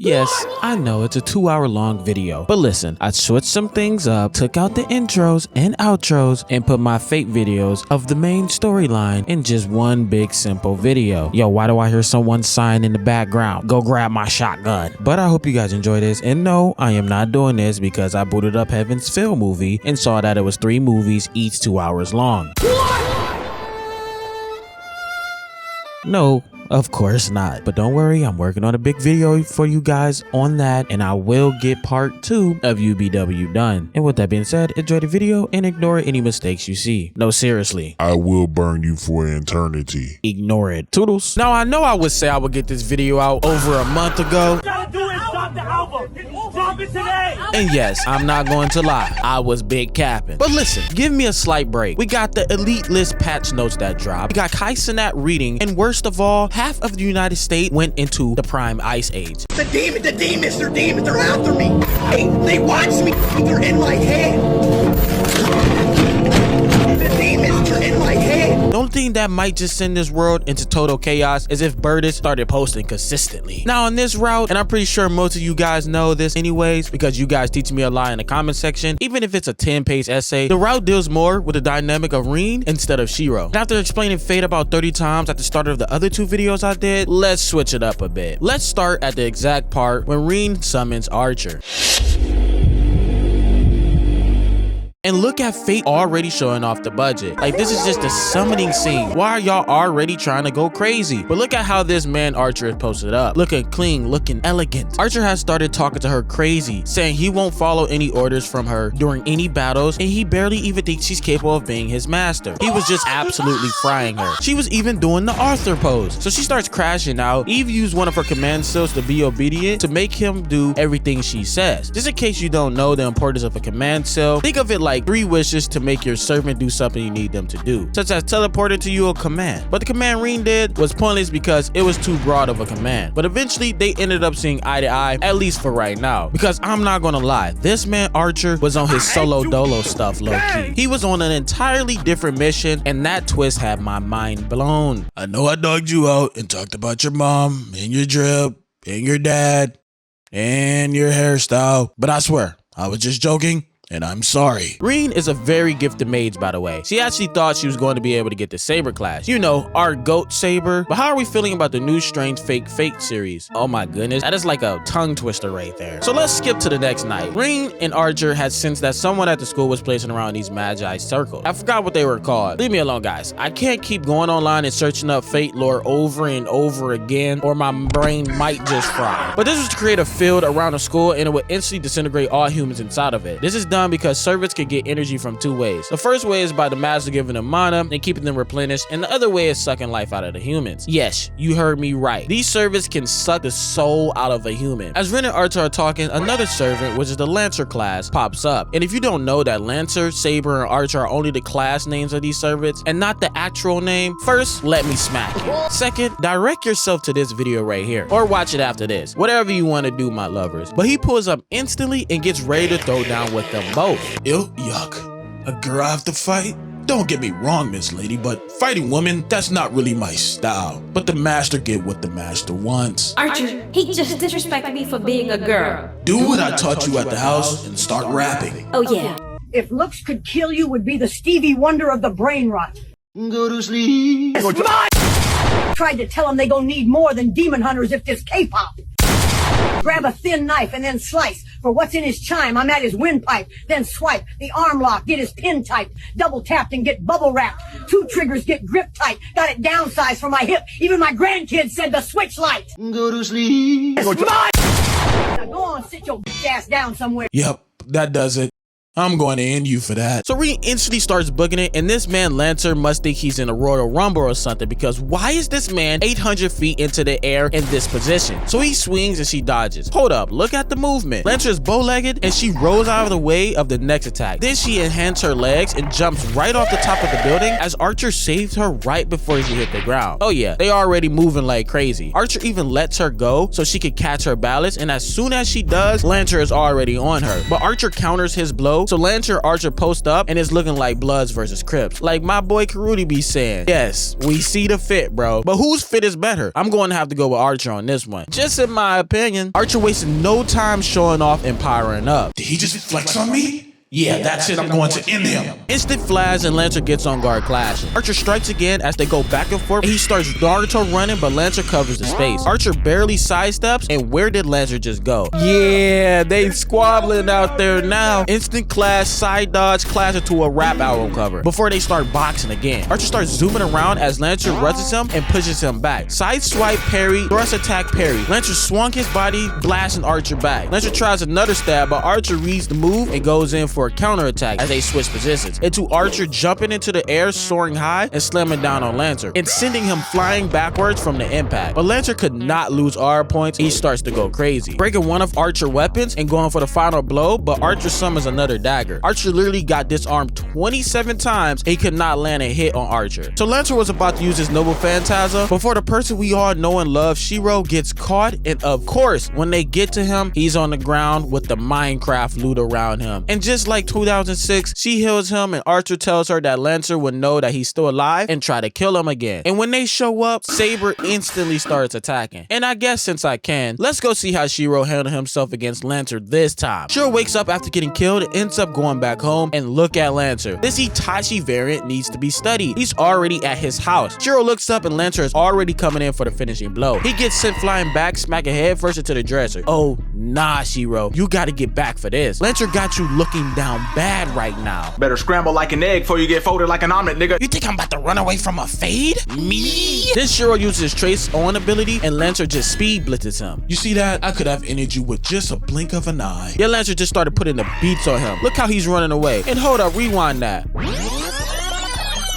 Yes, I know it's a 2-hour-long video, but listen, I switched some things up, took out the intros and outros, and put my fake videos of the main storyline in just one big simple video. Yo, why do I hear someone sighing in the background? Go grab my shotgun. But I hope you guys enjoy this, and no, I am not doing this because I booted up Heaven's Film movie and saw that it was 3 movies, each 2 hours long. No, of course not. But don't worry, I'm working on a big video for you guys on that, and I will get part 2 of UBW done. And with that being said, enjoy the video and ignore any mistakes you see. No, seriously. I will burn you for eternity. Ignore it. Toodles. Now, I know I would say I would get this video out over a month ago. And yes, I'm not going to lie, I was big capping. But listen, give me a slight break. We got the elite list patch notes that dropped. We got Kai Cenat reading, and worst of all, half of the United States went into the prime ice age. The demons, they're after me. They watch me, they're in my head. The demons are in my head. The only thing that might just send this world into total chaos is if Birdis started posting consistently. Now on this route, and I'm pretty sure most of you guys know this anyways because you guys teach me a lot in the comment section, even if it's a 10-page essay, the route deals more with the dynamic of Reen instead of Shiro. And after explaining Fate about 30 times at the start of the other 2 videos I did, let's switch it up a bit. Let's start at the exact part when Reen summons Archer. And look at Fate already showing off the budget. Like, this is just a summoning scene. Why are y'all already trying to go crazy? But look at how this man Archer is posted up. Looking clean, looking elegant. Archer has started talking to her crazy, saying he won't follow any orders from her during any battles, and he barely even thinks she's capable of being his master. He was just absolutely frying her. She was even doing the Arthur pose. So she starts crashing out. Eve used one of her command skills to be obedient to make him do everything she says. Just in case you don't know the importance of a command cell, think of it like 3 wishes to make your servant do something you need them to do, such as teleporting to you a command. But the command Reen did was pointless because it was too broad of a command. But eventually they ended up seeing eye to eye, at least for right now, because I'm not gonna lie, this man Archer was on his solo dolo stuff low-key. He was on an entirely different mission, and that twist had my mind blown. I know I dogged you out and talked about your mom and your drip and your dad and your hairstyle, but I swear I was just joking. And I'm sorry. Reen is a very gifted mage, by the way. She actually thought she was going to be able to get the Saber class. You know, our GOAT Saber. But how are we feeling about the new Strange Fake Fate series? Oh my goodness, that is like a tongue twister right there. So let's skip to the next night. Reen and Archer had sensed that someone at the school was placing around these magi circles. I forgot what they were called. Leave me alone, guys. I can't keep going online and searching up Fate lore over and over again, or my brain might just fry. But this was to create a field around the school, and it would instantly disintegrate all humans inside of it. This is done because servants can get energy from 2 ways. The first way is by the master giving them mana and keeping them replenished, and the other way is sucking life out of the humans. Yes, you heard me right. These servants can suck the soul out of a human. As Ren and Archer are talking, another servant, which is the Lancer class, pops up. And if you don't know that Lancer, Saber, and Archer are only the class names of these servants and not the actual name, first, let me smack you. Second, direct yourself to this video right here, or watch it after this. Whatever you want to do, my lovers. But he pulls up instantly and gets ready to throw down with them both. Ew, yuck. A girl I have to fight? Don't get me wrong, Miss Lady, but fighting women, that's not really my style. But the master get what the master wants. Archer, he just disrespected me for being a girl. Do what I taught you at the house and start rapping. Oh yeah. If looks could kill you, would be the Stevie Wonder of the brain rot. Go to sleep. Tried to tell him they gon' need more than demon hunters if this K-pop. Grab a thin knife and then slice. For what's in his chime, I'm at his windpipe. Then swipe the arm lock, get his pin tight. Double tapped and get bubble wrapped. 2 triggers get grip tight. Got it downsized for my hip. Even my grandkids said the switch light. Go to sleep. Now go on, sit your ass down somewhere. Yep, that does it. I'm going to end you for that. So Reen instantly starts booking it, and this man Lancer must think he's in a Royal Rumble or something, because why is this man 800 feet into the air in this position? So he swings and she dodges. Hold up, look at the movement. Lancer is bow-legged and she rolls out of the way of the next attack. Then she enhances her legs and jumps right off the top of the building as Archer saves her right before she hit the ground. Oh yeah, they already moving like crazy. Archer even lets her go so she can catch her balance, and as soon as she does, Lancer is already on her. But Archer counters his blow So Lancer and Archer post up and it's looking like Bloods versus Crips. Like my boy Karudi be saying, yes, we see the fit, bro. But whose fit is better? I'm going to have to go with Archer on this one. Just in my opinion, Archer wasted no time showing off and powering up. Did he just flex on me? Yeah, that's it. I'm going to end him. Instant flash and Lancer gets on guard clashing. Archer strikes again as they go back and forth. And he starts Naruto running, but Lancer covers the space. Archer barely sidesteps, and where did Lancer just go? Yeah, they squabbling out there now. Instant clash, side dodge, clash into a rap album cover before they start boxing again. Archer starts zooming around as Lancer rushes him and pushes him back. Side swipe, parry, thrust attack, parry. Lancer swung his body, blasting Archer back. Lancer tries another stab, but Archer reads the move and goes in for a counterattack as they switch positions, into Archer jumping into the air, soaring high and slamming down on Lancer and sending him flying backwards from the impact. But Lancer could not lose R points. He starts to go crazy, breaking one of Archer's weapons and going for the final blow, but Archer summons another dagger. Archer literally got disarmed 27 times and he could not land a hit on Archer. So Lancer was about to use his Noble Phantasm before the person we all know and love, Shiro, gets caught, and of course when they get to him, he's on the ground with the Minecraft loot around him. And just like 2006, she heals him and Archer tells her that Lancer would know that he's still alive and try to kill him again. And when they show up, Saber instantly starts attacking. And I guess since I can, let's go see how Shiro handled himself against Lancer this time. Shiro wakes up after getting killed and ends up going back home, and look at Lancer. This Itachi variant needs to be studied. He's already at his house. Shiro looks up and Lancer is already coming in for the finishing blow. He gets sent flying back, smacking head first into the dresser. Oh, nah, Shiro, you gotta get back for this. Lancer got you looking down bad right now. Better scramble like an egg before you get folded like an omelet, nigga. You think I'm about to run away from a fade? Me? Then Shiro uses his Trace on ability and Lancer just speed blitzes him. You see that? I could have ended you with just a blink of an eye. Yeah, Lancer just started putting the beats on him. Look how he's running away. And hold up, rewind that.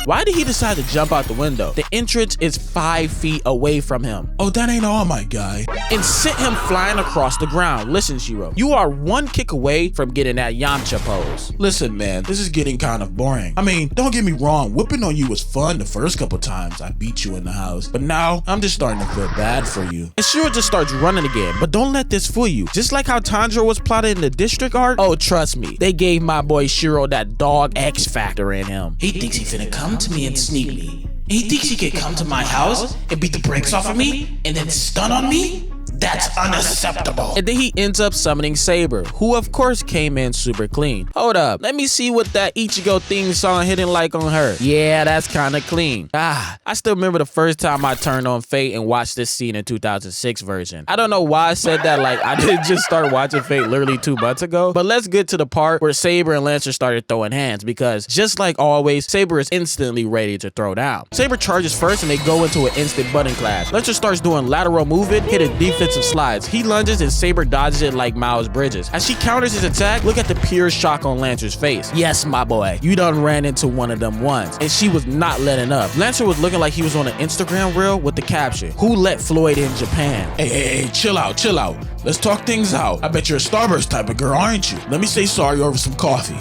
Why did he decide to jump out the window? The entrance is 5 feet away from him. Oh, that ain't all, my guy. And sent him flying across the ground. Listen, Shiro, you are one kick away from getting that Yamcha pose. Listen, man, this is getting kind of boring. I mean, don't get me wrong, whipping on you was fun the first couple times I beat you in the house, but now I'm just starting to feel bad for you. And Shiro just starts running again, but don't let this fool you. Just like how Tanjiro was plotted in the district arc, oh, trust me, they gave my boy Shiro that dog X factor in him. He thinks he finna come to me and sneak me. He thinks he could come to my house and beat the brakes off of me and then stun on me? That's unacceptable. And then he ends up summoning Saber, who of course came in super clean. Hold up, let me see what that Ichigo theme song hitting like on her. Yeah, that's kind of clean. I still remember the first time I turned on Fate and watched this scene in 2006 version. I don't know why I said that, like I didn't just start watching Fate literally 2 months ago. But let's get to the part where Saber and Lancer started throwing hands, because just like always, Saber is instantly ready to throw down. Saber charges first and they go into an instant button clash. Lancer starts doing lateral movement, hitting defensive slides. He lunges and Saber dodges it like Miles Bridges. As she counters his attack, look at the pure shock on Lancer's face. Yes, my boy, you done ran into one of them ones. And she was not letting up. Lancer was looking like he was on an Instagram reel with the caption, "Who let Floyd in Japan?" Hey, chill out, chill out. Let's talk things out. I bet you're a Starburst type of girl, aren't you? Let me say sorry over some coffee.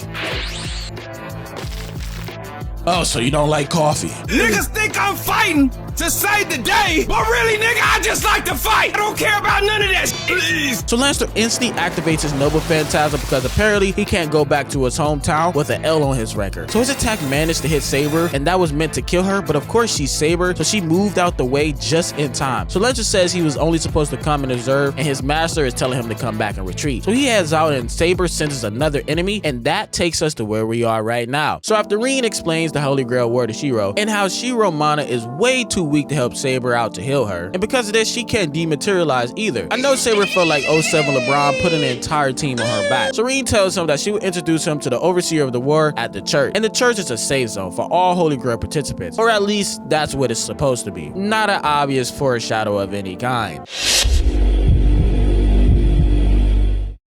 Oh, so you don't like coffee? Niggas think I'm fighting to save the day, but really, nigga, I just like to fight. I don't care about none of this, please. So Lancer instantly activates his Noble Phantasm because apparently he can't go back to his hometown with an L on his record. So his attack managed to hit Saber, and that was meant to kill her, but of course she's Saber, so she moved out the way just in time. So Lancer says he was only supposed to come and observe, and his master is telling him to come back and retreat. So he heads out and Saber senses another enemy, and that takes us to where we are right now. So after Reen explains the Holy Grail War to Shiro, and how Shiro Mana is way too weak to help Saber out to heal her, and because of this she can't dematerialize either. I know Saber felt like 07 LeBron putting an entire team on her back. Serene tells him that she would introduce him to the overseer of the war at the church, and the church is a safe zone for all Holy Grail participants, or at least that's what it's supposed to be. Not an obvious foreshadow of any kind.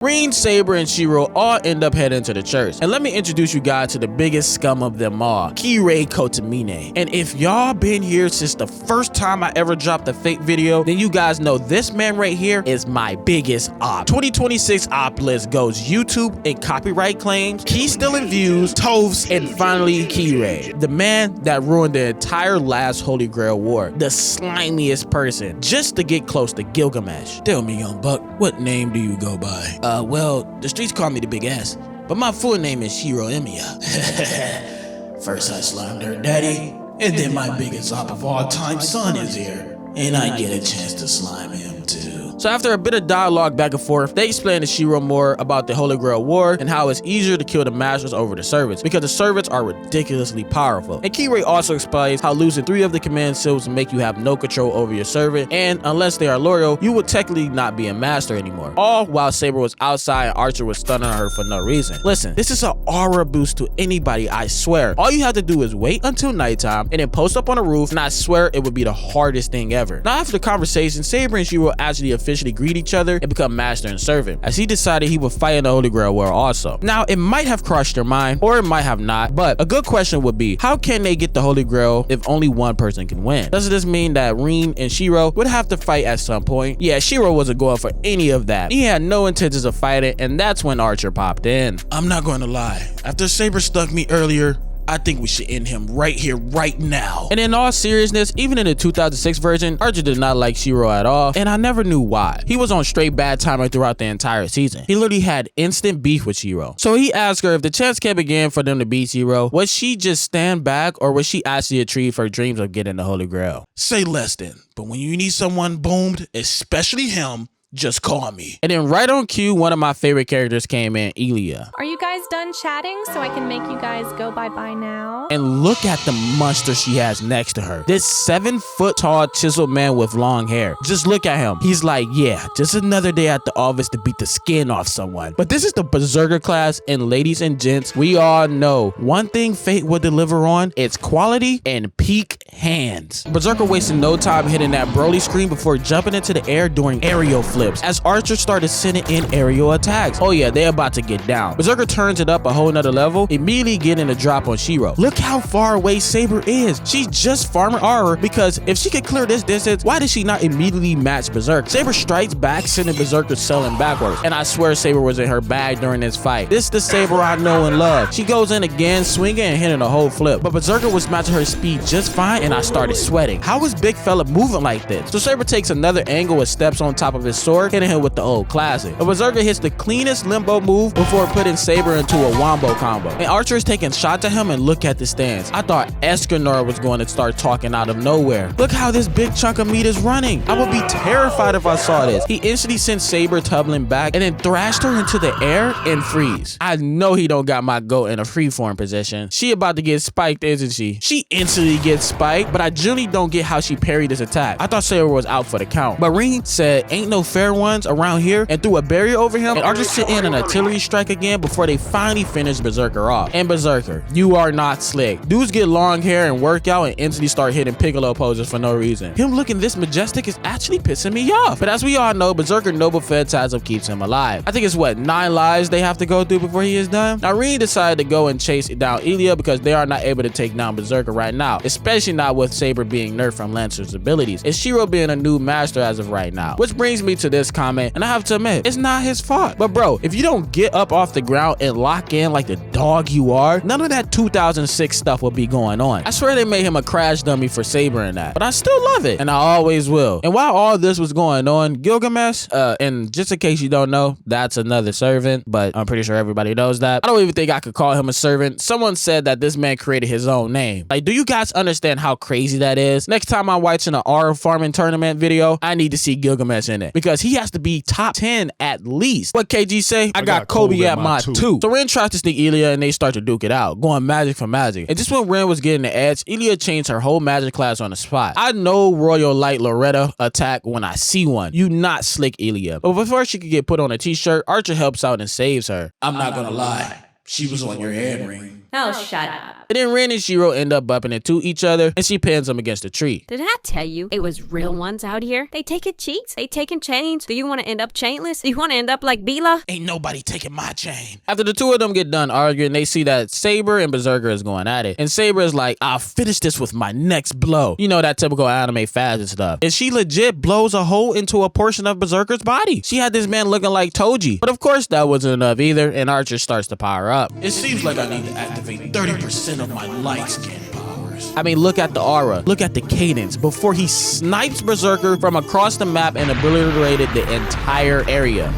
Reen, Saber, and Shiro all end up heading to the church. And let me introduce you guys to the biggest scum of them all, Kirei Kotomine. And if y'all been here since the first time I ever dropped a Fate video, then you guys know this man right here is my biggest op. 2026 op list goes YouTube and copyright claims, Key stealing views, Tovs, and finally Kirei, the man that ruined the entire last Holy Grail War, the slimiest person, just to get close to Gilgamesh. Tell me, young buck, what name do you go by? Well, the streets call me the Big S. but my full name is Shiro Emiya. First I slimed her daddy, and then my biggest op of all time, son, is here. And I get a chance to slime him too. So after a bit of dialogue back and forth, they explain to Shiro more about the Holy Grail War and how it's easier to kill the masters over the servants because the servants are ridiculously powerful. And Kirei also explains how losing 3 of the command seals will make you have no control over your servant, and unless they are loyal, you will technically not be a master anymore. All while Saber was outside and Archer was stunning her for no reason. Listen, this is an aura boost to anybody, I swear. All you have to do is wait until nighttime and then post up on the roof, and I swear it would be the hardest thing ever. Now after the conversation, Saber and Shiro actually officially greet each other and become master and servant, as he decided he would fight in the Holy Grail War also. Now it might have crossed your mind, or it might have not, but a good question would be, how can they get the Holy Grail if only one person can win? Does this mean that Rin and Shiro would have to fight at some point? Yeah, Shiro wasn't going for any of that. He had no intentions of fighting, and that's when Archer popped in. I'm not going to lie. After Saber stuck me earlier, I think we should end him right here, right now. And in all seriousness, even in the 2006 version, Archer did not like Shiro at all, and I never knew why. He was on straight bad timing throughout the entire season. He literally had instant beef with Shiro. So he asked her if the chance came again for them to beat Shiro, would she just stand back, or would she actually achieve her dreams of getting the Holy Grail? Say less then, but when you need someone boomed, especially him, just call me. And then right on cue, one of my favorite characters came in, Elia. Are you guys done chatting so I can make you guys go bye-bye now? And look at the monster she has next to her. This 7-foot tall chiseled man with long hair. Just look at him. He's like, yeah, just another day at the office to beat the skin off someone. But this is the Berserker class, and ladies and gents, we all know one thing Fate will deliver on, it's quality and peak hands. Berserker wasted no time hitting that Broly screen before jumping into the air doing aerial flips as Archer started sending in aerial attacks. Oh yeah, they're about to get down. Berserker turns it up a whole nother level, immediately getting a drop on Shiro. Look how far away Saber is. She's just farming aura, because if she could clear this distance, why did she not immediately match Berserk? Saber strikes back, sending Berserker selling backwards. And I swear Saber was in her bag during this fight. This is the Saber I know and love. She goes in again, swinging and hitting a whole flip. But Berserker was matching her speed just fine, and I started sweating. How is big fella moving like this? So Saber takes another angle and steps on top of his sword, hitting him with the old classic. But Berserker hits the cleanest limbo move before putting Saber into a wombo combo. And Archer is taking shots at him, and look at the stance. I thought Escanor was going to start talking out of nowhere. Look how this big chunk of meat is running. I would be terrified if I saw this. He instantly sent Saber tumbling back and then thrashed her into the air and freeze. I know he don't got my goat in a freeform position. She about to get spiked, isn't she? She instantly gets spiked, but I generally don't get how she parried this attack. I thought Saber was out for the count. But Ring said, ain't no fair ones around here, and threw a barrier over him, and Archer sent in an artillery strike again before they finally finished Berserker off. And Berserker, you are not slick. Dudes get long hair and work out and instantly start hitting Piccolo poses for no reason. Him looking this majestic is actually pissing me off. But as we all know, Berserker noble fed ties up keeps him alive. I think it's what, 9 lives they have to go through before he is done? Now Rin decided to go and chase down Elia because they are not able to take down Berserker right now, especially not with Saber being nerfed from Lancer's abilities, and Shiro being a new master as of right now. Which brings me to this comment, and I have to admit, it's not his fault. But bro, if you don't get up off the ground and lock in like the dog you are, none of that 2006 stuff will be going on. I swear they made him a crash dummy for Saber and that, but I still love it, and I always will. And while all this was going on, Gilgamesh, and just in case you don't know, that's another servant, but I'm pretty sure everybody knows that. I don't even think I could call him a servant. Someone said that this man created his own name. Like, do you guys understand how crazy that is? Next time I'm watching an aura farming tournament video, I need to see Gilgamesh in it, because he has to be top 10 at least. What KG say? I got Kobe at my 2. So Ren tries to sneak Elia, and they start to duke it out, going magic for magic. And just when Ren was getting the edge, Elia changed her whole magic class on the spot. I know Royal Light Loretta attack when I see one. You not slick Elia. But before she could get put on a t-shirt, Archer helps out and saves her. I'm not gonna lie. She was on your head, Ring. Oh, shut up. And then Ren and Shiro end up bumping into each other, and she pins him against a tree. Did I tell you it was real ones out here? They taking cheats. They taking chains. Do you want to end up chainless? Do you want to end up like Bila? Ain't nobody taking my chain. After the two of them get done arguing, they see that Saber and Berserker is going at it. And Saber is like, I'll finish this with my next blow. You know, that typical anime fast and stuff. And she legit blows a hole into a portion of Berserker's body. She had this man looking like Toji. But of course that wasn't enough either, and Archer starts to power up. It seems like I need to activate 30% of my light skin powers. I mean, look at the aura. Look at the cadence before he snipes Berserker from across the map and obliterated the entire area.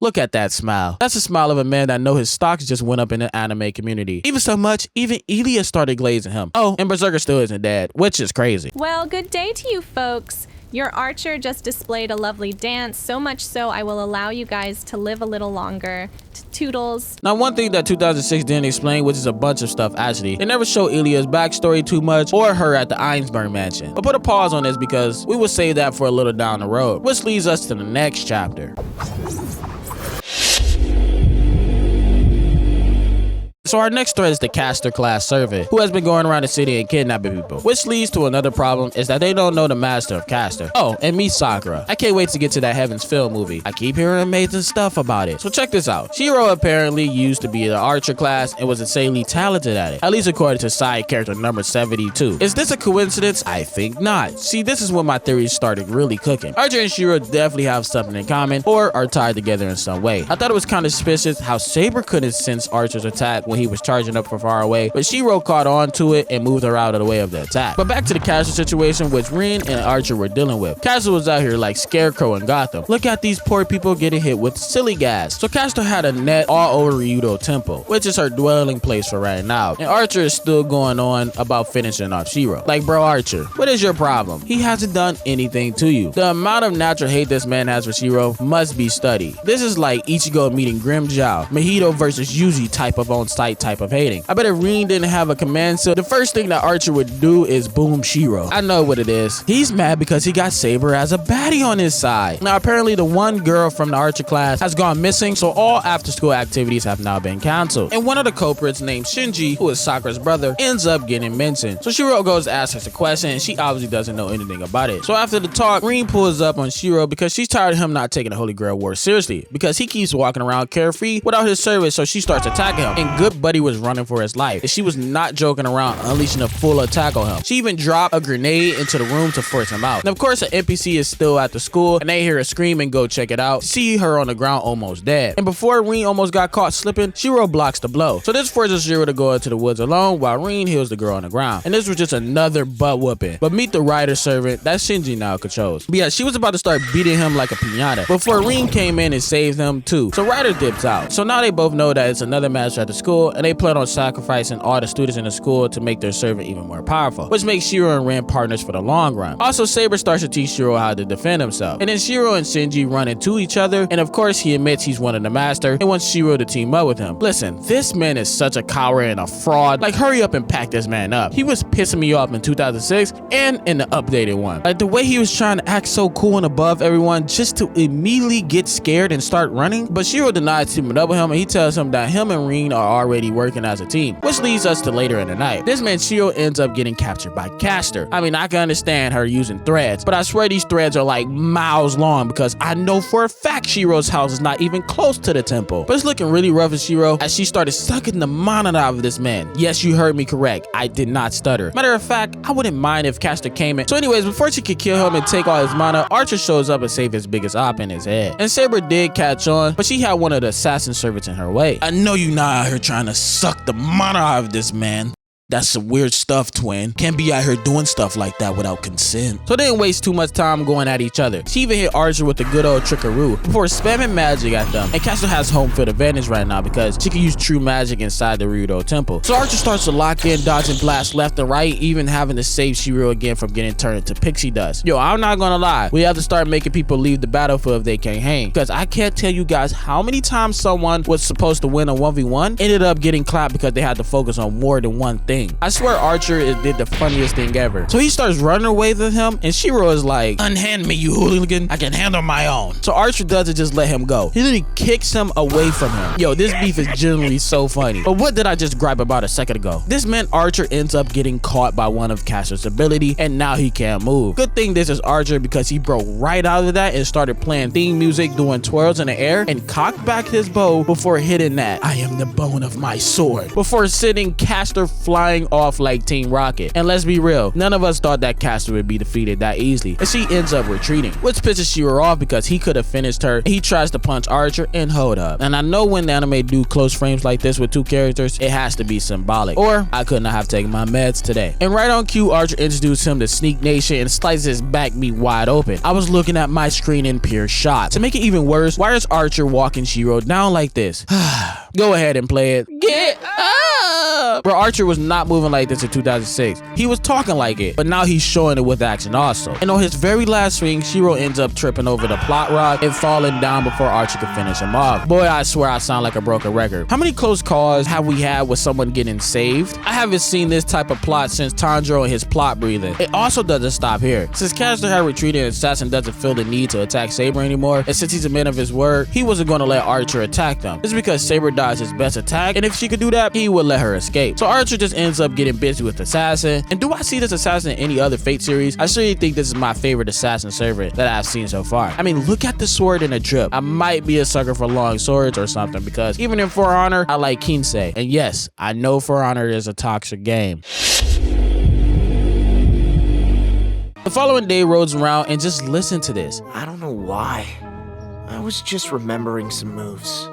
Look at that smile. That's the smile of a man that know his stocks just went up in the anime community. Even so much, even Ilya started glazing him. Oh, and Berserker still isn't dead, which is crazy. Well, good day to you folks. Your archer just displayed a lovely dance, so much so I will allow you guys to live a little longer. Toodles. Now, one thing that 2006 didn't explain, which is a bunch of stuff actually, they never show Ilya's backstory too much or her at the Einsberg mansion. But put a pause on this because we will save that for a little down the road, which leads us to the next chapter. So our next threat is the caster class servant, who has been going around the city and kidnapping people, which leads to another problem is that they don't know the master of caster. Oh, and meet Sakura. I can't wait to get to that Heaven's Feel movie. I keep hearing amazing stuff about it. So check this out. Shiro apparently used to be the archer class and was insanely talented at it, at least according to side character number 72. Is this a coincidence? I think not. See, this is when my theories started really cooking. Archer and Shiro definitely have something in common or are tied together in some way. I thought it was kind of suspicious how Saber couldn't sense Archer's attack when he was charging up from far away, but Shiro caught on to it and moved her out of the way of the attack. But back to the Castle situation which Rin and Archer were dealing with. Castle was out here like Scarecrow in Gotham. Look at these poor people getting hit with silly gas. So Castle had a net all over Ryudo Temple, which is her dwelling place for right now. And Archer is still going on about finishing off Shiro. Like, bro, Archer, what is your problem? He hasn't done anything to you. The amount of natural hate this man has for Shiro must be studied. This is like Ichigo meeting Grim Zhao, Mahito versus Yuji type of on-site type of hating. I bet if Rin didn't have a command seal, the first thing that Archer would do is boom Shiro. I know what it is. He's mad because he got Saber as a baddie on his side. Now apparently the one girl from the Archer class has gone missing, so all after school activities have now been canceled. And one of the culprits named Shinji, who is Sakura's brother, ends up getting mentioned. So Shiro goes to ask her a question and she obviously doesn't know anything about it. So after the talk, Rin pulls up on Shiro because she's tired of him not taking the Holy Grail War seriously because he keeps walking around carefree without his service, so she starts attacking him. And Good Buddy was running for his life, and she was not joking around, unleashing a full attack on him. She even dropped a grenade into the room to force him out. And of course, the NPC is still at the school, and they hear her scream and go check it out. See her on the ground almost dead. And before Rin almost got caught slipping, Shiro blocks the blow. So this forces Shiro to go into the woods alone while Rin heals the girl on the ground. And this was just another butt whooping. But meet the rider servant that Shinji now controls. But yeah, she was about to start beating him like a piñata before Rin came in and saved him too. So Ryder dips out. So now they both know that it's another master at the school, and they plan on sacrificing all the students in the school to make their servant even more powerful, which makes Shiro and Rin partners for the long run. Also, Saber starts to teach Shiro how to defend himself, and then Shiro and Shinji run into each other, and of course he admits he's one of the master and wants Shiro to team up with him. Listen, this man is such a coward and a fraud. Like, hurry up and pack this man up. He was pissing me off in 2006 and in the updated one. Like, the way he was trying to act so cool and above everyone just to immediately get scared and start running. But Shiro denies teaming up with him, and he tells him that him and Rin are already working as a team, which leads us to later in the night. This man Shiro ends up getting captured by Caster. I mean, I can understand her using threads, but I swear these threads are like miles long because I know for a fact Shiro's house is not even close to the temple. But it's looking really rough for Shiro as she started sucking the mana out of this man. Yes, you heard me correct. I did not stutter. Matter of fact, I wouldn't mind if Caster came in. So anyways, before she could kill him and take all his mana, Archer shows up and saves his biggest op in his head. And Saber did catch on, but she had one of the assassin servants in her way. I know you not out here trying to suck the mana out of this man. That's some weird stuff, twin. Can't be out here doing stuff like that without consent. So they didn't waste too much time going at each other. She even hit Archer with the good old trickaroo before spamming magic at them. And Castle has home field advantage right now because she can use true magic inside the Ryudo Temple. So Archer starts to lock in, dodging blasts left and right, even having to save Shiro again from getting turned into pixie dust. Yo, I'm not gonna lie. We have to start making people leave the battlefield if they can't hang. Because I can't tell you guys how many times someone was supposed to win a 1v1 ended up getting clapped because they had to focus on more than one thing. I swear Archer did the funniest thing ever. So he starts running away with him, and Shiro is like, unhand me, you hooligan. I can handle my own. So Archer doesn't just let him go. He literally kicks him away from him. Yo, this beef is genuinely so funny. But what did I just gripe about a second ago? This man Archer ends up getting caught by one of Caster's ability, and now he can't move. Good thing this is Archer because he broke right out of that and started playing theme music, doing twirls in the air, and cocked back his bow before hitting that. I am the bone of my sword. Before sending Caster flying flying off like Team Rocket. And let's be real, none of us thought that Caster would be defeated that easily, and she ends up retreating, which pisses Shiro off because he could have finished her. He tries to punch Archer and hold up. And I know when the anime do close frames like this with two characters, it has to be symbolic, or I could not have taken my meds today. And right on cue, Archer introduced him to Sneak Nation and slices his back meat wide open. I was looking at my screen in pure shock. To make it even worse, why is Archer walking Shiro down like this? Go ahead and play it. Get up! Bro, Archer was not moving like this in 2006. He was talking like it, but now he's showing it with action also. And on his very last swing, Shiro ends up tripping over the plot rock and falling down before Archer could finish him off. Boy, I swear I sound like a broken record. How many close calls have we had with someone getting saved? I haven't seen this type of plot since Tanjiro and his plot breathing. It also doesn't stop here. Since Caster had retreated and Assassin doesn't feel the need to attack Saber anymore, and since he's a man of his word, he wasn't going to let Archer attack them. This is because Saber dodged his best attack, and if she could do that, he would let her escape. So Archer just ends up getting busy with Assassin. And do I see this Assassin in any other Fate series? I surely think this is my favorite Assassin servant that I've seen so far. I mean, look at the sword in a drip. I might be a sucker for long swords or something, because even in For Honor, I like Kinsei. And yes, I know For Honor is a toxic game. The following day rolls around and just listen to this. I don't know why. I was just remembering some moves.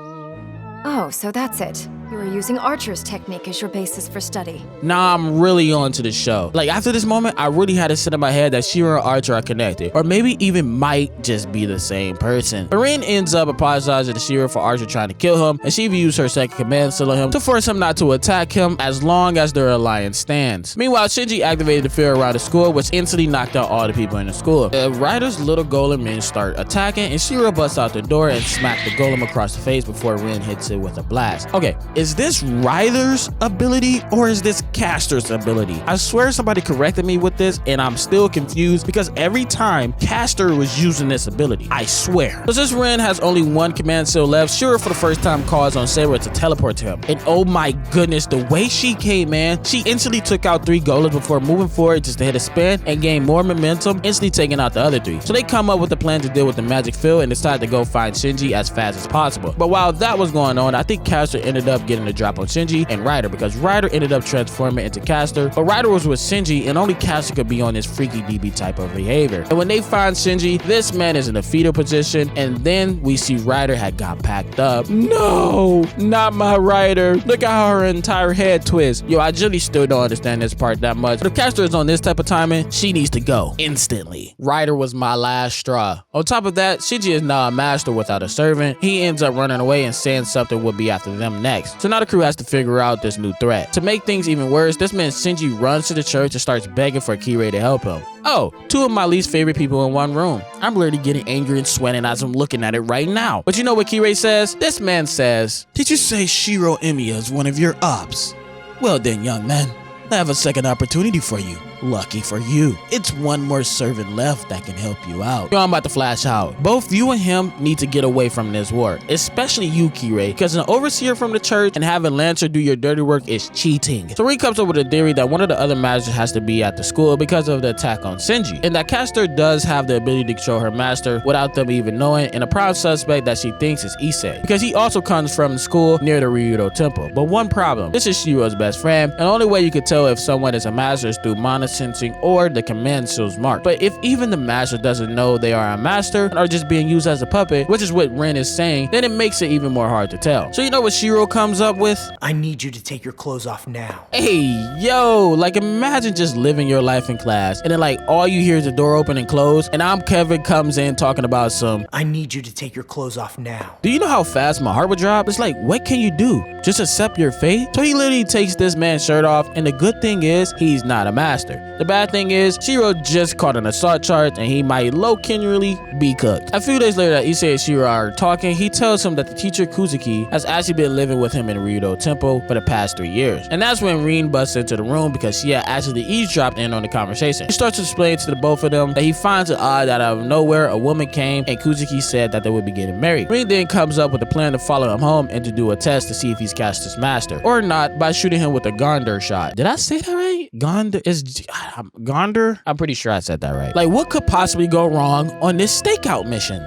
Oh, so that's it. You were using Archer's technique as your basis for study. Nah, I'm really on to the show. Like, after this moment, I really had to sit in my head that Shiro and Archer are connected, or maybe even might just be the same person. Marine ends up apologizing to Shiro for Archer trying to kill him, and she views her second command still on him to force him not to attack him as long as their alliance stands. Meanwhile, Shinji activated the fear around the school, which instantly knocked out all the people in the school. The Rider's little golem men start attacking, and Shiro busts out the door and smacks the golem across the face before Rin hits it with a blast. Okay, is this Ryder's ability or is this Caster's ability? I swear somebody corrected me with this and I'm still confused because every time Caster was using this ability, I swear. So since Rin has only one command seal left, Shiro for the first time calls on Saber to teleport to him. And oh my goodness, the way she came, man, she instantly took out 3 golems before moving forward just to hit a spin and gain more momentum, instantly taking out the other 3. So they come up with a plan to deal with the magic field and decide to go find Shinji as fast as possible. But while that was going on, I think Caster ended up getting the drop on Shinji and Ryder because Ryder ended up transforming into Caster, but Ryder was with Shinji and only Caster could be on this freaky DB type of behavior. And when they find Shinji, this man is in a fetal position, and then we see Ryder had got packed up. No, not my Ryder. Look at how her entire head twists. Yo, I really still don't understand this part that much, but if Caster is on this type of timing, she needs to go instantly. Ryder was my last straw. On top of that, Shinji is now a master without a servant. He ends up running away and saying something would be after them next. So now the crew has to figure out this new threat. To make things even worse, this man Shinji runs to the church and starts begging for Kirei to help him. Oh, 2 of my least favorite people in one room. I'm literally getting angry and sweating as I'm looking at it right now. But you know what Kirei says? This man says, "Did you say Shiro Emiya is one of your ops? Well then, young man, I have a second opportunity for you. Lucky for you, it's one more servant left that can help you out." Yo, I'm about to flash out. Both you and him need to get away from this war, especially you, Kirei, because an overseer from the church and having Lancer do your dirty work is cheating. So he comes up with a theory that one of the other masters has to be at the school because of the attack on Shinji, and that Caster does have the ability to control her master without them even knowing, and a prime suspect that she thinks is Issei, because he also comes from the school near the Ryudo temple. But one problem, this is Shiro's best friend, and the only way you could tell if someone is a master is through mana sensing or the command seal's mark. But if even the master doesn't know they are a master and are just being used as a puppet, which is what Rin is saying, then it makes it even more hard to tell. So you know what Shiro comes up with? I need you to take your clothes off now. Hey, yo, like imagine just living your life in class and then like all you hear is the door open and close, and Kevin comes in talking about some, I need you to take your clothes off now. Do you know how fast my heart would drop? It's like, what can you do? Just accept your fate? So he literally takes this man's shirt off, and the good thing is he's not a master. The bad thing is Shiro just caught an assault charge and he might low-key be cooked. A few days later that Issei and Shiro are talking, he tells him that the teacher Kuzuki has actually been living with him in Ryudo Temple for the past 3 years. And that's when Rin busts into the room because she had actually eavesdropped in on the conversation. He starts to explain to the both of them that he finds it odd that out of nowhere a woman came and Kuzuki said that they would be getting married. Rin then comes up with a plan to follow him home and to do a test to see if he's Caster's master or not by shooting him with a Gondor shot. Did I say that right? Gondor is Gondor? I'm pretty sure I said that right. Like, what could possibly go wrong on this stakeout mission?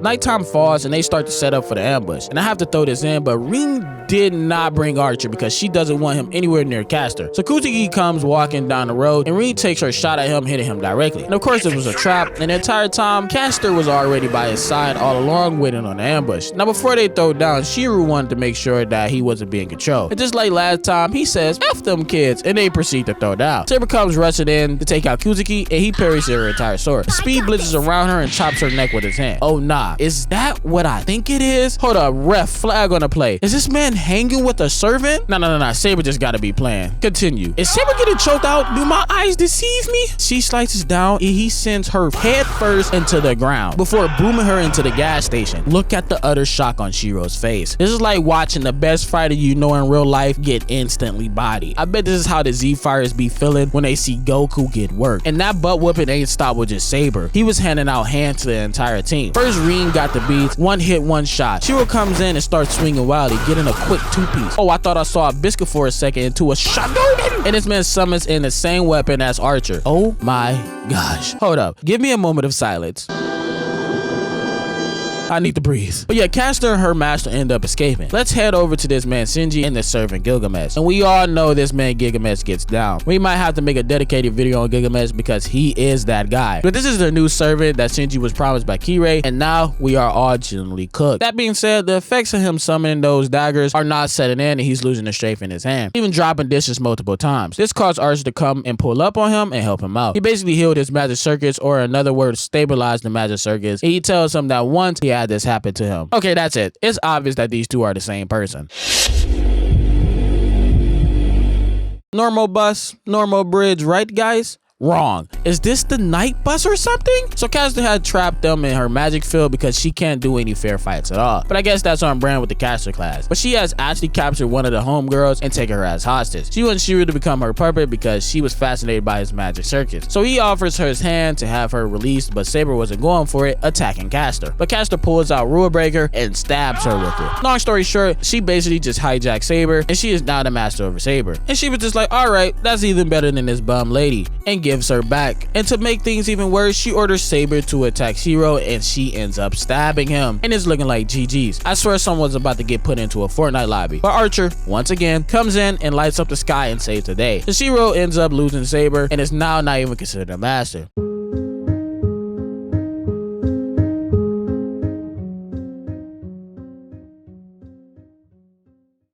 Nighttime falls and they start to set up for the ambush. And I have to throw this in, but Ring did not bring Archer because she doesn't want him anywhere near Castor. So Kuzuki comes walking down the road and Ring takes her shot at him, hitting him directly. And of course it was a trap, and the entire time Castor was already by his side all along waiting on the ambush. Now before they throw down, Shiru wanted to make sure that he wasn't being controlled. And just like last time, he says, F them kids, and they proceed to throw down. Saber comes rushing in to take out Kuzuki and he parries her entire sword. Speed blitzes around her and chops her neck with his hand. Oh nah, is that what I think it is? Hold up, ref, flag on the play. Is this man hanging with a servant? No, Saber just gotta be playing. Continue. Is Saber getting choked out? Do my eyes deceive me? She slices down and he sends her head first into the ground before booming her into the gas station. Look at the utter shock on Shiro's face. This is like watching the best fighter you know in real life get instantly bodied. I bet this is how the Z-Fighters be feeling when they see Goku get worked. And that butt whooping ain't stopped with just Saber. He was handing out hands to the entire team. First Ring got the beats, one hit, one shot. Shiro comes in and starts swinging wildly, getting a quick two-piece. Oh, I thought I saw a biscuit for a second into a Shogun. And this man summons in the same weapon as Archer. Oh my gosh. Hold up. Give me a moment of silence. I need to breathe. But yeah, Castor and her master end up escaping. Let's head over to this man Shinji and the servant Gilgamesh. And we all know this man Gilgamesh gets down. We might have to make a dedicated video on Gilgamesh because he is that guy. But this is the new servant that Shinji was promised by Kirei, and now we are all generally cooked. That being said, the effects of him summoning those daggers are not setting in and he's losing the strength in his hand, even dropping dishes multiple times. This caused Archer to come and pull up on him and help him out. He basically healed his magic circuits, or in other words, stabilized the magic circuits, and he tells him that once he had this happen to him. Okay, that's it. It's obvious that these two are the same person. Normal bus, normal bridge, right guys? Wrong. Is this the night bus or something? So Castor had trapped them in her magic field because she can't do any fair fights at all. But I guess that's on brand with the Castor class. But she has actually captured one of the homegirls and taken her as hostage. She wants Shiru to become her puppet because she was fascinated by his magic circuits. So he offers her his hand to have her released, but Saber wasn't going for it, attacking Castor. But Castor pulls out Rule Breaker and stabs her with it. Long story short, she basically just hijacked Saber, and she is now the master over Saber. And she was just like, alright, that's even better than this bum lady, and gives her back. And to make things even worse, she orders Saber to attack Shiro, and she ends up stabbing him, and it's looking like GG's. I swear someone's about to get put into a Fortnite lobby. But Archer, once again, comes in and lights up the sky and saves the day. So Shiro ends up losing Saber and is now not even considered a master.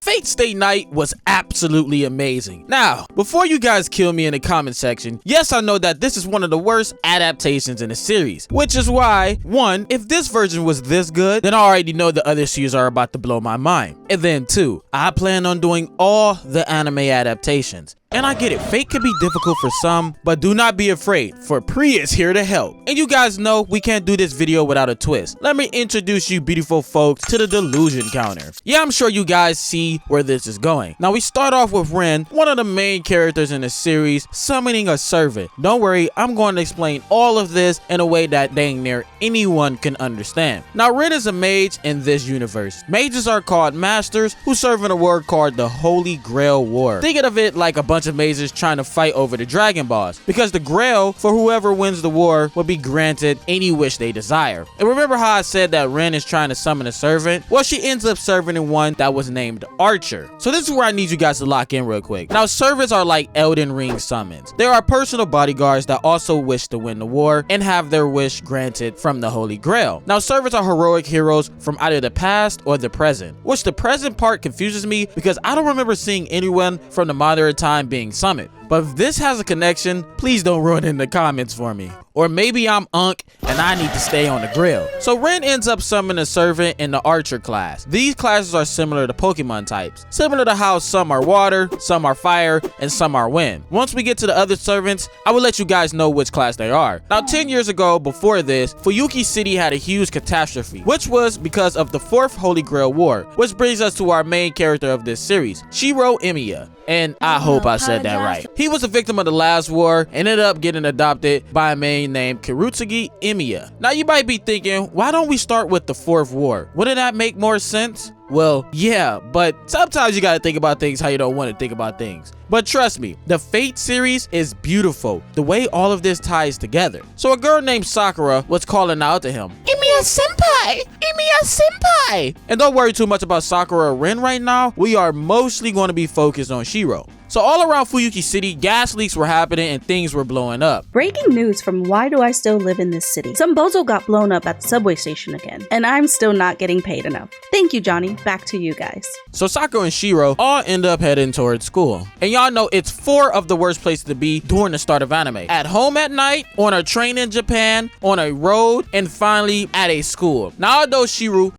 Fate Stay Night was absolutely amazing. Now, before you guys kill me in the comment section, yes, I know that this is one of the worst adaptations in the series, which is why, one, if this version was this good, then I already know the other series are about to blow my mind. And then two, I plan on doing all the anime adaptations. And I get it, Fate can be difficult for some, but do not be afraid, for Pri is here to help. And you guys know we can't do this video without a twist. Let me introduce you beautiful folks to the delusion counter. Yeah, I'm sure you guys see where this is going. Now we start off with Ren, one of the main characters in the series, summoning a servant. Don't worry, I'm going to explain all of this in a way that dang near anyone can understand. Now Ren is a mage in this universe. Mages are called masters who serve in a war called the Holy Grail War. Think of it like a bunch of mages trying to fight over the Dragon Balls, because the Grail for whoever wins the war will be granted any wish they desire. And remember how I said that Ren is trying to summon a servant? Well, she ends up serving one that was named Archer. So this is where I need you guys to lock in real quick. Now servants are like Elden Ring summons. There are personal bodyguards that also wish to win the war and have their wish granted from the Holy Grail. Now servants are heroic heroes from either the past or the present, which the present part confuses me because I don't remember seeing anyone from the modern time being summoned. But if this has a connection, please don't ruin it in the comments for me. Or maybe I'm Unk and I need to stay on the grill. So Ren ends up summoning a servant in the Archer class. These classes are similar to Pokemon types, similar to how some are water, some are fire, and some are wind. Once we get to the other servants, I will let you guys know which class they are. Now 10 years ago, before this, Fuyuki City had a huge catastrophe, which was because of the 4th Holy Grail War, which brings us to our main character of this series, Shiro Emiya. And I hope I said that right. He was a victim of the last war and ended up getting adopted by a man named Kirutsugi Emiya. Now you might be thinking, why don't we start with the 4th war? Wouldn't that make more sense? Well, yeah, but sometimes you gotta think about things how you don't want to think about things. But trust me, the Fate series is beautiful, the way all of this ties together. So a girl named Sakura was calling out to him, "Emiya-senpai!" Senpai! Emiya Senpai! And don't worry too much about Sakura or Rin right now. We are mostly going to be focused on Shiro. So all around Fuyuki City, gas leaks were happening and things were blowing up. Breaking news from Why Do I Still Live in This City? Some bozo got blown up at the subway station again, and I'm still not getting paid enough. Thank you, Johnny. Back to you guys. So Sakura and Shiro all end up heading towards school. And y'all know it's 4 of the worst places to be during the start of anime. At home at night, on a train in Japan, on a road, and finally at a school. Now although Shiro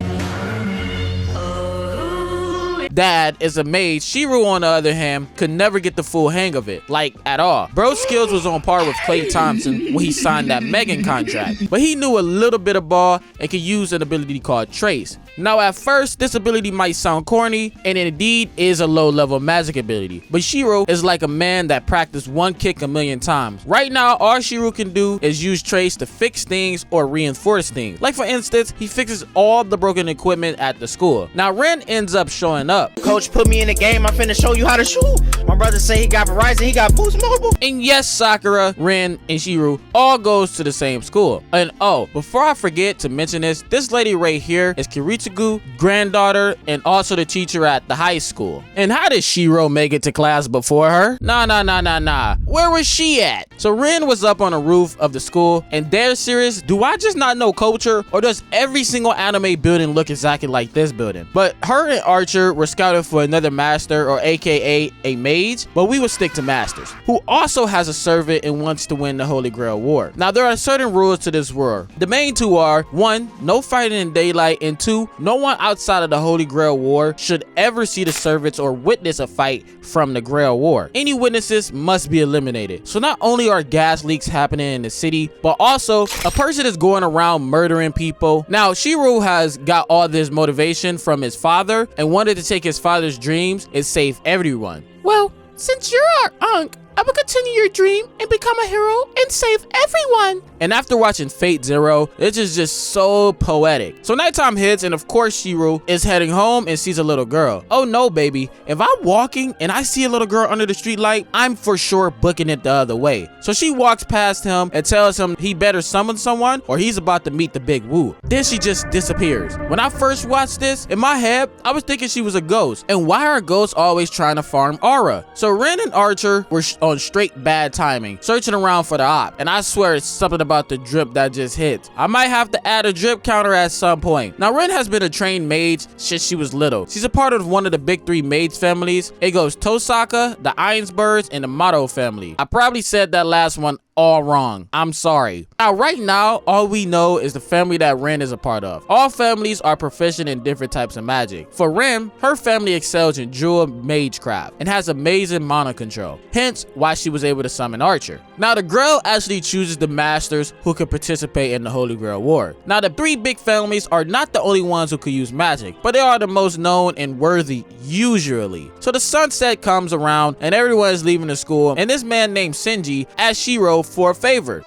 dad is a maid, Shiro on the other hand could never get the full hang of it, like at all. Bro's skills was on par with Klay Thompson when he signed that Megan contract, but he knew a little bit of ball and could use an ability called Trace. Now at first, this ability might sound corny, and it indeed is a low-level magic ability, but Shiro is like a man that practiced one kick a million times. Right now, all Shiro can do is use Trace to fix things or reinforce things. Like for instance, he fixes all the broken equipment at the school. Now Ren ends up showing up. Coach put me in the game, I'm finna show you how to shoot. My brother say he got Verizon, he got Boost Mobile. And yes, Sakura, Ren, and Shiro all goes to the same school. And oh, before I forget to mention this lady right here is Kiritsugu, granddaughter, and also the teacher at the high school. And how did Shiro make it to class before her? Nah. Where was she at? So Ren was up on the roof of the school, and they're serious, do I just not know culture, or does every single anime building look exactly like this building? But her and Archer were scouted for another master, or aka a mage, but we will stick to masters, who also has a servant and wants to win the Holy Grail War. Now there are certain rules to this war. The main 2 are 1, no fighting in daylight, and 2, no one outside of the Holy Grail War should ever see the servants or witness a fight from the Grail War. Any witnesses must be eliminated. So not only are gas leaks happening in the city, but also a person is going around murdering people. Now Shiro has got all this motivation from his father and wanted to take his father's dreams and save everyone. Well, since you're our uncle, I will continue your dream and become a hero and save everyone. And after watching Fate Zero, it's just so poetic. So nighttime hits, and of course Shiro is heading home and sees a little girl. Oh no, baby. If I'm walking and I see a little girl under the street light, I'm for sure booking it the other way. So she walks past him and tells him he better summon someone or he's about to meet the big woo. Then she just disappears. When I first watched this, in my head, I was thinking she was a ghost. And why are ghosts always trying to farm aura? So Ren and Archer were on straight bad timing, searching around for the op, and I swear it's something about the drip that just hit. I might have to add a drip counter at some point. Now Ren has been a trained mage since she was little. She's a part of one of the big 3 mage families. It goes Tosaka, the Ironsbirds, and the Mato family. I probably said that last one all wrong. I'm sorry. Now, right now, all we know is the family that Ren is a part of. All families are proficient in different types of magic. For Ren, her family excels in jewel magecraft and has amazing mana control, hence why she was able to summon Archer. Now, the Grail actually chooses the masters who could participate in the Holy Grail War. Now, the 3 big families are not the only ones who could use magic, but they are the most known and worthy usually. So the sunset comes around and everyone is leaving the school, and this man named Shinji asks Shiro for a favor.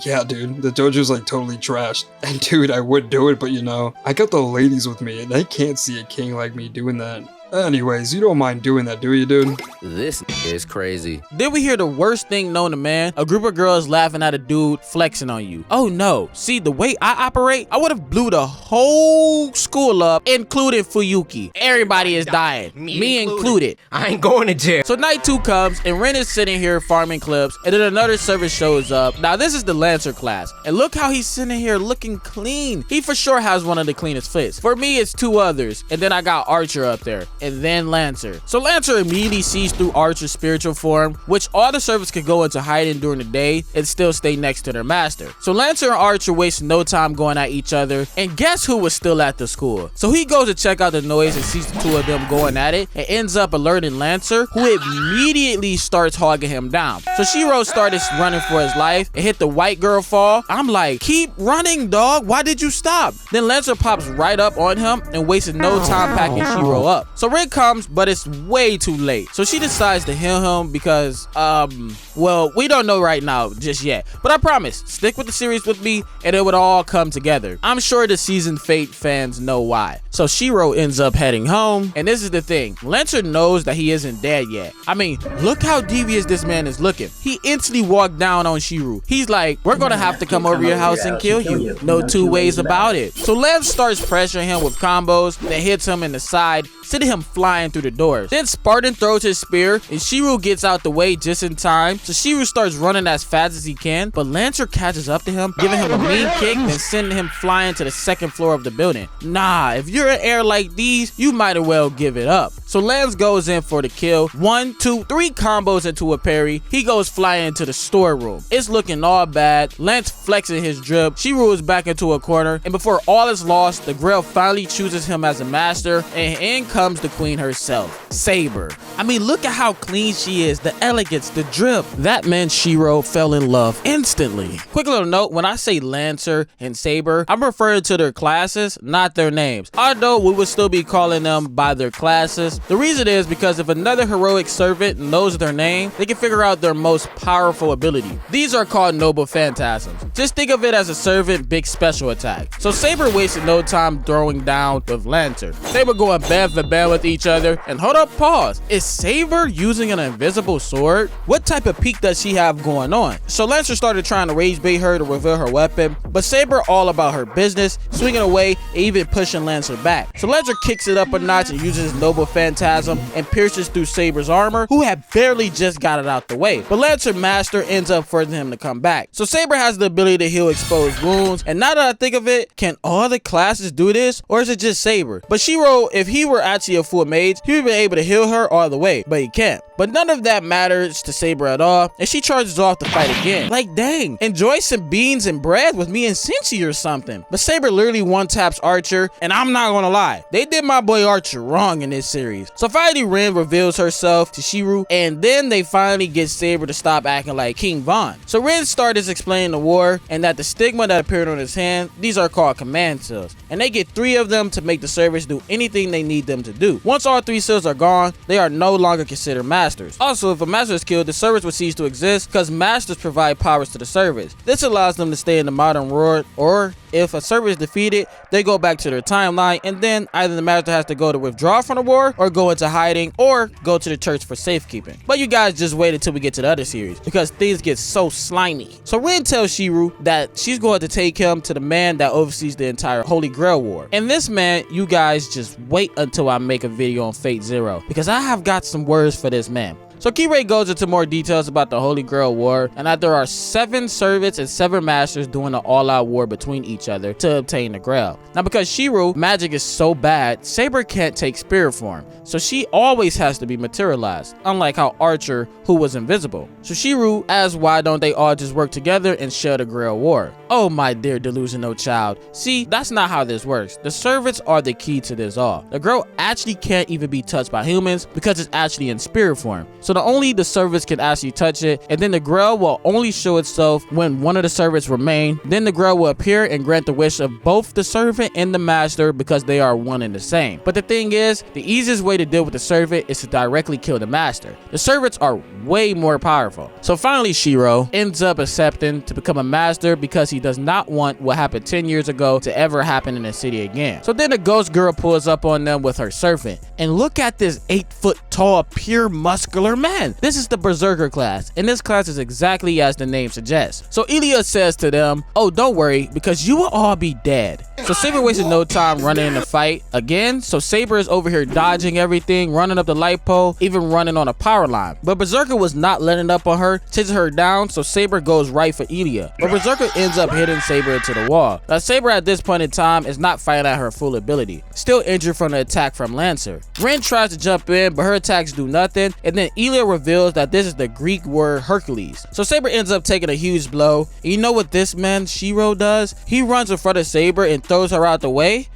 Yeah, dude, the dojo's like totally trashed. And dude, I would do it, but you know, I got the ladies with me and they can't see a king like me doing that. Anyways, you don't mind doing that, do you, dude? This is crazy. Then we hear the worst thing known to man, a group of girls laughing at a dude flexing on you. Oh no, see the way I operate, I would have blew the whole school up, including Fuyuki. Everybody is dying, me included. I ain't going to jail. So night 2 comes and Ren is sitting here farming clips, and then another servant shows up. Now this is the Lancer class, and look how he's sitting here looking clean. He for sure has one of the cleanest fits. For me, it's 2 others, and then I got Archer up there, and then Lancer. So Lancer immediately sees through Archer's spiritual form, which all the servants could go into hiding during the day and still stay next to their master. So Lancer and Archer waste no time going at each other, and guess who was still at the school? So he goes to check out the noise and sees the 2 of them going at it, and ends up alerting Lancer, who immediately starts hogging him down. So Shiro started running for his life and hit the white girl fall. I'm like, keep running, dog, why did you stop? Then Lancer pops right up on him and wasted no time packing Shiro up. So Rin comes, but it's way too late. So she decides to heal him because, well, we don't know right now just yet. But I promise, stick with the series with me and it would all come together. I'm sure the seasoned Fate fans know why. So Shiro ends up heading home, and this is the thing. Lancer knows that he isn't dead yet. I mean, look how devious this man is looking. He instantly walked down on Shiro. He's like, we're gonna have to come over your house and kill you. No two ways about it. So Lance starts pressuring him with combos, then hits him in the side, sending him flying through the doors. Then Spartan throws his spear, and Shiro gets out the way just in time. So Shiro starts running as fast as he can, but Lancer catches up to him, giving him a mean kick, then sending him flying to the second floor of the building. Nah, if you're in air like these, you might as well give it up. So Lance goes in for the kill. 1, 2, 3 combos into a parry. He goes flying into the storeroom. It's looking all bad. Lance flexing his drip. Shiro is back into a corner, and before all is lost, the Grail finally chooses him as a master, and in comes the queen herself, Saber. I mean, look at how clean she is, the elegance, the drip. That meant Shiro fell in love instantly. Quick little note, when I say Lancer and Saber, I'm referring to their classes, not their names. Although we would still be calling them by their classes. The reason is because if another heroic servant knows their name, they can figure out their most powerful ability. These are called noble phantasms. Just think of it as a servant big special attack. So Saber wasted no time throwing down with Lancer. They were going band for band with each other, and hold up, pause. Is Saber using an invisible sword? What type of peek does she have going on? So Lancer started trying to rage bait her to reveal her weapon, but Saber all about her business, swinging away and even pushing Lancer back. So Lancer kicks it up a notch and uses his noble phantasm and pierces through Saber's armor, who had barely just got it out the way. But Lancer Master ends up forcing him to come back. So Saber has the ability to heal exposed wounds, and now that I think of it, can all the classes do this, or is it just Saber? But Shiro, if he were actually a full mage, he would be able to heal her all the way, but he can't. But none of that matters to Saber at all, and she charges off to fight again. Like, dang, enjoy some beans and bread with me and Cincy or something. But Saber literally one-taps Archer, and I'm not gonna lie, they did my boy Archer wrong in this series. So finally Rin reveals herself to Shiro, and then they finally get Saber to stop acting like King Von. So Rin started explaining the war, and that the stigma that appeared on his hand, these are called command seals, and they get 3 of them to make the servants do anything they need them to do. Once all 3 seals are gone, they are no longer considered masters. Also, if a master is killed, the servants will cease to exist because masters provide powers to the servants. This allows them to stay in the modern world, or if a servant is defeated, they go back to their timeline, and then either the master has to go to withdraw from the war, or go into hiding, or go to the church for safekeeping. But you guys just wait until we get to the other series, because things get so slimy. So Rin tells Shiro that she's going to take him to the man that oversees the entire Holy Grail War. And this man, you guys just wait until I make a video on Fate Zero, because I have got some words for this man. So Kirei goes into more details about the Holy Grail War, and that there are 7 servants and 7 masters doing an all-out war between each other to obtain the Grail. Now, because Shiro magic is so bad, Saber can't take spirit form, so she always has to be materialized, unlike how Archer, who was invisible. So Shiro asks why don't they all just work together and share the Grail War. Oh my dear delusional child, see, that's not how this works. The servants are the key to this all. The Grail actually can't even be touched by humans because it's actually in spirit form. So only the servants can actually touch it, and then the Grail will only show itself when one of the servants remain. Then the Grail will appear and grant the wish of both the servant and the master because they are one and the same. But the thing is, the easiest way to deal with the servant is to directly kill the master. The servants are way more powerful. So finally Shiro ends up accepting to become a master because he does not want what happened 10 years ago to ever happen in the city again. So then the ghost girl pulls up on them with her serpent, and look at this 8-foot tall, pure muscular man. This is the Berserker class, and this class is exactly as the name suggests. So Ilya says to them, oh, don't worry, because you will all be dead. So Saber wasted no time running in the fight again. So Saber is over here dodging everything, running up the light pole, even running on a power line. But Berserker was not letting up on her, chases her down, so Saber goes right for Ilya. But Berserker ends up hitting Saber into the wall. Now Saber at this point in time is not fighting at her full ability, still injured from the attack from Lancer. Rin tries to jump in, but her attacks do nothing, and then Ilya reveals that this is the Greek word Hercules. So Saber ends up taking a huge blow. And you know what this man Shiro does? He runs in front of Saber and throws her out the way.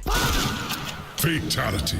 Fatality.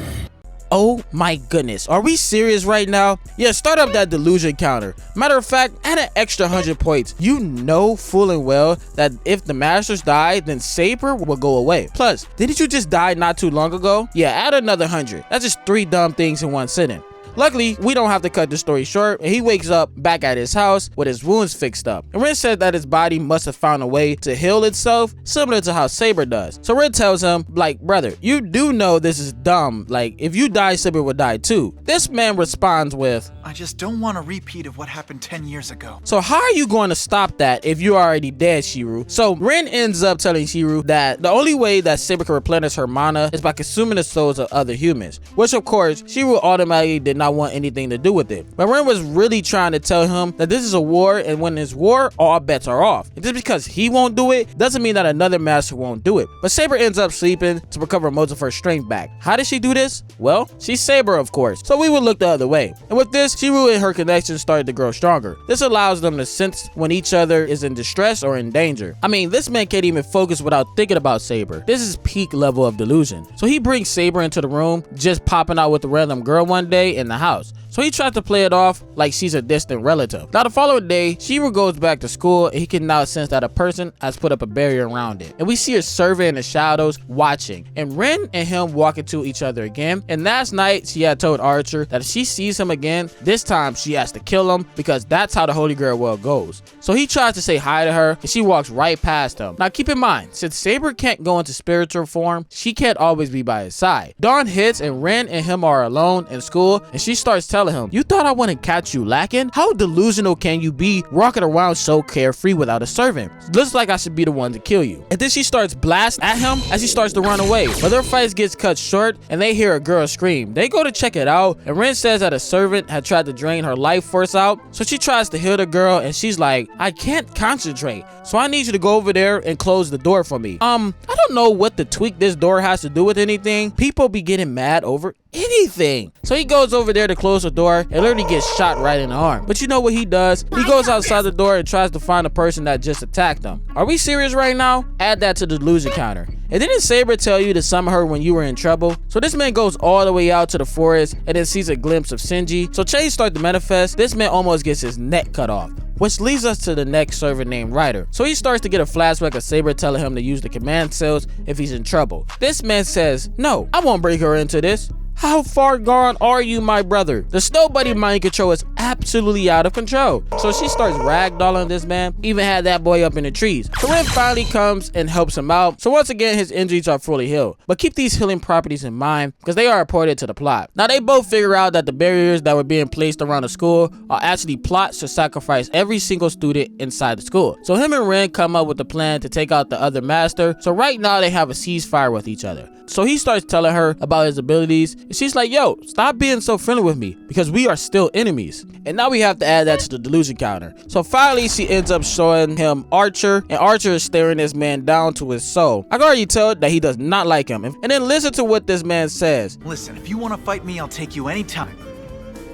Oh my goodness, are we serious right now? Yeah, start up that delusion counter. Matter of fact, add an extra 100 points. You know full and well that if the masters die, then Saber will go away. Plus, didn't you just die not too long ago? Yeah, add another 100. That's just 3 dumb things in one sitting. Luckily, we don't have to cut the story short, and he wakes up back at his house with his wounds fixed up. And Ren said that his body must have found a way to heal itself, similar to how Saber does. So Ren tells him, like, brother, you do know this is dumb. Like, if you die, Saber would die too. This man responds with, I just don't want a repeat of what happened 10 years ago. So how are you going to stop that if you're already dead, Shiru? So Ren ends up telling Shiru that the only way that Saber can replenish her mana is by consuming the souls of other humans, which of course, Shiru automatically did not want anything to do with it. But Ren was really trying to tell him that this is a war, and when it's war, all bets are off. And just because he won't do it doesn't mean that another master won't do it. But Saber ends up sleeping to recover most of her strength back. How did she do this? Well, she's Saber, of course, so we would look the other way. And with this, Shiru and her connection started to grow stronger. This allows them to sense when each other is in distress or in danger. I mean, this man can't even focus without thinking about Saber. This is peak level of delusion. So he brings Saber into the room, just popping out with a random girl one day in the house. So he tried to play it off like she's a distant relative. Now the following day, Shiru goes back to school, and he can now sense that a person has put up a barrier around it. And we see a servant in the shadows watching, and Ren and him walk into each other again. And last night, she had told Archer that if she sees him again, this time she has to kill him, because that's how the Holy Grail world goes. So he tries to say hi to her, and she walks right past him. Now keep in mind, since Saber can't go into spiritual form, she can't always be by his side. Dawn hits, and Ren and him are alone in school, and she starts telling him, you thought I wouldn't catch you lacking? How delusional can you be walking around so carefree without a servant? Looks like I should be the one to kill you. And then she starts blasting at him as he starts to run away. But their fight gets cut short, and they hear a girl scream. They go to check it out, and Ren says that a servant had tried to drain her life force out. So she tries to heal the girl, and she's like, I can't concentrate, so I need you to go over there and close the door for me. I don't know what to tweak this door has to do with anything. People be getting mad over anything. So he goes over there to close the door and literally gets shot right in the arm. But you know what he does? He goes outside the door and tries to find the person that just attacked him. Are we serious right now? Add that to the delusion counter. And didn't Saber tell you to summon her when you were in trouble? So this man goes all the way out to the forest and then sees a glimpse of Shinji. So change starts to manifest. This man almost gets his neck cut off, which leads us to the next servant named Ryder. So he starts to get a flashback of Saber telling him to use the command cells if he's in trouble. This man says, no, I won't bring her into this. How far gone are you, my brother? The Snow Buddy mind control is absolutely out of control. So she starts ragdolling this man, even had that boy up in the trees. So Ren finally comes and helps him out. So once again, his injuries are fully healed. But keep these healing properties in mind, because they are important to the plot. Now they both figure out that the barriers that were being placed around the school are actually plots to sacrifice every single student inside the school. So him and Ren come up with a plan to take out the other master. So right now they have a ceasefire with each other. So he starts telling her about his abilities, and she's like, yo, stop being so friendly with me, because we are still enemies. And now we have to add that to the delusion counter. So finally she ends up showing him Archer, and Archer is staring this man down to his soul. I can already tell that he does not like him. And then listen to what this man says. Listen, if you want to fight me, I'll take you anytime.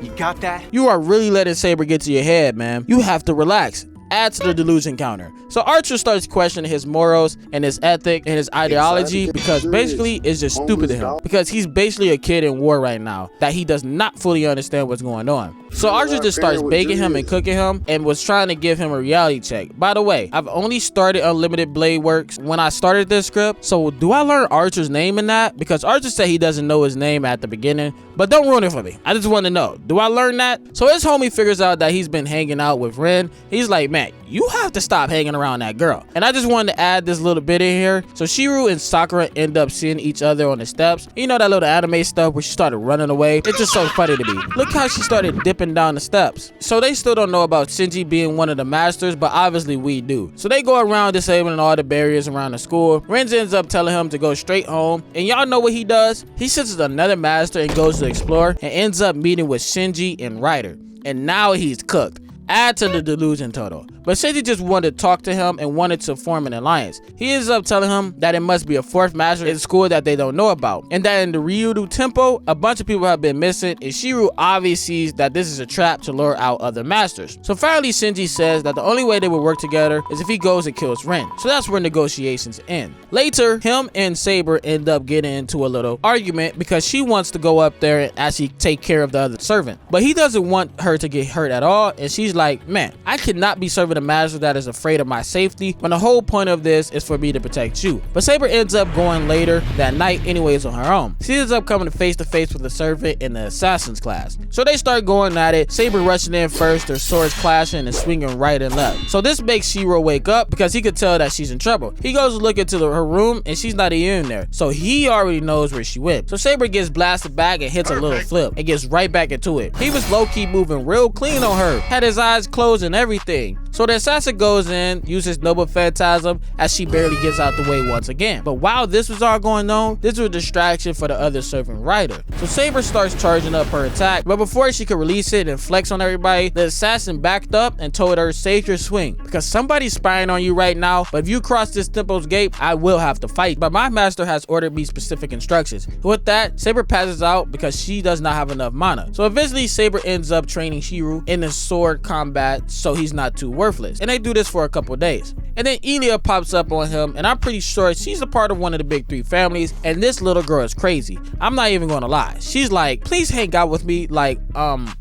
You got that? You are really letting Saber get to your head, man. You have to relax. Add to the delusion counter. So Archer starts questioning his morals and his ethic and his ideology, because basically it's just stupid to him, because he's basically a kid in war right now that he does not fully understand what's going on. So Archer just starts baking him and cooking him and was trying to give him a reality check. By the way, I've only started Unlimited Blade Works when I started this script, so do I learn Archer's name in that? Because Archer said he doesn't know his name at the beginning, but don't ruin it for me. I just want to know, do I learn that? So his homie figures out that he's been hanging out with Ren. He's like, man, you have to stop hanging around that girl. And I just wanted to add this little bit in here. So Shiru and Sakura end up seeing each other on the steps. You know that little anime stuff where she started running away? It's just so funny to me. Look how she started dipping down the steps. So they still don't know about Shinji being one of the masters, but obviously we do. So they go around disabling all the barriers around the school. Renz ends up telling him to go straight home. And y'all know what he does? He senses another master and goes to explore and ends up meeting with Shinji and Ryder. And now he's cooked. add to the delusion total. But Shinji just wanted to talk to him and wanted to form an alliance. He ends up telling him that it must be a fourth master in school that they don't know about, and that in the Ryudo Temple, a bunch of people have been missing, and Shiro obviously sees that this is a trap to lure out other masters. So finally Shinji says that the only way they would work together is if he goes and kills Rin. So that's where negotiations end. Later, him and Saber end up getting into a little argument because she wants to go up there and actually take care of the other servant. But he doesn't want her to get hurt at all, and she's like, man, I cannot be serving a master that is afraid of my safety when the whole point of this is for me to protect you. But Saber ends up going later that night anyways on her own. She ends up coming face to face with the servant in the assassin's class. So they start going at it, Saber rushing in first, their swords clashing and swinging right and left. So this makes Shiro wake up because he could tell that she's in trouble. He goes to look into her room and she's not even in there. So he already knows where she went. So Saber gets blasted back and hits a little flip and gets right back into it. He was low-key moving real clean on her, had his eyes closed and everything. So the assassin goes in, uses Noble Phantasm as she barely gets out the way once again. But while this was all going on, this was a distraction for the other servant rider. So Saber starts charging up her attack, but before she could release it and flex on everybody, the assassin backed up and told her, save your swing, because somebody's spying on you right now, but if you cross this temple's gate, I will have to fight. But my master has ordered me specific instructions. With that, Saber passes out because she does not have enough mana. So eventually Saber ends up training Shiro in the sword combat so he's not too worthless. And they do this for a couple days. And then Elia pops up on him, and I'm pretty sure she's a part of one of the big three families, and this little girl is crazy. I'm not even gonna lie. She's like, please hang out with me. Like,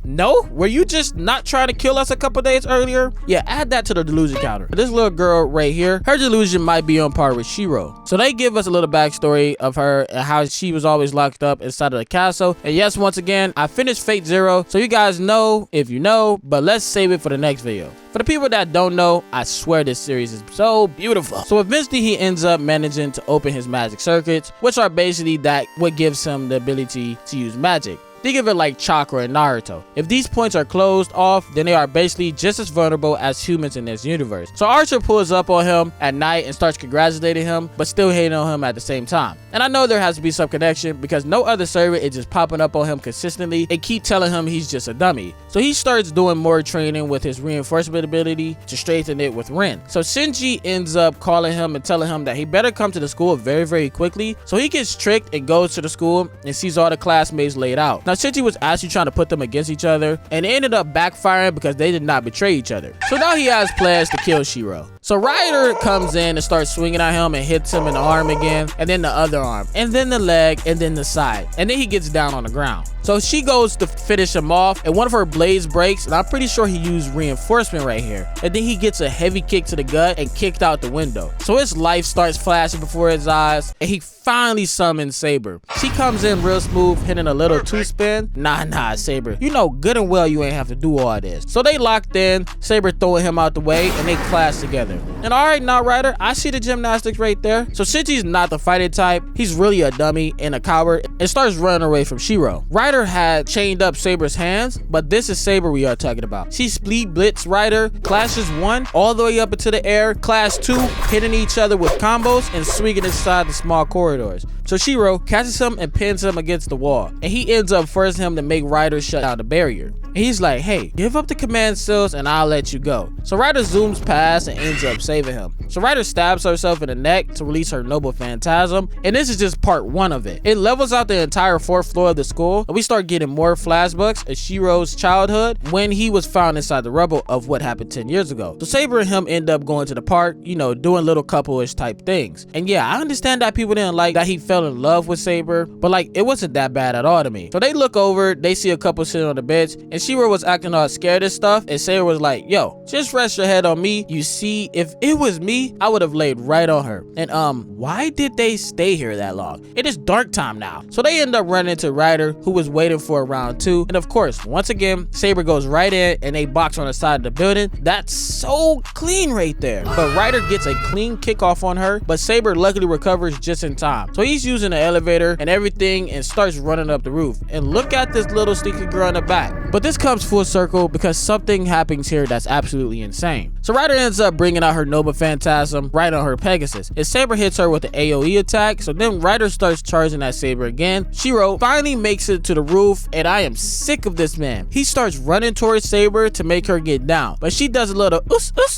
no? Were you just not trying to kill us a couple days earlier? Yeah, add that to the delusion counter. This little girl right here, her delusion might be on par with Shiro. So they give us a little backstory of her and how she was always locked up inside of the castle. And yes, once again, I finished Fate Zero, so you guys know if you know, but let's save it for the next video. For the people that don't know, I swear this series is so beautiful. So eventually he ends up managing to open his magic circuits, which are basically what gives him the ability to use magic. Think of it like Chakra and Naruto. If these points are closed off, then they are basically just as vulnerable as humans in this universe. So Archer pulls up on him at night and starts congratulating him, but still hating on him at the same time. And I know there has to be some connection because no other servant is just popping up on him consistently and keep telling him he's just a dummy. So he starts doing more training with his reinforcement ability to strengthen it with Rin. So Shinji ends up calling him and telling him that he better come to the school very, very quickly. So he gets tricked and goes to the school and sees all the classmates laid out. Now Shinji was actually trying to put them against each other, and it ended up backfiring because they did not betray each other. So now he has plans to kill Shiro. So Ryder comes in and starts swinging at him and hits him in the arm again, and then the other arm, and then the leg, and then the side, and then he gets down on the ground. So she goes to finish him off, and one of her blades breaks, and I'm pretty sure he used reinforcement right here. And then he gets a heavy kick to the gut and kicked out the window. So his life starts flashing before his eyes, and he finally summons Saber. She comes in real smooth, hitting a little two-spin. Nah, Saber, you know good and well you ain't have to do all this. So they locked in, Saber throwing him out the way, and they clash together. And alright now, Ryder, I see the gymnastics right there. So Shinji's not the fighting type, he's really a dummy and a coward, and starts running away from Shiro. Ryder had chained up Saber's hands, but this is Saber we are talking about. She speed blitz Ryder, clashes 1 all the way up into the air, clash 2, hitting each other with combos and swinging inside the small corridors. So Shiro catches him and pins him against the wall, and he ends up forcing him to make Ryder shut down the barrier. And he's like, hey, give up the command seals and I'll let you go. So Ryder zooms past and ends up saving him. So Ryder stabs herself in the neck to release her Noble Phantasm, and this is just part 1 of it. It levels out the entire 4th floor of the school, and we start getting more flashbacks of Shiro's childhood when he was found inside the rubble of what happened 10 years ago. So Saber and him end up going to the park, you know, doing little couple-ish type things. And yeah, I understand that people didn't like that he fell in love with Saber, but like, it wasn't that bad at all to me. So they look over, they see a couple sitting on the bench, and Shiro was acting all scared and stuff, and Saber was like, yo, just rest your head on me. You see, if it was me, I would have laid right on her. And why did they stay here that long? It is dark time now. So they end up running into Ryder, who was waiting for round 2, and of course, once again, Saber goes right in and they box on the side of the building. That's so clean right there. But Ryder gets a clean kickoff on her, but Saber luckily recovers just in time. So he's using the elevator and everything and starts running up the roof. And look at this little sneaky girl in the back. But this comes full circle because something happens here that's absolutely insane. So Ryder ends up bringing out her Noble Phantasm right on her Pegasus. And Saber hits her with the AoE attack, so then Ryder starts charging at Saber again. Shiro finally makes it to the roof, and I am sick of this man. He starts running towards Saber to make her get down, but she does a little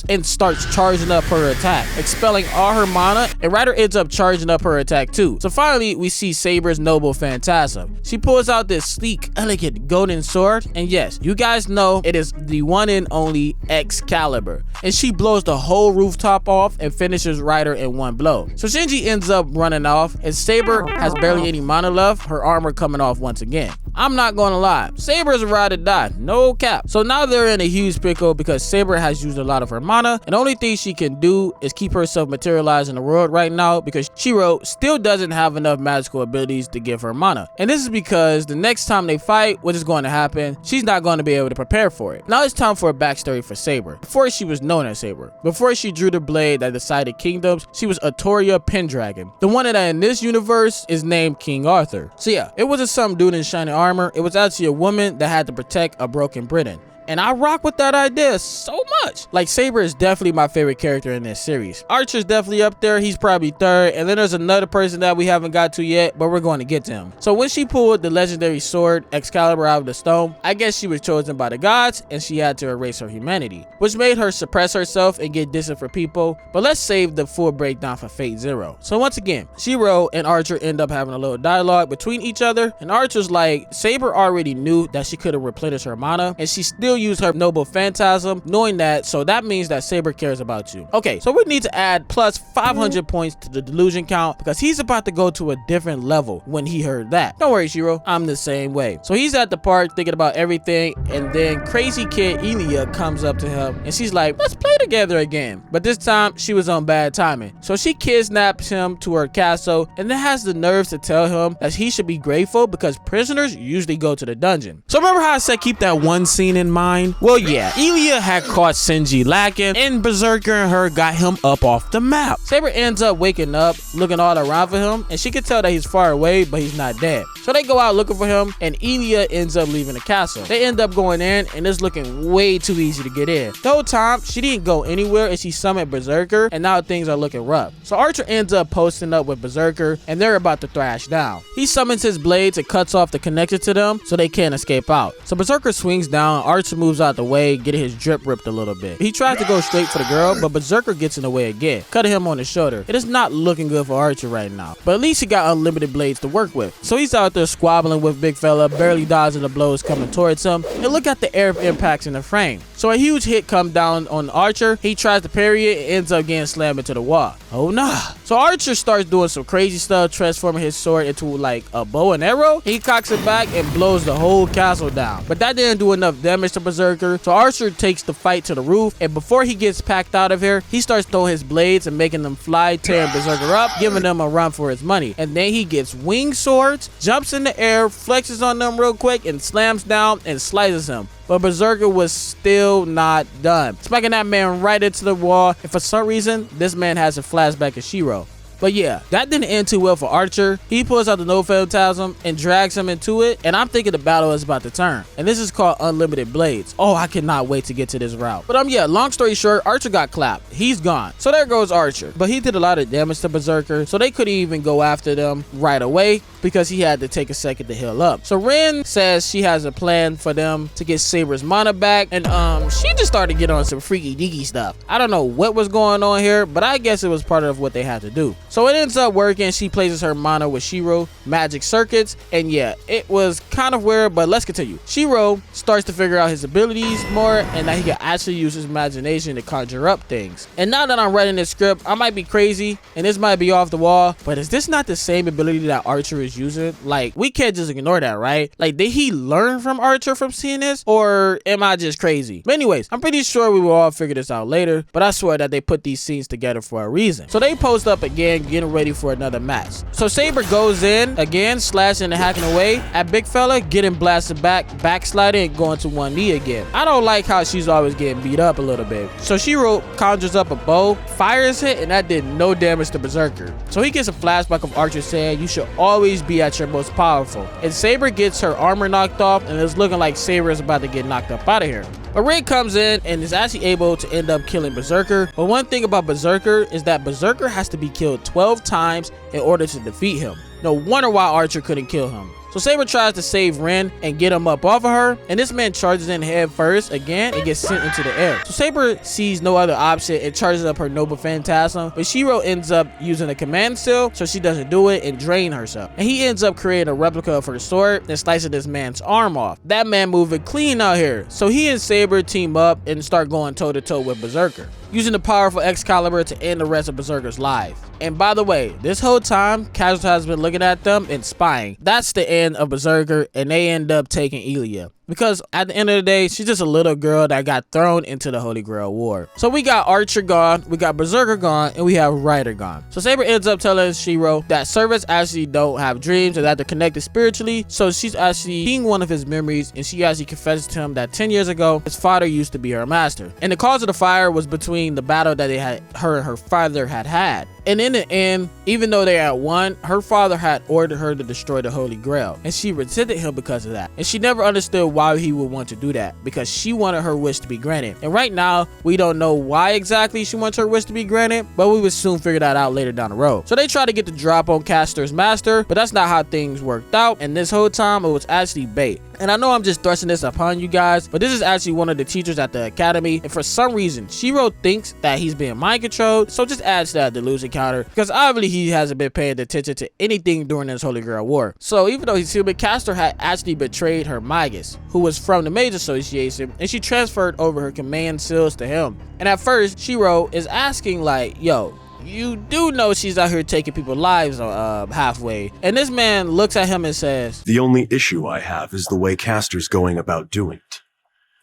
and starts charging up her attack, expelling all her mana, and Ryder ends up charging up her attack too. So finally, we see Saber's Noble Phantasm. She pulls out this sleek, elegant golden sword, and yes, you guys know it is the one and only Excalibur. And she blows the whole rooftop off and finishes Ryder in one blow. So Shinji ends up running off, and Saber has barely any mana left, her armor coming off once again. I'm not gonna lie, Saber is a ride or die, no cap. So now they're in a huge pickle because Saber has used a lot of her mana, and the only thing she can do is keep herself materialized in the world right now because Shiro still doesn't have enough magical abilities to give her mana. And this is because the next time they fight, what is going to happen, she's not going to be able to prepare for it. Now it's time for a backstory for Saber. Before she was known as Saber, before she drew the blade that decided kingdoms, she was Atoria Pendragon. The one that in this universe is named King Arthur. So yeah, it wasn't some dude in shiny armor, it was actually a woman that had to protect a broken Britain. And I rock with that idea so much. Like, Saber is definitely my favorite character in this series. Archer's definitely up there, he's probably third, and then there's another person that we haven't got to yet, but we're going to get to him. So when she pulled the legendary sword Excalibur out of the stone, I guess she was chosen by the gods and she had to erase her humanity, which made her suppress herself and get distant for people. But let's save the full breakdown for Fate Zero. So once again, Shiro and Archer end up having a little dialogue between each other, and Archer's like, Saber already knew that she could have replenished her mana, and she still use her Noble Phantasm, knowing that, so that means that Saber cares about you. Okay, so we need to add plus 500 points to the delusion count because he's about to go to a different level when he heard that. Don't worry, Shiro, I'm the same way. So he's at the park thinking about everything, and then crazy kid Elia comes up to him and she's like, let's play together again. But this time she was on bad timing, so she kidnaps him to her castle and then has the nerves to tell him that he should be grateful because prisoners usually go to the dungeon. So remember how I said keep that one scene in mind? Well, yeah, Elia had caught Shinji lacking, and Berserker and her got him up off the map. Saber ends up waking up, looking all around for him, and she can tell that he's far away, but he's not dead. So they go out looking for him, and Elia ends up leaving the castle. They end up going in, and it's looking way too easy to get in. The whole time, she didn't go anywhere, and she summoned Berserker, and now things are looking rough. So Archer ends up posting up with Berserker, and they're about to thrash down. He summons his blades and cuts off the connection to them, so they can't escape out. So Berserker swings down, Archer moves out the way, getting his drip ripped a little bit. He tries to go straight for the girl, but Berserker gets in the way again, cutting him on the shoulder. It is not looking good for Archer right now, but at least he got unlimited blades to work with. So he's out there squabbling with big fella, barely dodging the blows coming towards him, and look at the air impacts in the frame. So a huge hit comes down on Archer, he tries to parry it, and ends up getting slammed into the wall. Oh nah. So Archer starts doing some crazy stuff, transforming his sword into like a bow and arrow. He cocks it back and blows the whole castle down, but that didn't do enough damage to Berserker. So Archer takes the fight to the roof, and before he gets packed out of here, he starts throwing his blades and making them fly, tearing Berserker up, giving them a run for his money. And then he gets wing swords, jumps in the air, flexes on them real quick, and slams down and slices him. But Berserker was still not done, smacking that man right into the wall, and for some reason, this man has a flashback of Shiro. But yeah, that didn't end too well for Archer. He pulls out the Noble Phantasm and drags him into it, and I'm thinking the battle is about to turn. And this is called Unlimited Blades. Oh, I cannot wait to get to this route. But yeah, long story short, Archer got clapped. He's gone. So there goes Archer. But he did a lot of damage to Berserker, so they couldn't even go after them right away because he had to take a second to heal up. So Rin says she has a plan for them to get Saber's mana back, and she just started getting on some freaky deaky stuff. I don't know what was going on here, but I guess it was part of what they had to do. So it ends up working. She places her mana with Shiro, magic circuits, and yeah, it was kind of weird, but let's continue. Shiro starts to figure out his abilities more, and that he can actually use his imagination to conjure up things. And now that I'm writing this script, I might be crazy, and this might be off the wall, but is this not the same ability that Archer is using? Like, we can't just ignore that, right? Like, did he learn from Archer from seeing this, or am I just crazy? But anyways, I'm pretty sure we will all figure this out later, but I swear that they put these scenes together for a reason. So they post up again, and getting ready for another match. So Saber goes in again, slashing and hacking away at Big Fella, getting blasted back, backsliding and going to one knee again. I don't like how she's always getting beat up a little bit. So Shiro conjures up a bow, fires it, and that did no damage to Berserker. So he gets a flashback of Archer saying you should always be at your most powerful. And Saber gets her armor knocked off, and it's looking like Saber is about to get knocked up out of here. But Rig comes in and is actually able to end up killing Berserker. But one thing about Berserker is that Berserker has to be killed 12 times in order to defeat him. No wonder why Archer couldn't kill him. So Saber tries to save Ren and get him up off of her, and this man charges in head first again and gets sent into the air. So Saber sees no other option and charges up her Noble Phantasm, but Shiro ends up using a command seal so she doesn't do it and drain herself. And he ends up creating a replica of her sword and slicing this man's arm off. That man moving clean out here. So he and Saber team up and start going toe to toe with Berserker, using the powerful Excalibur to end the rest of Berserker's life. And by the way, this whole time, Casual has been looking at them and spying. That's the end of Berserker, and they end up taking Elia. Because at the end of the day, she's just a little girl that got thrown into the Holy Grail War. So we got Archer gone, we got Berserker gone, and we have Ryder gone. So Saber ends up telling Shiro that servants actually don't have dreams and that they're connected spiritually. So she's actually seeing one of his memories, and she actually confesses to him that 10 years ago, his father used to be her master. And the cause of the fire was between the battle that her and her father had. And in the end, even though they had won, her father had ordered her to destroy the Holy Grail, and she resented him because of that. And she never understood why he would want to do that, because she wanted her wish to be granted. And right now, we don't know why exactly she wants her wish to be granted, but we would soon figure that out later down the road. So they try to get the drop on Castor's master, but that's not how things worked out, and this whole time, it was actually bait. And I know I'm just thrusting this upon you guys, but this is actually one of the teachers at the academy, and for some reason, Shiro thinks that he's being mind controlled, so just adds to that delusion counter, because obviously he hasn't been paying attention to anything during this Holy Grail War. So even though he's human, Castor had actually betrayed her Magus, who was from the Mage Association, and she transferred over her command seals to him. And at first, Shiro is asking like, yo, you do know she's out here taking people's lives halfway. And this man looks at him and says, the only issue I have is the way Castor's going about doing it.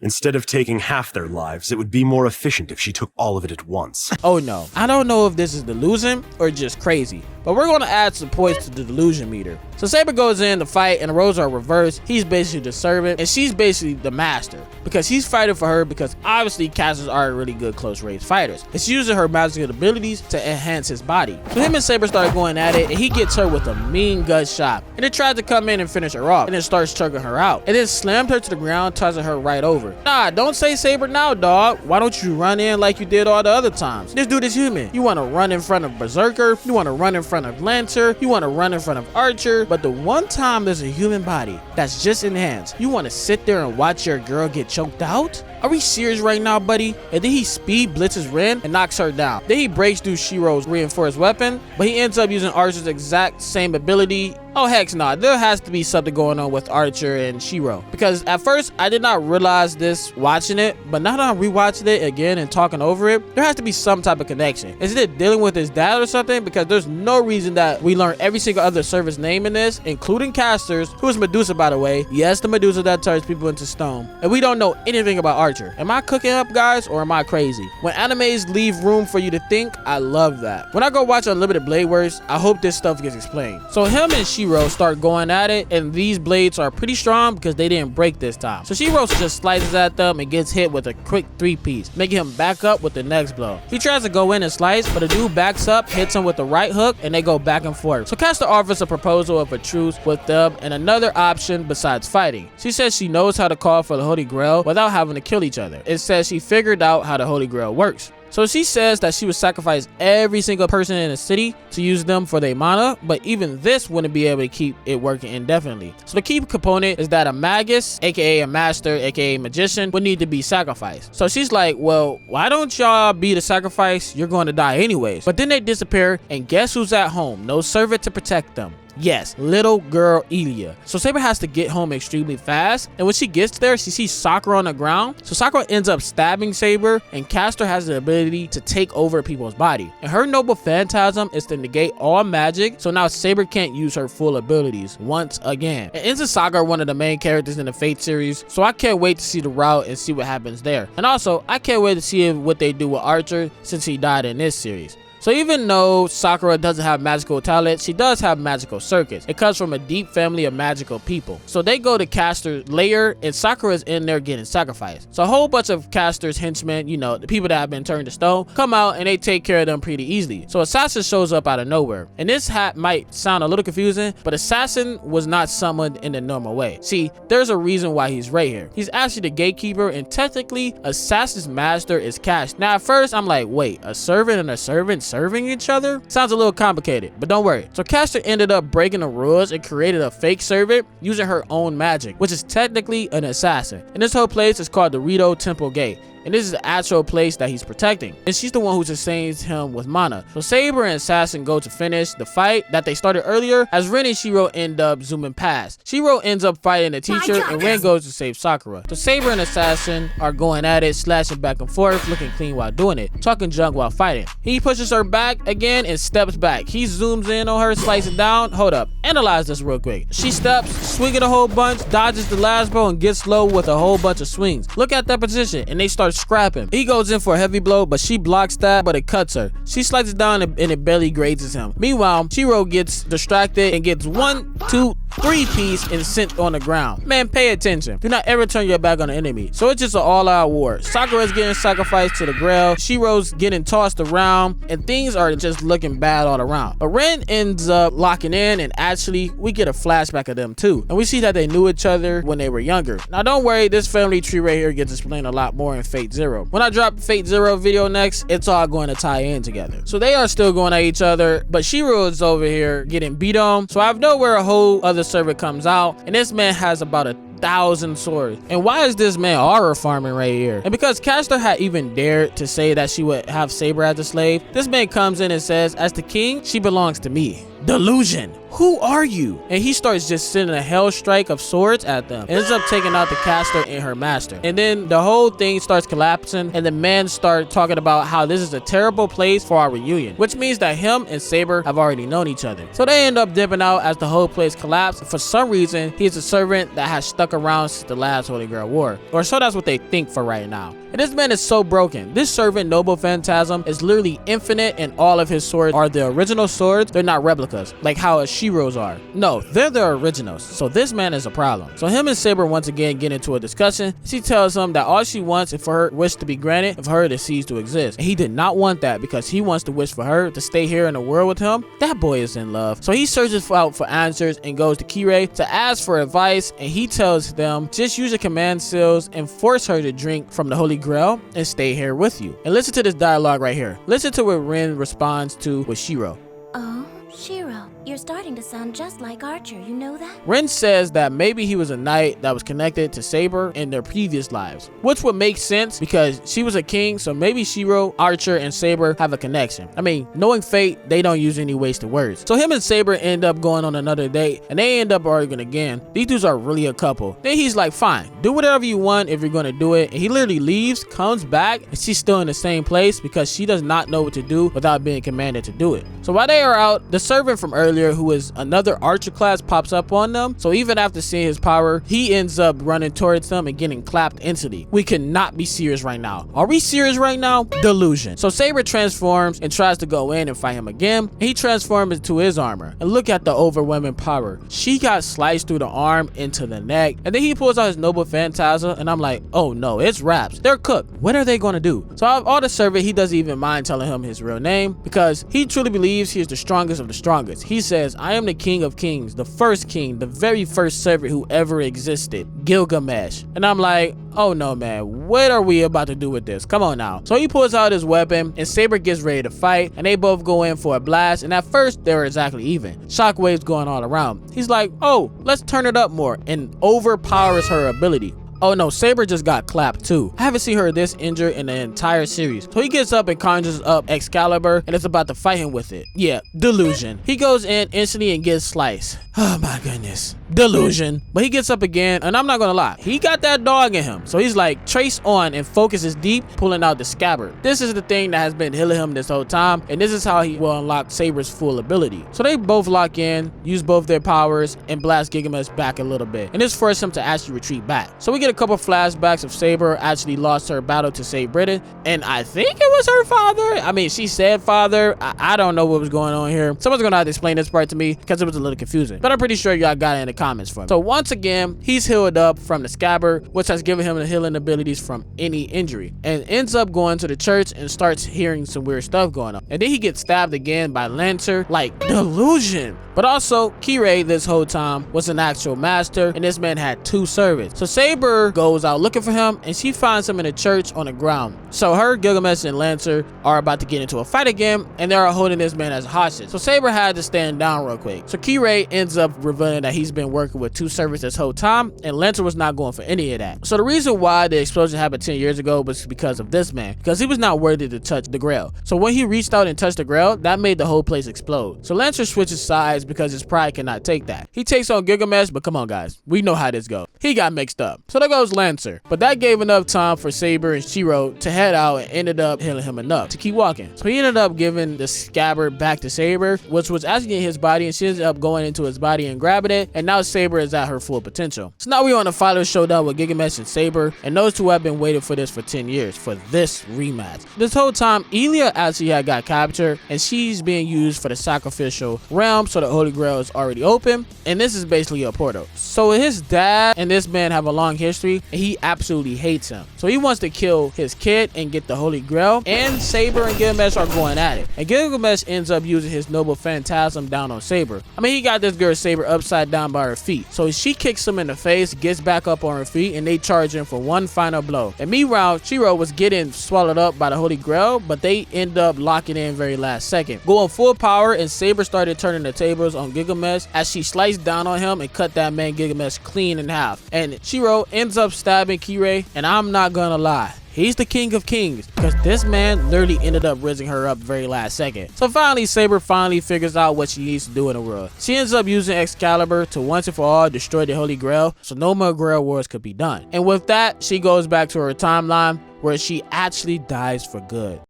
Instead of taking half their lives, it would be more efficient if she took all of it at once. Oh no, I don't know if this is delusion or just crazy, but we're going to add some points to the delusion meter. So Saber goes in to fight, and the roles are reversed. He's basically the servant, and she's basically the master, because he's fighting for her because obviously casters are really good close range fighters. It's using her magical abilities to enhance his body. So him and Saber start going at it, and he gets her with a mean gut shot, and it tries to come in and finish her off, and then starts choking her out, and then slammed her to the ground, tossing her right over. Nah, don't say Saber now, dog. Why don't you run in like you did all the other times? This dude is human. You want to run in front of Berserker, you want to run in front of Lancer, you want to run in front of Archer, but the one time there's a human body that's just enhanced, you want to sit there and watch your girl get choked out? Are we serious right now, buddy? And then he speed blitzes Ren and knocks her down. Then he breaks through Shiro's reinforced weapon, but he ends up using Archer's exact same ability. Oh heck nah, there has to be something going on with Archer and Shiro, because at first I did not realize this watching it, but now that I'm rewatching it again and talking over it, there has to be some type of connection. Is it dealing with his dad or something? Because there's no reason that we learn every single other servant's name in this, including Castor's, who is Medusa, by the way. Yes, the Medusa that turns people into stone. And we don't know anything about Archer. Am I cooking up, guys, or am I crazy? When animes leave room for you to think, I love that. When I go watch Unlimited Blade Works, I hope this stuff gets explained. So him and Shiro start going at it, and these blades are pretty strong because they didn't break this time. So Shiro just slices at them and gets hit with a quick 3-piece, making him back up with the next blow. He tries to go in and slice, but the dude backs up, hits him with the right hook, and they go back and forth. So Castor offers a proposal of a truce with them and another option besides fighting. She says she knows how to call for the Holy Grail without having to kill each other. It says she figured out how the Holy Grail works. So she says that she would sacrifice every single person in the city to use them for their mana, but even this wouldn't be able to keep it working indefinitely. So the key component is that a magus, aka a master, aka a magician, would need to be sacrificed. So she's like, well, why don't y'all be the sacrifice? You're going to die anyways. But then they disappear, and guess who's at home? No servant to protect them. Yes, little girl Elia. So Saber has to get home extremely fast, and when she gets there, she sees Sakura on the ground. So Sakura ends up stabbing Saber, and Castor has the ability to take over people's body. And her Noble Phantasm is to negate all magic, so now Saber can't use her full abilities once again. And Enza Saga are one of the main characters in the Fate series, so I can't wait to see the route and see what happens there. And also, I can't wait to see what they do with Archer since he died in this series. So even though Sakura doesn't have magical talent, she does have magical circuits. It comes from a deep family of magical people. So they go to Castor's lair and Sakura's in there getting sacrificed. So a whole bunch of Castor's henchmen, you know, the people that have been turned to stone, come out and they take care of them pretty easily. So Assassin shows up out of nowhere. And this hat might sound a little confusing, but Assassin was not summoned in the normal way. See, there's a reason why he's right here. He's actually the gatekeeper, and technically Assassin's master is Cash. Now at first I'm like, wait, a servant and a servant serving each other? Sounds a little complicated, but don't worry. So Castor ended up breaking the rules and created a fake servant using her own magic, which is technically an assassin. And this whole place is called the Rito Temple Gate. And this is the actual place that he's protecting. And she's the one who sustains him with mana. So Saber and Assassin go to finish the fight that they started earlier as Ren and Shiro end up zooming past. Shiro ends up fighting the teacher and Ren goes to save Sakura. So Saber and Assassin are going at it, slashing back and forth, looking clean while doing it, talking junk while fighting. He pushes her back again and steps back. He zooms in on her, slicing down. Hold up, analyze this real quick. She steps, swinging a whole bunch, dodges the last blow and gets low with a whole bunch of swings. Look at that position and they start scrapping. He goes in for a heavy blow, but she blocks that, but it cuts her. She slices down and it barely grazes him. Meanwhile, Shiro gets distracted and gets 1, 2, 3 piece and sent on the ground. Man, pay attention. Do not ever turn your back on the enemy. So it's just an all-out war. Sakura's getting sacrificed to the grail, Shiro's getting tossed around, and things are just looking bad all around. But Ren ends up locking in, and actually we get a flashback of them too. And we see that they knew each other when they were younger. Now don't worry, this family tree right here gets explained a lot more in Fate Zero. When I drop the Fate Zero video next, it's all going to tie in together. So they are still going at each other, but Shiro is over here getting beat on. So out of nowhere, a whole other servant comes out, and this man has about 1,000 swords. And why is this man aura farming right here? And because Castor had even dared to say that she would have Saber as a slave, this man comes in and says, as the king, she belongs to me. Delusion. Who are you? And he starts just sending a hell strike of swords at them. Ends up taking out the Castor and her master. And then the whole thing starts collapsing, and the men start talking about how this is a terrible place for our reunion, which means that him and Saber have already known each other. So they end up dipping out as the whole place collapsed. For some reason, he's a servant that has stuck around since the last Holy Grail War, or so that's what they think for right now. And this man is so broken. This servant, Noble Phantasm, is literally infinite, and all of his swords are the original swords. They're not replicas, like how Shiro's are. No, they're the originals. So this man is a problem. So him and Saber once again get into a discussion. She tells him that all she wants is for her wish to be granted and for her to cease to exist. And he did not want that because he wants to wish for her to stay here in the world with him. That boy is in love. So he searches out for answers and goes to Kirei to ask for advice, and he tells them just use your command seals and force her to drink from the Holy Grail and stay here with you. And listen to this dialogue right here. Listen to what Ren responds to with Shiro. Oh, Shiro, you're starting to sound just like Archer, you know that? Ren says that maybe he was a knight that was connected to Saber in their previous lives, which would make sense because she was a king, so maybe Shiro, Archer, and Saber have a connection. I mean, knowing fate, they don't use any wasted words. So him and Saber end up going on another date, and they end up arguing again. These dudes are really a couple. Then he's like, fine, do whatever you want if you're gonna do it. And he literally leaves, comes back, and she's still in the same place because she does not know what to do without being commanded to do it. So while they are out, the servant from earlier, who is another Archer class, pops up on them. So even after seeing his power, he ends up running towards them and getting clapped instantly. We cannot be serious right now. Are we serious right now? Delusion. So Saber transforms and tries to go in and fight him again. He transforms into his armor. And look at the overwhelming power. She got sliced through the arm into the neck. And then he pulls out his Noble Phantasm, and I'm like, oh no, it's wraps. They're cooked. What are they going to do? So out of all the servant, he doesn't even mind telling him his real name because he truly believes he is the strongest of the strongest. He says, I am the king of kings, the first king, the very first servant who ever existed, Gilgamesh. And I'm like, oh no, man, what are we about to do with this? Come on now. So he pulls out his weapon, and Saber gets ready to fight, and they both go in for a blast. And at first, they were exactly even. Shockwaves going all around. He's like, oh, let's turn it up more, and overpowers her ability. Oh no, Saber just got clapped too. I haven't seen her this injured in the entire series. So he gets up and conjures up Excalibur and is about to fight him with it. Yeah, delusion. He goes in instantly and gets sliced. Oh my goodness. Delusion. But he gets up again, and I'm not gonna lie, he got that dog in him. So he's like, trace on and focuses deep, pulling out the scabbard. This is the thing that has been healing him this whole time, and this is how he will unlock Saber's full ability. So they both lock in, use both their powers, and blast Gigamesh back a little bit. And this forces him to actually retreat back. So we get a couple flashbacks of Saber actually lost her battle to save Britain, and I think it was her father. I mean, she said father. I don't know what was going on here. Someone's gonna have to explain this part to me because it was a little confusing, but I'm pretty sure y'all got it in the comments for me. So once again, he's healed up from the scabbard, which has given him the healing abilities from any injury, and ends up going to the church and starts hearing some weird stuff going on. And then he gets stabbed again by Lancer, like delusion. But also, Kirei this whole time was an actual master, and this man had 2 servants. So Saber goes out looking for him, and she finds him in a church on the ground. So her, Gilgamesh, and Lancer are about to get into a fight again, and they are holding this man as hostage. So Saber had to stand down real quick. So Kirei ends up revealing that he's been working with 2 servants this whole time, and Lancer was not going for any of that. So the reason why the explosion happened 10 years ago was because of this man, because he was not worthy to touch the Grail. So when he reached out and touched the Grail, that made the whole place explode. So Lancer switches sides because his pride cannot take that. He takes on Gilgamesh, but come on guys, we know how this goes. He got mixed up. So there goes Lancer. But that gave enough time for Saber and Shiro to head out and ended up healing him enough to keep walking. So he ended up giving the scabbard back to Saber, which was actually in his body, and she ended up going into his body and grabbing it, and now Saber is at her full potential. So now we're on the final showdown with Gilgamesh and Saber, and those 2 have been waiting for this for 10 years, for this rematch. This whole time, Elia actually had got captured, and she's being used for the sacrificial realm, so the Holy Grail is already open, and this is basically a portal. So his dad and this man have a long history, and he absolutely hates him. So he wants to kill his kid and get the Holy Grail, and Saber and Gilgamesh are going at it. And Gilgamesh ends up using his noble phantasm down on Saber. I mean, he got this girl Saber upside down by her feet. So she kicks him in the face, gets back up on her feet, and they charge him for one final blow. And meanwhile, Shiro was getting swallowed up by the Holy Grail, but they end up locking in very last second. Going full power, and Saber started turning the tables on Gilgamesh as she sliced down on him and cut that man Gilgamesh clean in half. And Shiro ends up stabbing Kirei, and I'm not gonna lie, he's the king of kings, because this man literally ended up raising her up very last second. So finally, Saber finally figures out what she needs to do in the world. She ends up using Excalibur to once and for all destroy the Holy Grail, so no more Grail Wars could be done. And with that, she goes back to her timeline where she actually dies for good.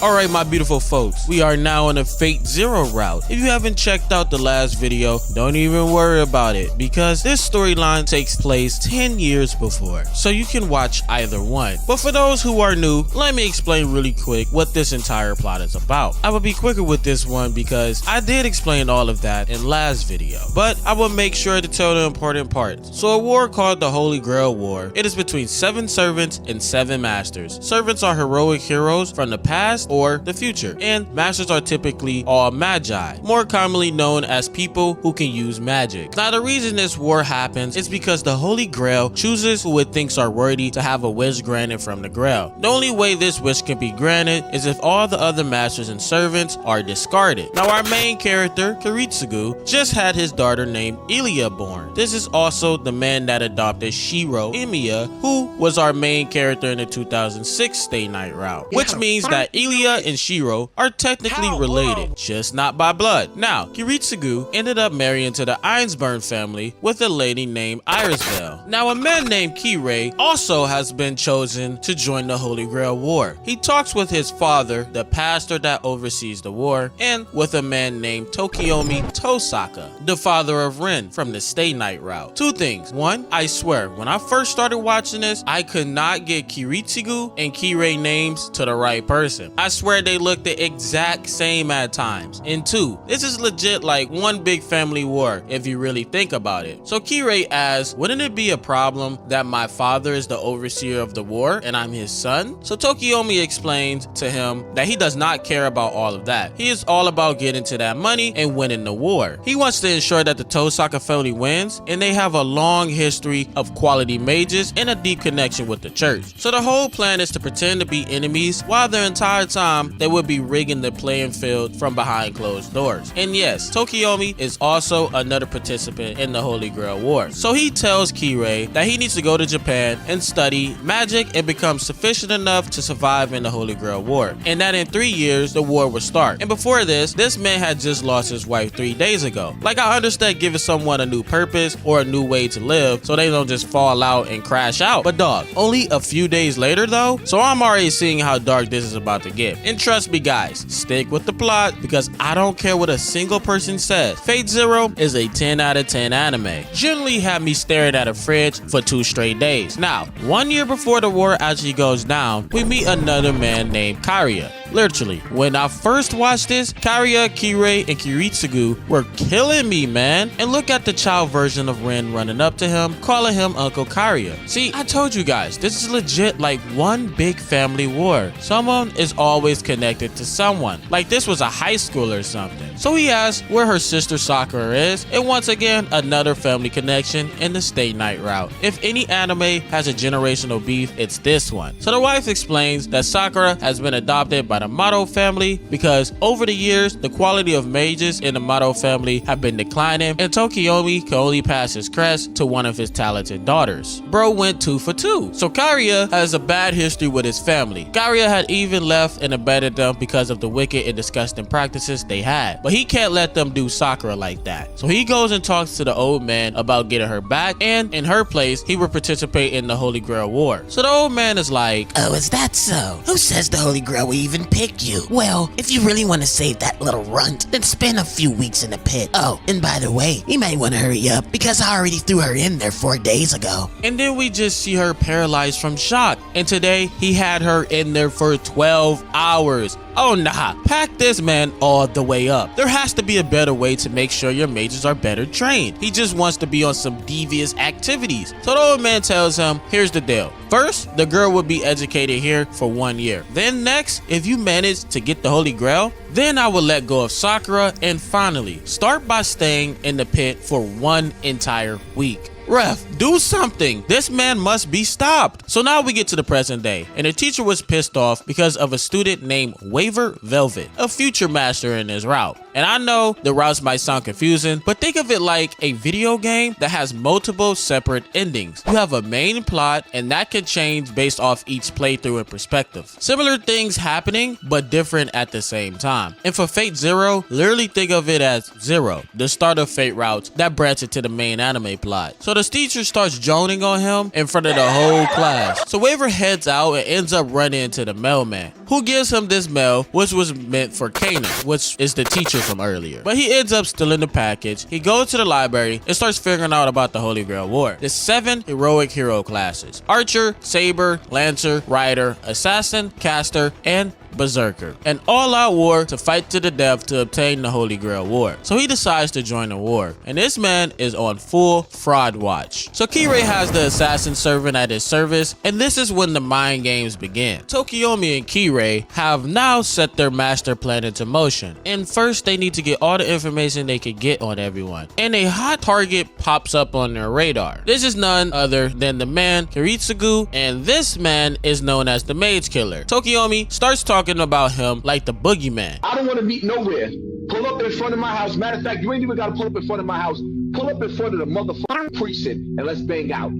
Alright my beautiful folks, we are now on the Fate Zero route. If you haven't checked out the last video, don't even worry about it, because this storyline takes place 10 years before, so you can watch either one. But for those who are new, let me explain really quick what this entire plot is about. I will be quicker with this one because I did explain all of that in last video, but I will make sure to tell the important parts. So a war called the Holy Grail War, it is between 7 servants and 7 masters. Servants are heroic heroes from the past or the future, and masters are typically all magi, more commonly known as people who can use magic. Now the reason this war happens is because the Holy Grail chooses who it thinks are worthy to have a wish granted from the Grail. The only way this wish can be granted is if all the other masters and servants are discarded. Now our main character, Kiritsugu, just had his daughter named Ilia born. This is also the man that adopted Shiro Emiya, who was our main character in the 2006 Stay Night route, which means that Ilia and Shiro are technically related, just not by blood. Now, Kiritsugu ended up marrying to the Ainsburn family with a lady named Irisvale. Now, a man named Kirei also has been chosen to join the Holy Grail War. He talks with his father, the pastor that oversees the war, and with a man named Tokiomi Tosaka, the father of Rin from the Stay Night route. 2 things. 1, I swear, when I first started watching this, I could not get Kiritsugu and Kirei names to the right person. I swear they look the exact same at times. And 2, this is legit like one big family war if you really think about it. So Kirei asks, wouldn't it be a problem that my father is the overseer of the war and I'm his son? So Tokiomi explains to him that he does not care about all of that. He is all about getting to that money and winning the war. He wants to ensure that the Tosaka family wins, and they have a long history of quality mages and a deep connection with the church. So the whole plan is to pretend to be enemies while their entire time time, they would be rigging the playing field from behind closed doors. And yes, Tokiomi is also another participant in the Holy Grail War. So he tells Kirei that he needs to go to Japan and study magic and become sufficient enough to survive in the Holy Grail War, and that in 3 years the war would start. And before this man had just lost his wife 3 days ago. Like, I understand giving someone a new purpose or a new way to live so they don't just fall out and crash out, but dog, only a few days later though? So I'm already seeing how dark this is about to get. And trust me guys, stick with the plot because I don't care what a single person says. Fate Zero is a 10 out of 10 anime. Generally had me staring at a fridge for 2 straight days. Now, 1 year before the war actually goes down, we meet another man named Kariya. Literally, when I first watched this, Kariya, Kirei, and Kiritsugu were killing me, man. And look at the child version of Rin running up to him, calling him Uncle Kariya. See, I told you guys, this is legit like one big family war. Someone is always connected to someone. Like this was a high school or something. So he asks where her sister Sakura is, and once again, another family connection in the Stay Night route. If any anime has a generational beef, it's this one. So the wife explains that Sakura has been adopted by the Mato family because over the years, the quality of mages in the Mato family have been declining, and Tokiomi can only pass his crest to one of his talented daughters. Bro went 2 for 2. So Kariya has a bad history with his family. Kariya had even left and abandoned them because of the wicked and disgusting practices they had. But he can't let them do Sakura like that. So he goes and talks to the old man about getting her back, and in her place, he would participate in the Holy Grail War. So the old man is like, "Oh, is that so? Who says the Holy Grail will even pick you? Well, if you really want to save that little runt, then spend a few weeks in the pit. Oh, and by the way, you might want to hurry up because I already threw her in there 4 days ago." And then we just see her paralyzed from shock. And today, he had her in there for 12 hours. Oh nah, pack this man all the way up. There has to be a better way to make sure your mages are better trained. He just wants to be on some devious activities. So the old man tells him, here's the deal. First, the girl will be educated here for 1 year. Then next, if you manage to get the Holy Grail, then I will let go of Sakura, and finally, start by staying in the pit for 1 entire week. Ref, do something. This man must be stopped. So now we get to the present day, and the teacher was pissed off because of a student named Waver Velvet, a future master in his route. And I know the routes might sound confusing, but think of it like a video game that has multiple separate endings. You have a main plot, and that can change based off each playthrough and perspective. Similar things happening, but different at the same time. And for Fate Zero, literally think of it as Zero, the start of Fate routes that branch into the main anime plot. So the teacher starts joning on him in front of the whole class. So Waver heads out and ends up running into the mailman, who gives him this mail, which was meant for Kana, which is the teacher from earlier. But he ends up stealing the package. He goes to the library and starts figuring out about the Holy Grail War. There's 7 heroic hero classes: Archer, Saber, Lancer, Rider, Assassin, Caster, and Berserker. An all-out war to fight to the death to obtain the Holy Grail War. So he decides to join the war, and this man is on full fraud watch. So Kirei has the assassin servant at his service, and this is when the mind games begin. Tokiomi and Kirei have now set their master plan into motion, and first they need to get all the information they can get on everyone, and a hot target pops up on their radar. This is none other than the man Kiritsugu, and this man is known as the Mage Killer. Tokiomi starts talking about him like the boogeyman. I don't want to meet nowhere. Pull up in front of my house. Matter of fact, you ain't even got to pull up in front of my house. Pull up in front of the motherfucking precinct and let's bang out.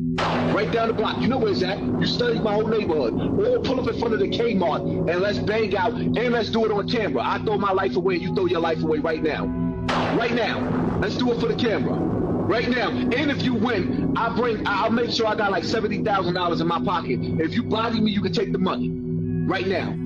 Right down the block. You know where it's at. You study my whole neighborhood. Or pull up in front of the Kmart and let's bang out and let's do it on camera. I throw my life away and you throw your life away right now. Right now. Let's do it for the camera. Right now. And if you win, I'll make sure I got like $70,000 in my pocket. If you body me, you can take the money. Right now.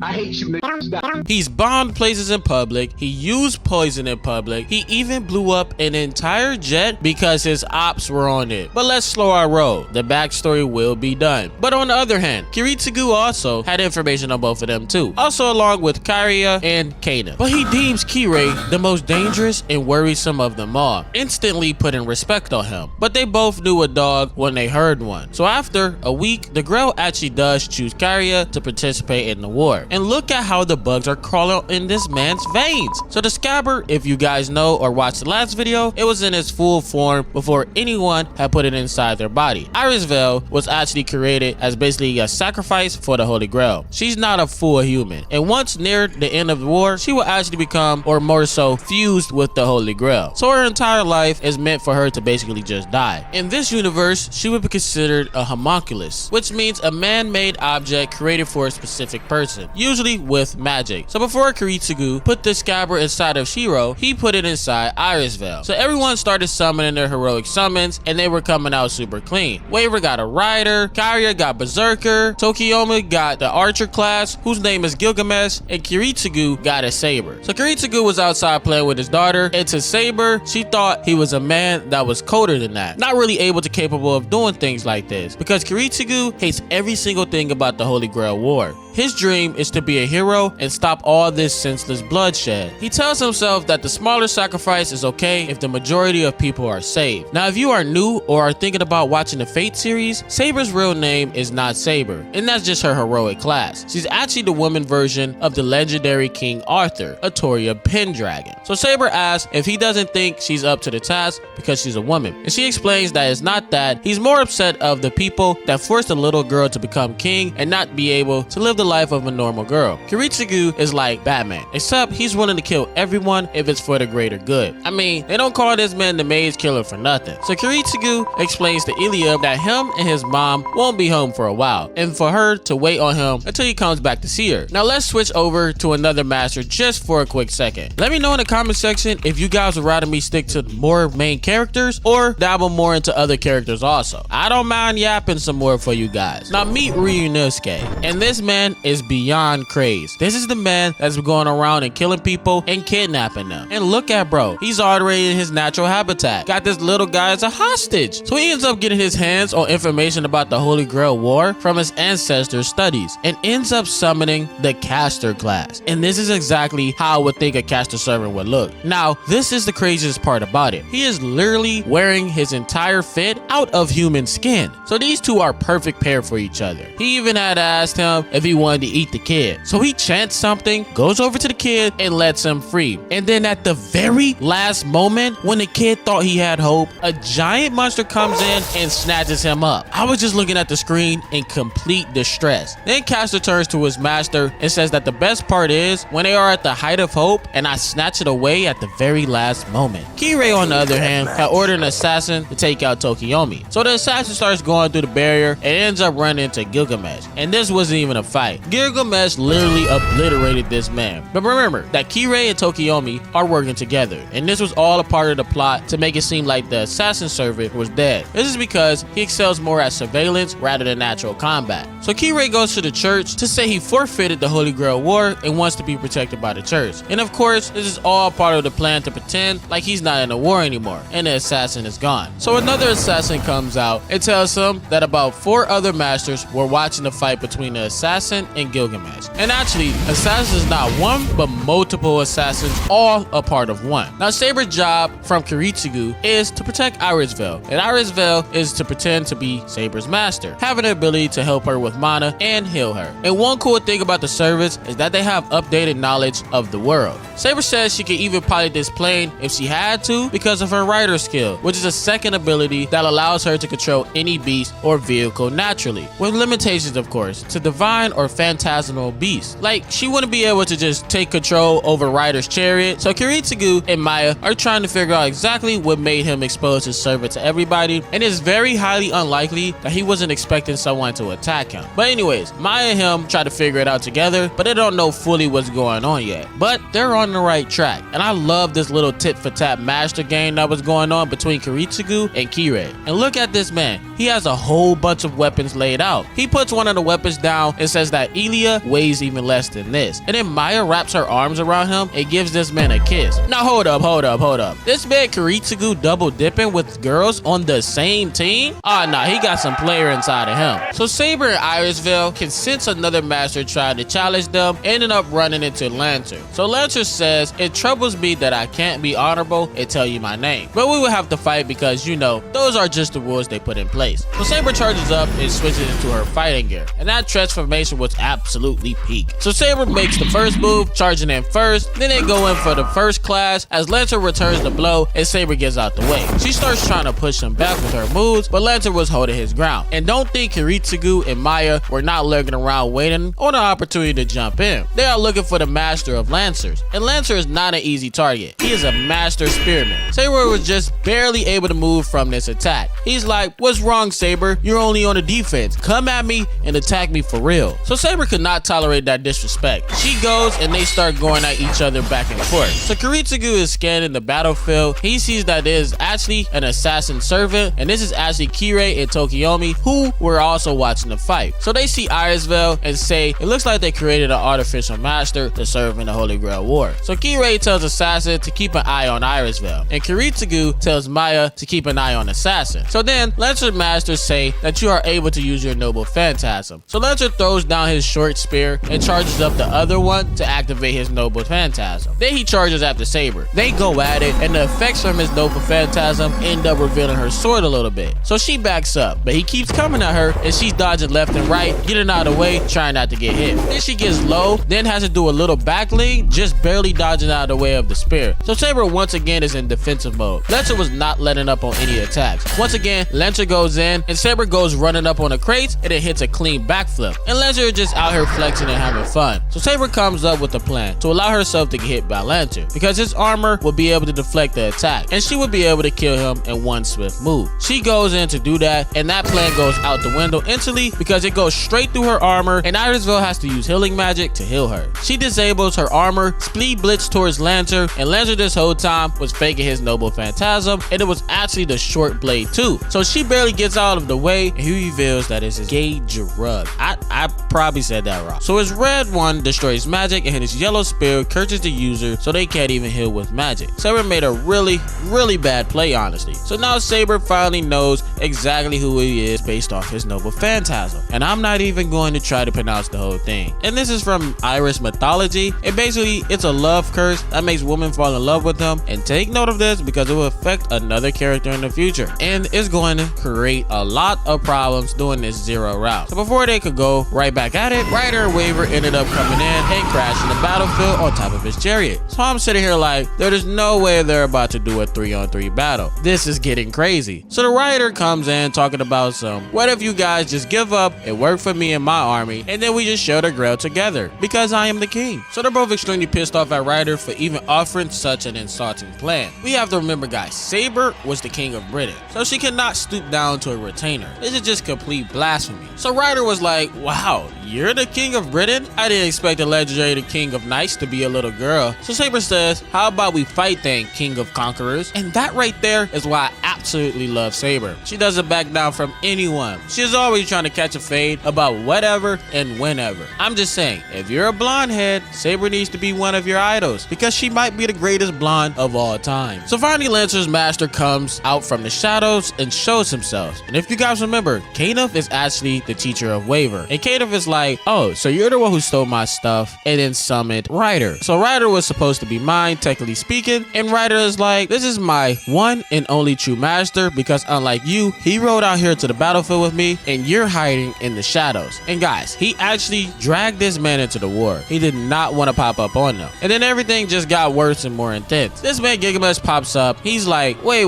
I hate you, nigga. He's bombed places in public. He used poison in public. He even blew up an entire jet because his ops were on it. But let's slow our roll. The backstory will be done. But on the other hand, Kiritsugu also had information on both of them too. Also along with Kariya and Kana. But he deems Kirei the most dangerous and worrisome of them all, instantly putting respect on him. But they both knew a dog when they heard one. So after a week, the girl actually does choose Kariya to participate in the war. And look at how the bugs are crawling in this man's veins. So the scabbard, if you guys know or watched the last video, it was in its full form before anyone had put it inside their body. Iris Veil was actually created as basically a sacrifice for the Holy Grail. She's not a full human, and once near the end of the war, she will actually become, or more so, fused with the Holy Grail. So her entire life is meant for her to basically just die. In this universe, she would be considered a homunculus, which means a man-made object created for a specific person, usually with magic. So before Kiritsugu put the scabbard inside of Shiro, he put it inside Iris Veil. So everyone started summoning their heroic summons, and they were coming out super clean. Waver got a rider, Kairia got berserker, Tokiyomi got the archer class, whose name is Gilgamesh, and Kiritsugu got a saber. So Kiritsugu was outside playing with his daughter, and to Saber, she thought he was a man that was colder than that, not really able to capable of doing things like this, because Kiritsugu hates every single thing about the Holy Grail War. His dream is to be a hero and stop all this senseless bloodshed. He tells himself that the smaller sacrifice is okay if the majority of people are saved. Now, if you are new or are thinking about watching the Fate series, Saber's real name is not Saber, and that's just her heroic class. She's actually the woman version of the legendary King Arthur, a Toria Pendragon. So Saber asks if he doesn't think she's up to the task because she's a woman, and she explains that it's not that. He's more upset of the people that forced a little girl to become king and not be able to live the life of a normal girl. Kiritsugu is like Batman, except he's willing to kill everyone if it's for the greater good. I mean, they don't call this man the maze killer for nothing. So Kiritsugu explains to Ilia that him and his mom won't be home for a while, and for her to wait on him until he comes back to see her. Now let's switch over to another master just for a quick second. Let me know in the comment section if you guys would rather me stick to more main characters or dabble more into other characters also. I don't mind yapping some more for you guys. Now meet Ryunosuke, and this man is beyond crazy. This is the man that's been going around and killing people and kidnapping them. And look at bro, he's already in his natural habitat. Got this little guy as a hostage. So he ends up getting his hands on information about the Holy Grail War from his ancestors' studies and ends up summoning the caster class. And this is exactly how I would think a caster servant would look. Now, this is the craziest part about it. He is literally wearing his entire fit out of human skin. So these two are perfect pair for each other. He even had asked him if he wanted to eat the kid. So he chants something, goes over to the kid, and lets him free. And then at the very last moment, when the kid thought he had hope, a giant monster comes in and snatches him up. I was just looking at the screen in complete distress. Then Caster turns to his master and says that the best part is when they are at the height of hope and I snatch it away at the very last moment. Kirei, on the other hand, had ordered an assassin to take out Tokiyomi. So the assassin starts going through the barrier and ends up running into Gilgamesh. And this wasn't even a fight. Gilgamesh literally obliterated this man. But remember that Kirei and Tokiyomi are working together, and this was all a part of the plot to make it seem like the assassin servant was dead. This is because he excels more at surveillance rather than natural combat. So Kirei goes to the church to say he forfeited the Holy Grail War and wants to be protected by the church. And of course, this is all part of the plan to pretend like he's not in the war anymore and the assassin is gone. So another assassin comes out and tells him that about 4 other masters were watching the fight between the assassin and Gilgamesh. And actually, assassins is not one, but multiple assassins, all a part of one. Now, Saber's job from Kiritsugu is to protect Iris Veil, and Iris Veil is to pretend to be Saber's master, having the ability to help her with mana and heal her. And one cool thing about the service is that they have updated knowledge of the world. Saber says she could even pilot this plane if she had to because of her rider skill, which is a second ability that allows her to control any beast or vehicle naturally, with limitations of course, to divine or phantasmal beasts. Like, she wouldn't be able to just take control over Ryder's chariot. So Kiritsugu and Maya are trying to figure out exactly what made him expose his servant to everybody, and it's very highly unlikely that he wasn't expecting someone to attack him. But anyways, Maya and him try to figure it out together, but they don't know fully what's going on yet. But they're on the right track, and I love this little tit-for-tat master game that was going on between Kiritsugu and Kirei. And look at this man, he has a whole bunch of weapons laid out. He puts one of the weapons down and says that Ilia weighs even less than this, and then Maya wraps her arms around him and gives this man a kiss. Now hold up. This man Kiritsugu double dipping with girls on the same team? Nah, he got some player inside of him. So Saber and Iris Veil can sense another master trying to challenge them, ending up running into Lantern. So Lantern says, it troubles me that I can't be honorable and tell you my name, but we will have to fight because, you know, those are just the rules they put in place. So Saber charges up and switches into her fighting gear, and that transformation was absolutely peak. So Saber makes the first move, charging in first, then they go in for the first clash as Lancer returns the blow and Saber gets out the way. She starts trying to push him back with her moves, but Lancer was holding his ground. And don't think Kiritsugu and Maya were not lurking around waiting on an opportunity to jump in. They are looking for the master of Lancers, and Lancer is not an easy target. He is a master spearman. Saber was just barely able to move from this attack. He's like, what's wrong, Saber? You're only on the defense. Come at me and attack me for real. So Saber could not tolerate that disrespect. She goes and they start going at each other back and forth. So Kiritsugu is scanning the battlefield. He sees that there is actually an assassin servant, and this is actually Kirei and Tokiomi, who were also watching the fight. So they see Irisvale and say it looks like they created an artificial master to serve in the Holy Grail War. So Kirei tells Assassin to keep an eye on Irisvale, and Kiritsugu tells Maya to keep an eye on Assassin. So then Lancer masters say that you are able to use your noble phantasm. So Lancer throws down his short spear and charges up the other one to activate his noble phantasm. Then he charges after Saber. They go at it, and the effects from his noble phantasm end up revealing her sword a little bit. So she backs up, but he keeps coming at her and she's dodging left and right, getting out of the way, trying not to get hit. Then she gets low, then has to do a little back lean, just barely dodging out of the way of the spear. So Saber once again is in defensive mode. Lancer was not letting up on any attacks. Once again, Lancer goes in and Saber goes running up on the crates and it hits a clean backflip. And Lancer is just out here flexing and having fun. So Saber comes up with a plan to allow herself to get hit by Lancer, because his armor will be able to deflect the attack and she would be able to kill him in one swift move. She goes in to do that, and that plan goes out the window instantly because it goes straight through her armor, and Irisvale has to use healing magic to heal her. She disables her armor, speed blitz towards Lancer, and Lancer this whole time was faking his noble phantasm, and it was actually the short blade too. So she barely gets out of the way, and he reveals that it's his gay drug. I probably said that wrong. So his red one destroys magic, and his yellow spear curses the user so they can't even heal with magic. Saber made a really bad play, honestly. So now Saber finally knows exactly who he is based off his noble phantasm, and I'm not even going to try to pronounce the whole thing. And this is from Irish mythology, and basically it's a love curse that makes women fall in love with him. And take note of this because it will affect another character in the future, and it's going to create a lot of problems doing this zero route. So before they could go right back at it, Ryder and Waver ended up coming in and crashing the battlefield on top of his chariot. So I'm sitting here like, there's no way they're about to do a 3-on-3 battle. This is getting crazy. So the Ryder comes in talking about what if you guys just give up and work for me and my army, and then we just share the grail together because I am the king. So they're both extremely pissed off at Ryder for even offering such an insulting plan. We have to remember, guys, Saber was the king of Britain, so she cannot stoop down to a retainer. This is just complete blasphemy. So Ryder was like, wow, you're the king of Britain? I didn't expect the legendary king of knights to be a little girl. So Saber says, how about we fight then, king of conquerors? And that right there is why I absolutely love Saber. She doesn't back down from anyone. She's always trying to catch a fade about whatever and whenever. I'm just saying, if you're a blonde head, Saber needs to be one of your idols because she might be the greatest blonde of all time. So finally, Lancer's master comes out from the shadows and shows himself. And if you guys remember, Kanoth is actually the teacher of Waver. And Kanoth is like, oh, so you're the one who stole my stuff and then summoned Ryder. So Ryder was supposed to be mine, technically speaking. And Ryder is like, this is my one and only true master because unlike you, he rode out here to the battlefield with me and you're hiding in the shadows. And guys, he actually dragged this man into the war. He did not want to pop up on them. And then everything just got worse and more intense. This man Gilgamesh pops up. He's like, wait.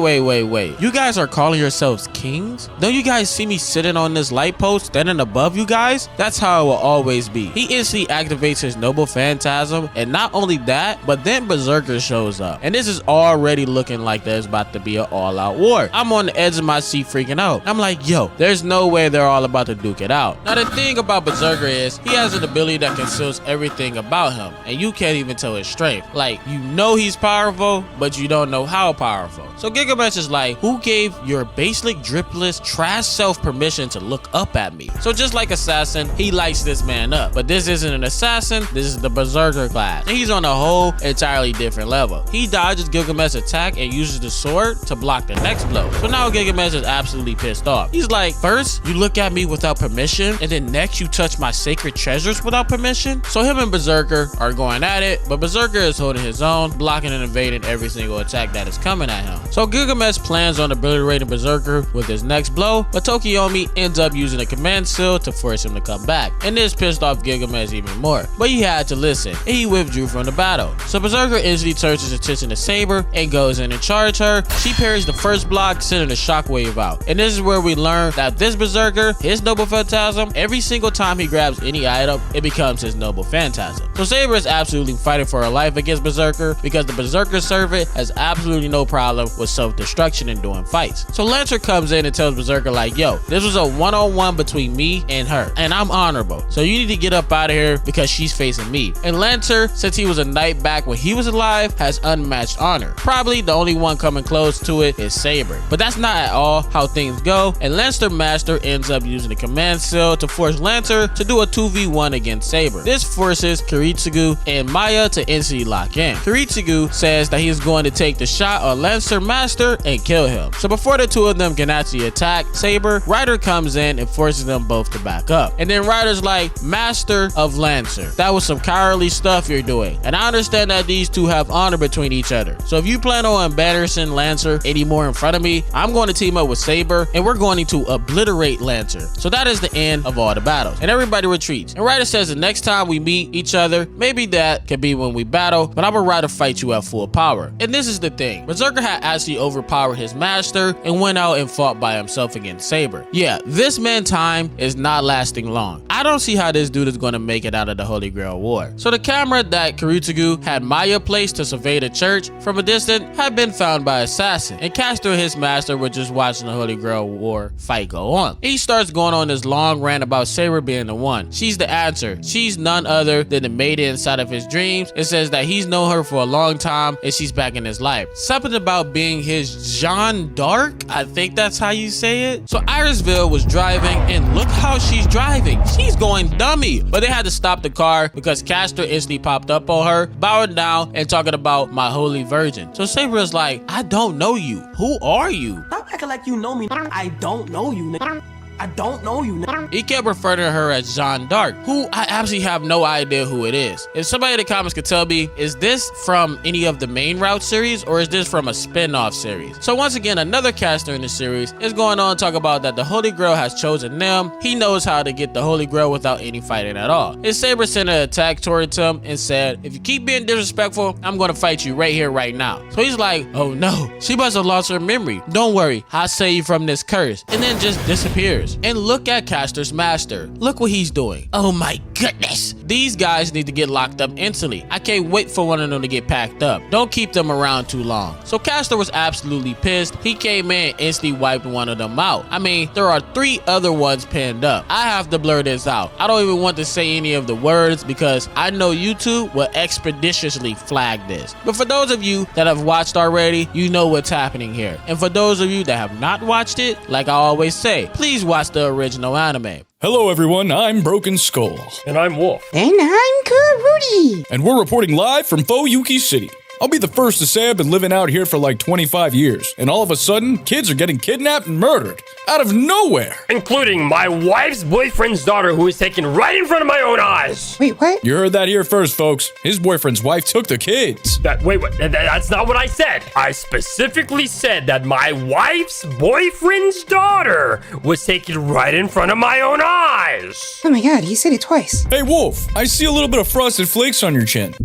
You guys are calling yourselves kings? Don't you guys see me sitting on this light post standing above you guys? That's how it will always be. He instantly activates his noble phantasm, and not only that, but then Berserker shows up. And this is already looking like there's about to be an all-out war. I'm on the edge of my seat freaking out. I'm like, yo, there's no way they're all about to duke it out. Now the thing about Berserker is he has an ability that conceals everything about him, and you can't even tell his strength. Like, you know he's powerful, but you don't know how powerful. So Gilgamesh is like, who gave your basic dripless trash self permission to look up at me? So just like Assassin, he lights this man up. But this isn't an assassin, this is the Berserker class. And he's on a whole entirely different level. He dodges Gilgamesh's attack and uses the sword to block the next blow. So now Gilgamesh is absolutely pissed off. He's like, first, you look at me without permission, and then next you touch my sacred treasures without permission? So him and Berserker are going at it, but Berserker is holding his own, blocking and evading every single attack that is coming at him. So Gilgamesh plans on obliterating Berserker with his next blow, but Tokiomi ends up using a command seal to force him to come back, and this pissed off Gilgamesh even more. But he had to listen, and he withdrew from the battle. So Berserker instantly turns his attention to Saber and goes in and charges her. She parries the first block, sending a shockwave out. And this is where we learn that this Berserker, his Noble Phantasm, every single time he grabs any item, it becomes his Noble Phantasm. So Saber is absolutely fighting for her life against Berserker because the Berserker servant has absolutely no problem with self-destruction and doing fights. So Lancer comes in and tells Berserker like, yo, this was a one-on-one between me and her, and I'm honorable. So you need to get up out of here because she's facing me. And Lancer, since he was a knight back when he was alive, has unmatched honor. Probably the only one coming close to it is Saber. But that's not at all how things go, and Lancer Master ends up using the command seal to force Lancer to do a 2v1 against Saber. This forces Kiritsugu and Maya to instantly lock in. Kiritsugu says that he is going to take the shot on Lancer Master and kill him. So before the two of them can actually attack Saber, Ryder comes in and forces them both to back up. And then Ryder's like, Master of Lancer, that was some cowardly stuff you're doing. And I understand that these two have honor between each other. So if you plan on embarrassing Lancer anymore in front of me, I'm going to team up with Saber and we're going to obliterate Lancer. So that is the end of all the battles. And everybody retreats. And Ryder says the next time we meet each other, maybe that could be when we battle, but I would rather fight you at full power. And this is the thing. Berserker had actually overpowered his master and went out and fought by himself against Saber. Yeah, this man time is not lasting long. I don't see how this dude is going to make it out of the Holy Grail War. So the camera that Kiritsugu had Maya placed to survey the church from a distance had been found by assassin, and Castor and his master were just watching the Holy Grail War fight go on. He starts going on this long rant about Saber being the one. She's the answer. She's none other than the maiden inside of his dreams. It says that he's known her for a long time and she's back in his life. Something about being his Jeanne d'Arc, I think that's how you say it. So Irisville was driving, and look how she's driving. She's going dummy. But they had to stop the car because Castor instantly popped up on her, bowing down and talking about my holy virgin. So Saber is like, I don't know you. Who are you? Stop acting like you know me. I don't know you, nigga. I don't know you now. He kept referring to her as Jeanne d'Arc, who I absolutely have no idea who it is. If somebody in the comments could tell me, is this from any of the main route series or is this from a spin-off series? So once again, another caster in the series is going on to talk about that the Holy Grail has chosen them. He knows how to get the Holy Grail without any fighting at all. His Saber sent an attack towards him and said, if you keep being disrespectful, I'm going to fight you right here, right now. So he's like, oh no, she must have lost her memory. Don't worry, I'll save you from this curse. And then just disappears. And look at Castor's master. Look what he's doing. Oh my goodness. These guys need to get locked up instantly. I can't wait for one of them to get packed up. Don't keep them around too long. So Castor was absolutely pissed. He came in and instantly wiped one of them out. I mean, there are 3 other ones pinned up. I have to blur this out. I don't even want to say any of the words because I know YouTube will expeditiously flag this. But for those of you that have watched already, you know what's happening here. And for those of you that have not watched it, like I always say, please watch the original anime. Hello everyone, I'm Broken Skull. And I'm Wolf. And I'm Karudi. And we're reporting live from Fuyuki City. I'll be the first to say I've been living out here for like 25 years, and all of a sudden, kids are getting kidnapped and murdered, out of nowhere. Including my wife's boyfriend's daughter, who was taken right in front of my own eyes. Wait, what? You heard that here first, folks. His boyfriend's wife took the kids. That's not what I said. I specifically said that my wife's boyfriend's daughter was taken right in front of my own eyes. Oh my god, he said it twice. Hey, Wolf, I see a little bit of frosted flakes on your chin.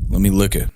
Let me lick it.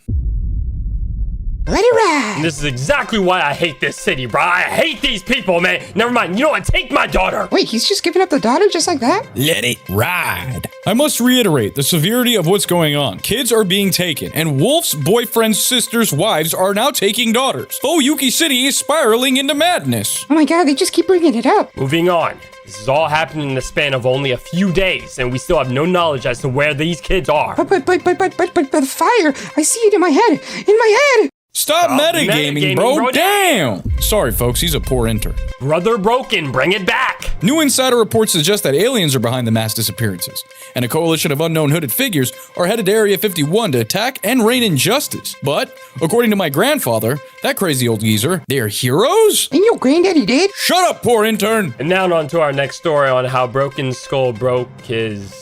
Let it ride. And this is exactly why I hate this city, bro. I hate these people, man. Never mind. You know what? Take my daughter. Wait, he's just giving up the daughter just like that? Let it ride. I must reiterate the severity of what's going on. Kids are being taken, and Wolf's boyfriend's sister's wives are now taking daughters. Fuyuki City is spiraling into madness. Oh my god, they just keep bringing it up. Moving on. This is all happening in the span of only a few days, and we still have no knowledge as to where these kids are. But the fire, I see it in my head. In my head. Stop metagaming, bro. Damn. Sorry, folks. He's a poor intern. Brother Broken, bring it back. New insider reports suggest that aliens are behind the mass disappearances, and a coalition of unknown hooded figures are headed to Area 51 to attack and reign injustice. But, according to my grandfather, that crazy old geezer, they are heroes? And your granddaddy did? Shut up, poor intern. And now on to our next story on how Broken Skull broke his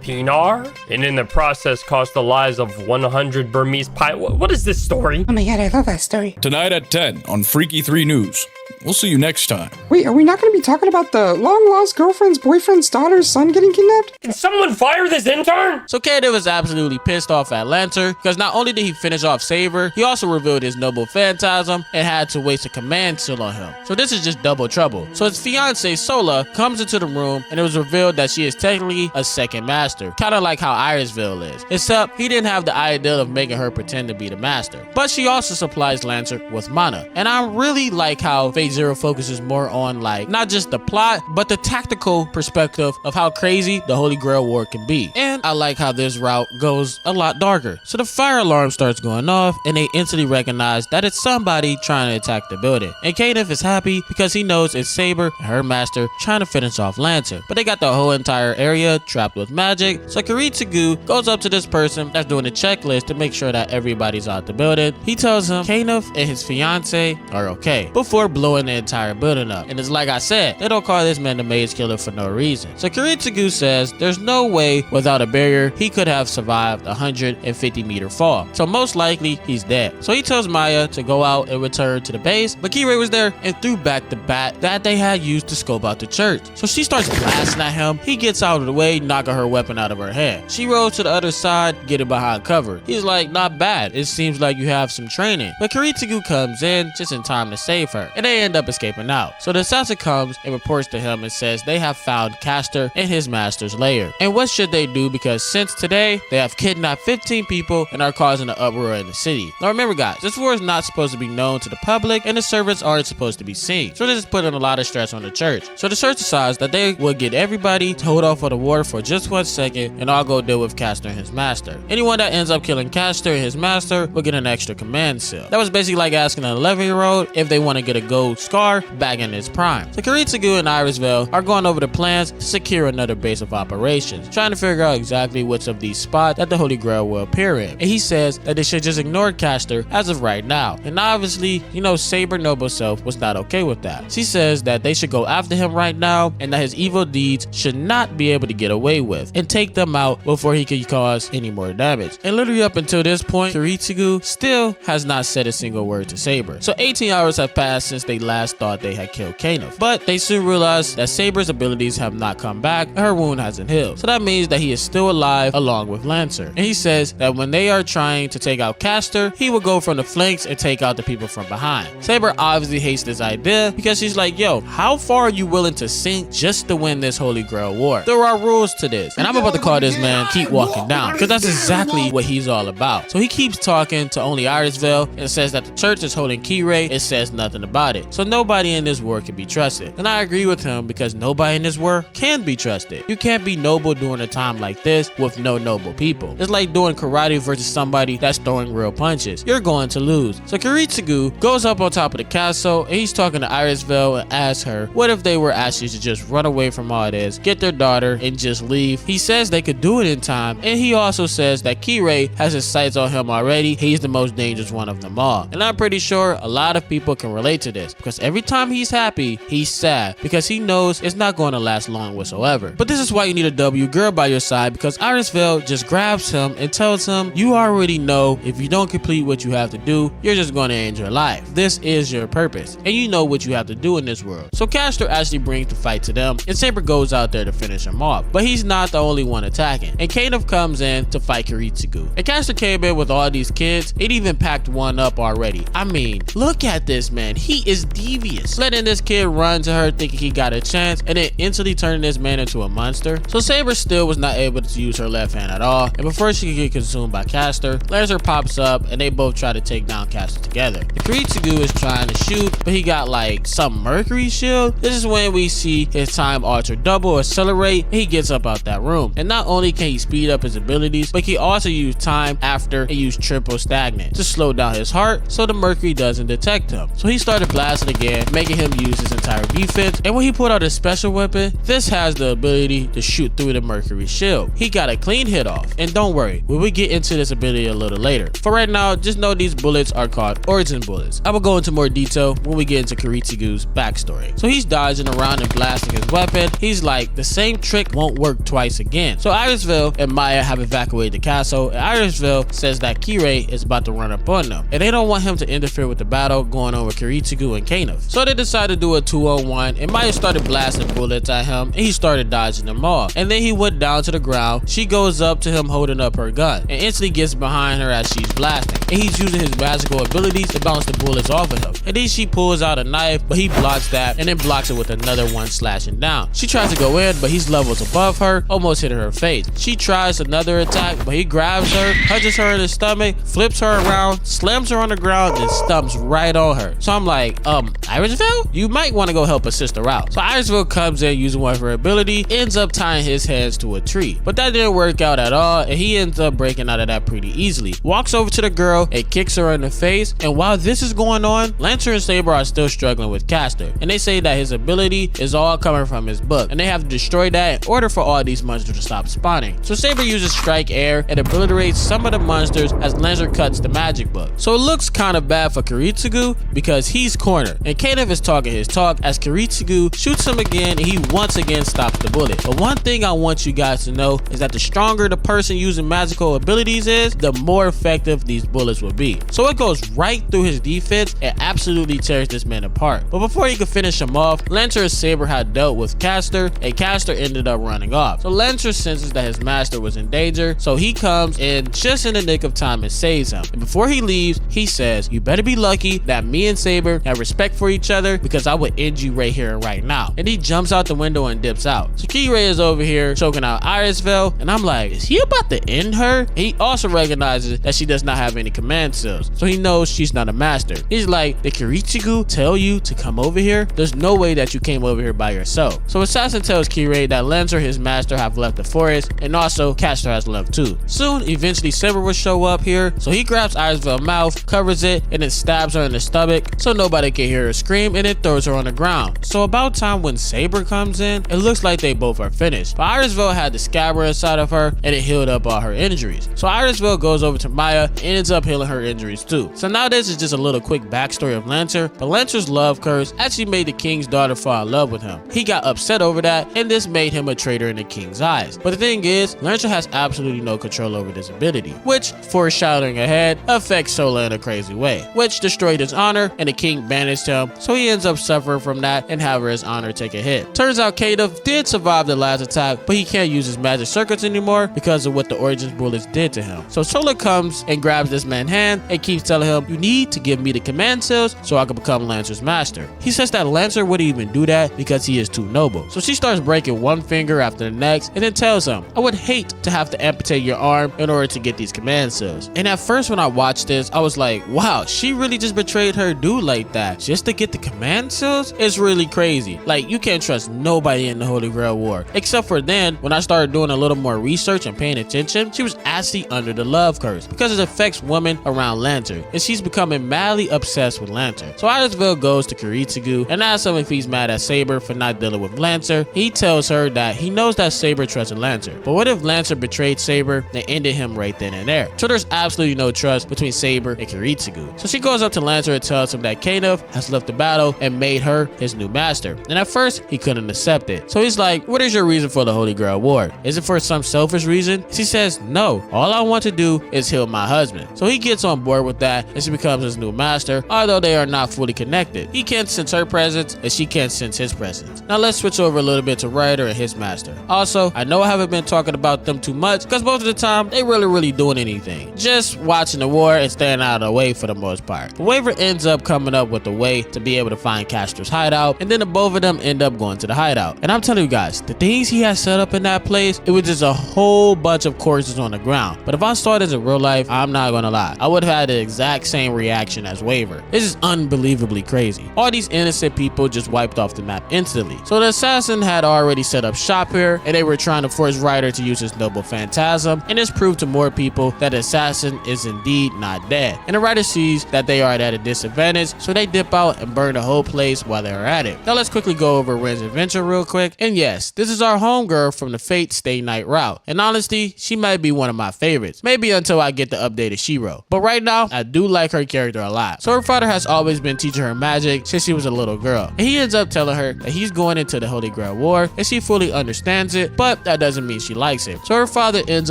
Pinar, and in the process cost the lives of 100 Burmese what is this story? Oh my god, I love that story. Tonight at 10 on Freaky 3 News. We'll see you next time. Wait, are we not going to be talking about the long-lost girlfriend's boyfriend's daughter's son getting kidnapped? Can someone fire this intern? So Kato was absolutely pissed off at Lancer because not only did he finish off Saber, he also revealed his noble phantasm and had to waste a command seal on him. So this is just double trouble. So his fiance Sola comes into the room and it was revealed that she is technically a second master, kind of like how Irisville is, except he didn't have the idea of making her pretend to be the master. But she also supplies Lancer with mana. And I really like how Fate Zero focuses more on like not just the plot, but the tactical perspective of how crazy the Holy Grail War can be. And I like how this route goes a lot darker. So the fire alarm starts going off and they instantly recognize that it's somebody trying to attack the building. And Kadif is happy because he knows it's Saber and her master trying to finish off Lancer. But they got the whole entire area trapped with magic. So Kiritsugu goes up to this person that's doing a checklist to make sure that everybody's out the building. He tells him Kanif and his fiance are okay before blowing the entire building up. And it's like I said, they don't call this man the Maze Killer for no reason. So Kiritsugu says there's no way without a barrier he could have survived a 150-meter fall. So most likely he's dead. So he tells Maya to go out and return to the base, but Kirei was there and threw back the bat that they had used to scope out the church. So she starts blasting at him. He gets out of the way, knocking her weapon out of her hand. She rolls to the other side, getting behind cover. He's like, not bad. It seems like you have some training. But Kiritsugu comes in just in time to save her, and they end up escaping out. So the assassin comes and reports to him and says they have found Castor in his master's lair. And what should they do? Because since today, they have kidnapped 15 people and are causing an uproar in the city. Now remember guys, this war is not supposed to be known to the public and the servants aren't supposed to be seen. So this is putting a lot of stress on the church. So the church decides that they will get everybody to hold off on the war for just 1 second and I'll go deal with Castor and his master. Anyone that ends up killing Castor and his master will get an extra command seal. That was basically like asking an 11-year-old if they want to get a gold scar back in its prime. So Kiritsugu and Irisville are going over the plans to secure another base of operations, trying to figure out exactly which of these spots that the Holy Grail will appear in. And he says that they should just ignore Castor as of right now. And obviously, you know, Saber Noble Self was not okay with that. She says that they should go after him right now and that his evil deeds should not be able to get away with and take them out before he could cause any more damage. And literally up until this point, Kiritsugu still has not said a single word to Saber. So 18 hours have passed since they last thought they had killed Kanif. But they soon realize that Saber's abilities have not come back and her wound hasn't healed. So that means that he is still alive along with Lancer. And he says that when they are trying to take out Castor, he will go from the flanks and take out the people from behind. Saber obviously hates this idea because she's like, yo, how far are you willing to sink just to win this Holy Grail War? There are rules to this. And I'm about to call this man Keep Walking Down because that's exactly what he's all about. So he keeps talking to only Irisville and says that the church is holding Kirei and says nothing about it. So nobody in this war can be trusted. And I agree with him because nobody in this war can be trusted. You can't be noble during a time like this with no noble people. It's like doing karate versus somebody that's throwing real punches. You're going to lose. So Kiritsugu goes up on top of the castle and he's talking to Irisville and asks her, what if they were actually to just run away from all this, get their daughter, and just leave? He says they could do it in time, and he also says that Kirei has his sights on him already. He's the most dangerous one of them all. And I'm pretty sure a lot of people can relate to this because every time he's happy, he's sad because he knows it's not going to last long whatsoever. But this is why you need a W girl by your side because Irisville just grabs him and tells him, you already know if you don't complete what you have to do, you're just going to end your life. This is your purpose, and you know what you have to do in this world. So Castor actually brings the fight to them, and Saber goes out there to finish him off. But he's not the only one attacking, and Kanif comes in to fight Kiritsugu. And Castor came in with all these kids. It even packed one up already. I mean, look at this man. He is devious. Letting this kid run to her thinking he got a chance, and then instantly turning this man into a monster. So Saber still was not able to use her left hand at all, and before she could get consumed by Castor, Lancer pops up, and they both try to take down Castor together. The Kiritsugu is trying to shoot, but he got like some mercury shield. This is when we see his time alter double accelerate, and he gets up out that room. And not only can he speed up his abilities, but he also use time after and use triple stagnant to slow down his heart so the mercury doesn't detect him. So he started blasting again, making him use his entire defense. And when he pulled out his special weapon, this has the ability to shoot through the mercury shield. He got a clean hit off. And don't worry, we will get into this ability a little later. For right now, just know these bullets are called origin bullets. I will go into more detail when we get into Kiritsugu's backstory. So he's dodging around and blasting his weapon. He's like, the same trick won't work twice again. So Irisville and Maya have evacuated the castle, and Irisville says that Kirei is about to run up on them, and they don't want him to interfere with the battle going on with Kiritsugu and Kanof. So they decided to do a 2-on-1, and Maya started blasting bullets at him, and he started dodging them all. And then he went down to the ground. She goes up to him holding up her gun, and instantly gets behind her as she's blasting. And he's using his magical abilities to bounce the bullets off of him. And then she pulls out a knife, but he blocks that, and then blocks it with another one slashing down. She tries to go in, but he's levels above her, almost hit her face. She tries another attack, but he grabs her, punches her in the stomach, flips her around, slams her on the ground, and stumps right on her. So I'm like, Irisville? You might want to go help a sister out. So Irisville comes in using one of her ability, ends up tying his hands to a tree. But that didn't work out at all, and he ends up breaking out of that pretty easily. Walks over to the girl and kicks her in the face, and while this is going on, Lancer and Saber are still struggling with Castor, and they say that his ability is all coming from his book, and they have to destroy that in order for all these monsters to stop spawning. So Saber uses Strike Air and obliterates some of the monsters as Lancer cuts the magic book. So it looks kind of bad for Kiritsugu because he's cornered, and Kanof is talking his talk as Kiritsugu shoots him again, and he once again stops the bullet. But one thing I want you guys to know is that the stronger the person using magical abilities is, the more effective these bullets will be. So it goes right through his defense and absolutely tears this man apart. But before he could finish him off, Lancer and Saber had dealt with Castor, and Castor ended up running off. So Lancer senses that his master was in danger, so he comes in just in the nick of time and saves him. And before he leaves, he says, "You better be lucky that me and Saber have respect for each other, because I would end you right here and right now." And he jumps out the window and dips out. So Kirei is over here choking out Irisville, and I'm like, is he about to end her? And he also recognizes that she does not have any command skills, so he knows she's not a master. He's like, "Did Kiritsugu tell you to come over here? There's no way that you came over here by yourself." So Assassin tells Kirei that Lancer, his master, have left the forest, and also Castor has left too. Soon, eventually Saber will show up here, so he grabs Irisville's mouth, covers it, and then stabs her in the stomach so nobody can hear her scream, and then throws her on the ground. So about time when Saber comes in, it looks like they both are finished. But Irisville had the scabbard inside of her, and it healed up all her injuries. So Irisville goes over to Maya and ends up healing her injuries too. So now this is just a little quick backstory of Lancer, but Lancer's love curse actually made the king's daughter fall in love with him. He got upset over that, and this made him a traitor in the king's eyes. But the thing is, Lancer has absolutely no control over this ability, which, foreshadowing ahead, affects Sola in a crazy way, which destroyed his honor, and the king banished him, so he ends up suffering from that and having his honor take a hit. Turns out Kanof did survive the last attack, but he can't use his magic circuits anymore because of what the Origins bullets did to him. So Sola comes and grabs this man's hand and keeps telling him, "You need to give me the command cells so I can become Lancer's master." He says that Lancer wouldn't even do that because he is too noble. So she starts breaking one finger after the next and then tells him, "I would hate to have to amputate your arm in order to get these command cells." And at first when I watched this, I was like, wow, she really just betrayed her dude like that just to get the command cells? It's really crazy. Like, you can't trust nobody in the Holy Grail War. Except for then, when I started doing a little more research and paying attention, she was actually under the love curse because it affects women around Lancer, and she's becoming madly obsessed with Lancer. So Irisville goes to Kiritsugu and asks him if he's mad at Saber for not dealing with Lancer. He tells her that he knows that Saber trusted Lancer, but what if Lancer betrayed Saber and ended him right then and there? So there's absolutely no trust between Saber and Kiritsugu. So she goes up to Lancer and tells him that Kanof has left the battle and made her his new master. And at first, he couldn't accept it. So he's like, "What is your reason for the Holy Grail War? Is it for some selfish reason?" She says, "No, all I want to do is heal my husband." So he gets on board with that, and she becomes his new master, although they are not fully connected. He can't sense her presence, and she can't sense his presence. Now let's switch over a little bit to Ryder and his master. Also, I know I haven't been talking about them too much, because most of the time, they really doing anything. Just watching the war and staying out of the way for the most part. But Waver ends up coming up with a way to be able to find Castor's hideout, and then the both of them end up going to the hideout. And I'm telling you guys, the things he has set up in that place, it was just a whole bunch of corpses on the ground. But if I saw this in real life, I'm not gonna lie, I would have had the exact same reaction as Waver. This is unbelievably crazy. All these innocent people just wiped off the map instantly. So the assassin had already set up shop here, and they were trying to force Ryder to use his noble phantasm, and this proved to more people that the assassin is indeed not dead. And the Ryder sees that they are at a disadvantage, so they dip out and burn the whole place while they're at it. Now let's quickly go over Ren's adventure real quick. And yes, this is our homegirl from the Fate Stay Night route. And honestly, she might be one of my favorites. Maybe until I get the updated Shiro. But right now, I do like her character a lot. So her father has always been teaching her magic since she was a little girl. And he ends up telling her that he's going into the Holy Grail War, and she fully understands it, but that doesn't mean she likes it. So her father ends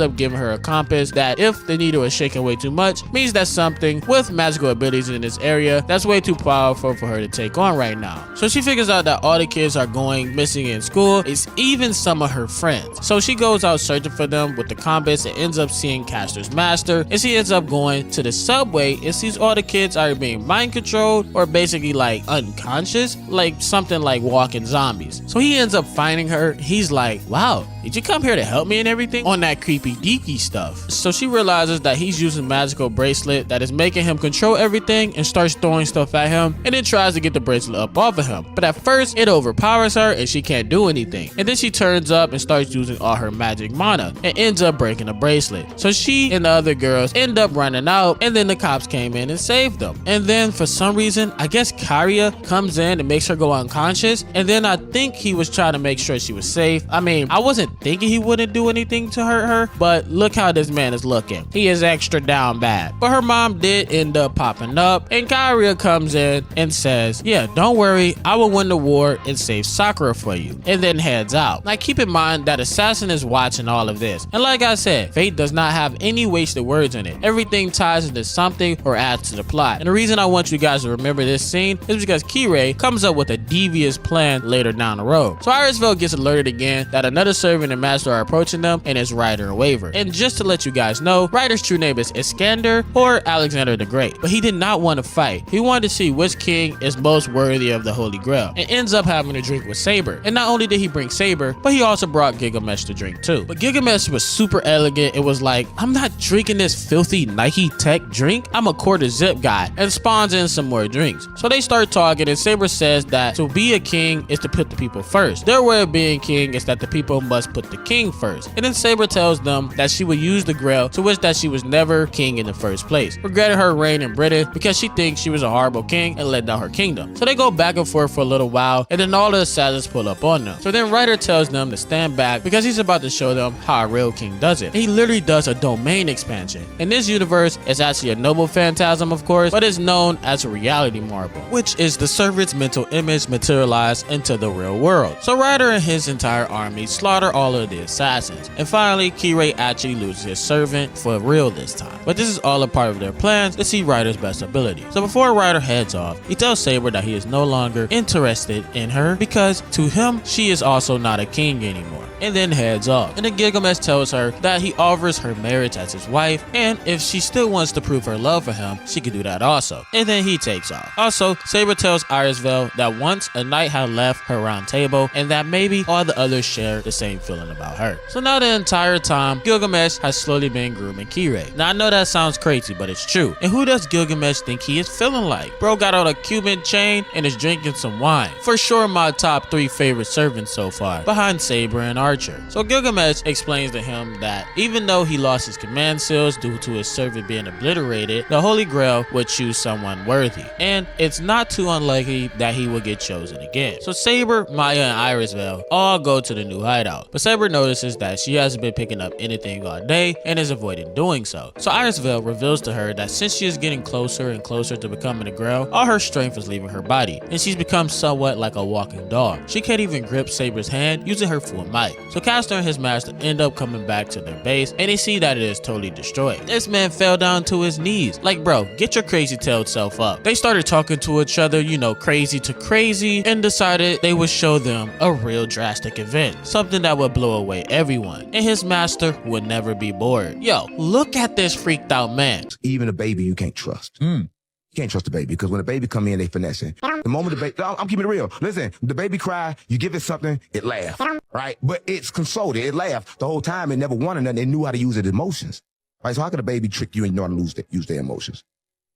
up giving her a compass that, if the needle is shaking way too much, means that something with magical abilities in this area that's way too powerful powerful for her to take on right now. So she figures out that all the kids are going missing in school. It's even some of her friends. So she goes out searching for them with the compass and ends up seeing Castor's master. And she ends up going to the subway and sees all the kids either being mind controlled or basically like unconscious, like something like walking zombies. So he ends up finding her. He's like, wow, did you come here to help me and everything? On that creepy deaky stuff. So she realizes that he's using a magical bracelet that is making him control everything and starts throwing stuff at him and then tries to get the bracelet up off of him. But at first it overpowers her and she can't do anything. And then she turns up and starts using all her magic mana and ends up breaking the bracelet. So she and the other girls end up running out and then the cops came in and saved them. And then for some reason, I guess Kyria comes in and makes her go unconscious. And then I think he was trying to make sure she was safe. I mean, I wasn't thinking he wouldn't do anything to hurt her, but look how this man is looking. He is extra down bad. But her mom did end up popping up and Kyria comes in and says, yeah, don't worry, I will win the war and save Sakura for you, and then heads out. Now keep in mind that Assassin is watching all of this, and like I said, Fate does not have any wasted words in it. Everything ties into something or adds to the plot. And the reason I want you guys to remember this scene is because Kirei comes up with a devious plan later down the road. So Irisville gets alerted again that another servant and master are approaching them, and it's Ryder and Waver. And just to let you guys know, Ryder's true name is Iskander or Alexander the Great, but he did not want to fight. He wanted to see which king is most worthy of the Holy Grail, and ends up having a drink with Saber. And not only did he bring Saber, but he also brought Gilgamesh to drink too. But Gilgamesh was super elegant. It was like, I'm not drinking this filthy Nike Tech drink, I'm a quarter zip guy, and spawns in some more drinks. So they start talking and Saber says that to be a king is to put the people first. Their way of being king is that the people must put the king first. And then Saber tells them that she would use the Grail to wish that she was never king in the first place, regretting her reign in Britain because she thinks she was a horrible king and let down her kingdom. So they go back and forth for a little while, and then all the assassins pull up on them. So then Ryder tells them to stand back because he's about to show them how a real king does it. And he literally does a domain expansion. In this universe, it's actually a noble phantasm, of course, but it's known as a reality marble, which is the servant's mental image materialized into the real world. So Ryder and his entire army slaughter all of the assassins. And finally, Kirei actually loses his servant for real this time. But this is all a part of their plans to see Ryder's best ability. So before Ryder heads off, he tells Saber that he is no longer interested in her because to him, she is also not a king anymore, and then heads off. And then Gilgamesh tells her that he offers her marriage as his wife, and if she still wants to prove her love for him, she could do that also. And then he takes off. Also, Saber tells Irisville that once a knight had left her round table and that maybe all the others share the same feeling about her. So now the entire time, Gilgamesh has slowly been grooming Kirei. Now I know that sounds crazy, but it's true. And who does Gilgamesh think he is feeling like? Bro got on a Cuban chain and is drinking some wine. For sure my top 3 favorite servants so far, behind Saber and Archer. So Gilgamesh explains to him that even though he lost his command seals due to his servant being obliterated, the Holy Grail would choose someone worthy. And it's not too unlikely that he will get chosen again. So Saber, Maya, and Irisville all go to the new hideout. But Saber notices that she hasn't been picking up anything all day and is avoiding doing so. So Irisville reveals to her that since she is getting closer and closer to becoming a Grail, all her strength is leaving her body, and she's become somewhat like a walking dog. She can't even grip Saber's hand using her full might. So Castor and his master end up coming back to their base, and they see that it is totally destroyed. This man fell down to his knees. Like, bro, get your crazy-tailed self up. They started talking to each other, you know, crazy to crazy, and decided they would show them a real drastic event, something that would blow away everyone, and his master would never be bored. Yo, look at this freaked out man. Even a baby you can't trust. You can't trust the baby because when a baby come in, they finessing. The moment the baby, I'm keeping it real. Listen, the baby cry, you give it something, it laugh, right? But it's consoled. It laughed the whole time. It never wanted nothing. It knew how to use its emotions, right? So how could a baby trick you and you know how to use their emotions?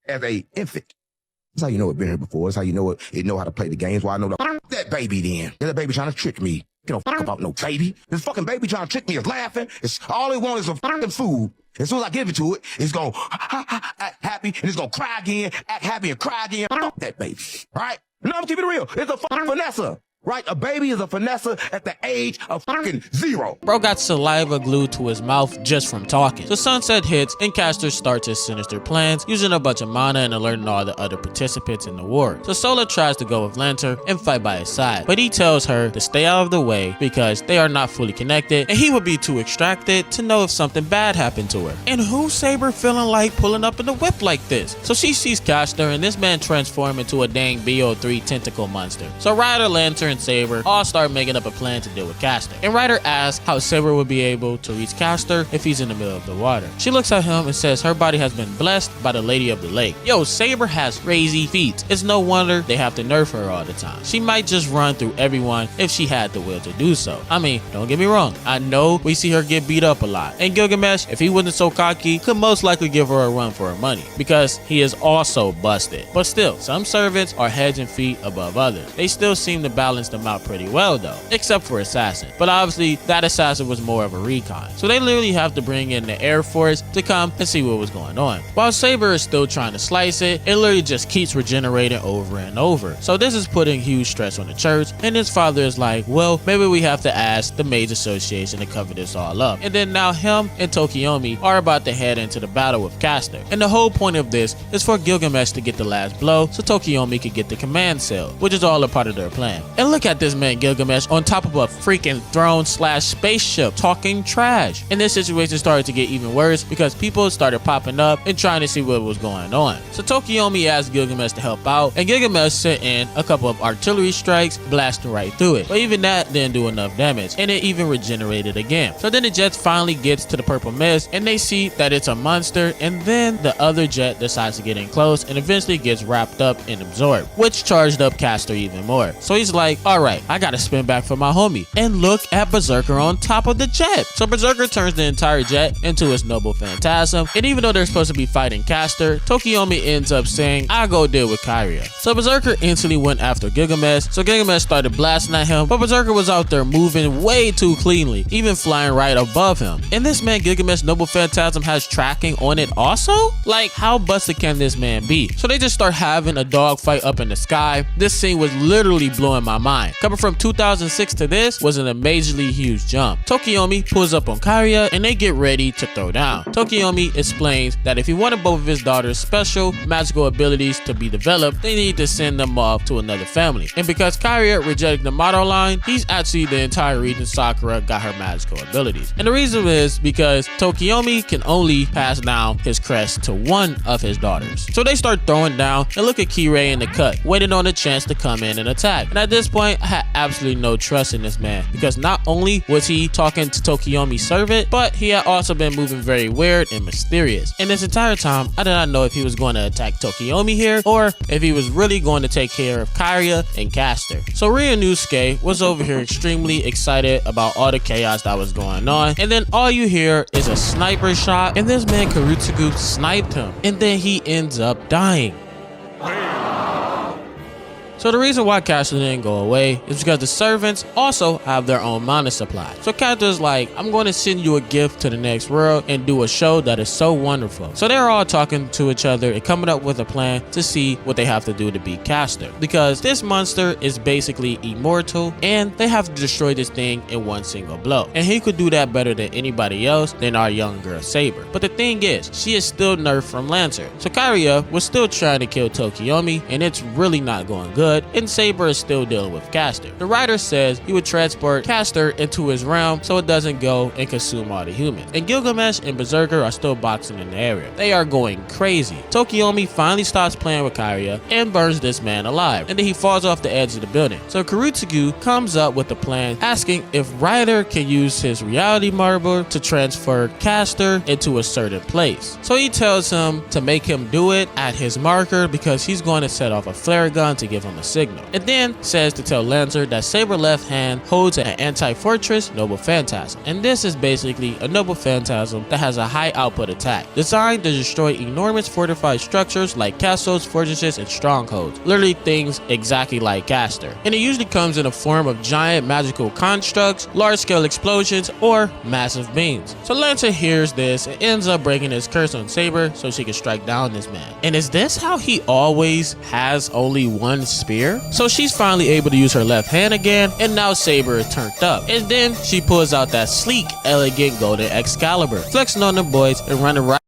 As a infant, that's how you know it been here before. That's how you know it know how to play the games. Why I know that baby then. That baby trying to trick me. You don't fuck about no baby. This fucking baby trying to trick me is laughing. It's all it wants is some fucking food. As soon as I give it to it, it's gonna act happy and it's gonna cry again, act happy and cry again. Fuck that baby, right? No, I'm keeping it real. It's a fucking Vanessa. Right? A baby is a finesser at the age of fucking 0. Bro got saliva glued to his mouth just from talking. So sunset hits and Castor starts his sinister plans, using a bunch of mana and alerting all the other participants in the war. So Sola tries to go with Lancer and fight by his side, but he tells her to stay out of the way because they are not fully connected and he would be too extracted to know if something bad happened to her. And who's Saber feeling like pulling up in the whip like this? So she sees Castor and this man transforms into a dang BO3 tentacle monster. So Ryder, Lancer, and Saber all start making up a plan to deal with Castor. And Ryder asks how Saber would be able to reach Castor if he's in the middle of the water. She looks at him and says her body has been blessed by the Lady of the Lake. Yo, Saber has crazy feet. It's no wonder they have to nerf her all the time. She might just run through everyone if she had the will to do so. I mean, don't get me wrong. I know we see her get beat up a lot. And Gilgamesh, if he wasn't so cocky, could most likely give her a run for her money because he is also busted. But still, some servants are heads and feet above others. They still seem to balance them out pretty well though, except for Assassin. But obviously that Assassin was more of a recon. So they literally have to bring in the Air Force to come and see what was going on. While Saber is still trying to slice it, it literally just keeps regenerating over and over. So this is putting huge stress on the church, and his father is like, well, maybe we have to ask the Mage Association to cover this all up. And then now him and Tokiomi are about to head into the battle with Castor. And the whole point of this is for Gilgamesh to get the last blow so Tokiomi could get the command cell, which is all a part of their plan. And look at this man Gilgamesh on top of a freaking throne / spaceship talking trash. And this situation started to get even worse because people started popping up and trying to see what was going on. So Tokiomi asked Gilgamesh to help out, and Gilgamesh sent in a couple of artillery strikes, blasting right through it. But even that didn't do enough damage, and it even regenerated again. So then the jet finally gets to the purple mist, and they see that it's a monster, and then the other jet decides to get in close and eventually gets wrapped up and absorbed, which charged up Castor even more. So he's like, alright, I gotta spin back for my homie. And look at Berserker on top of the jet. So Berserker turns the entire jet into his noble phantasm, and even though they're supposed to be fighting Castor, Tokiomi ends up saying, I'll go deal with Kyria. So Berserker instantly went after Gilgamesh, so Gilgamesh started blasting at him, but Berserker was out there moving way too cleanly, even flying right above him. And this man Gilgamesh Noble Phantasm has tracking on it also? Like, how busted can this man be? So they just start having a dogfight up in the sky. This scene was literally blowing my mind. Coming from 2006 to this was an amazingly huge jump. Tokiomi pulls up on Kyria and they get ready to throw down. Tokiomi explains that if he wanted both of his daughter's special magical abilities to be developed, they need to send them off to another family. And because Kyria rejected the motto line, he's actually the entire reason Sakura got her magical abilities. And the reason is because Tokiomi can only pass down his crest to one of his daughters. So they start throwing down and look at Kirei in the cut, waiting on a chance to come in and attack. And at this point, I had absolutely no trust in this man because not only was he talking to Tokiomi's servant, but he had also been moving very weird and mysterious. And this entire time, I did not know if he was going to attack Tokiomi here or if he was really going to take care of Kyria and Castor. So Ryunosuke was over here extremely excited about all the chaos that was going on, and then all you hear is a sniper shot, and this man Kurutsugu sniped him, and then he ends up dying. So the reason why Castor didn't go away is because the servants also have their own mana supply. So Castor's like, I'm going to send you a gift to the next world and do a show that is so wonderful. So they're all talking to each other and coming up with a plan to see what they have to do to beat Castor. Because this monster is basically immortal and they have to destroy this thing in one single blow. And he could do that better than anybody else than our young girl Saber. But the thing is, she is still nerfed from Lancer. So Kyria was still trying to kill Tokiomi and it's really not going good. And Saber is still dealing with Castor. The writer says he would transport Castor into his realm so it doesn't go and consume all the humans. And Gilgamesh and Berserker are still boxing in the area. They are going crazy. Tokiomi finally stops playing with Kyria and burns this man alive. And then he falls off the edge of the building. So Kurutsugu comes up with a plan asking if Ryder can use his reality marble to transfer Castor into a certain place. So he tells him to make him do it at his marker because he's going to set off a flare gun to give him a signal. It then says to tell Lancer that Saber left hand holds an anti-fortress Noble Phantasm, and this is basically a Noble Phantasm that has a high output attack, designed to destroy enormous fortified structures like castles, fortresses, and strongholds, literally things exactly like Castor. And it usually comes in a form of giant magical constructs, large-scale explosions, or massive beams. So Lancer hears this and ends up breaking his curse on Saber so she can strike down this man. And is this how he always has only one spear. So she's finally able to use her left hand again, and now Saber is turned up. And then she pulls out that sleek, elegant golden Excalibur, flexing on the boys and running right.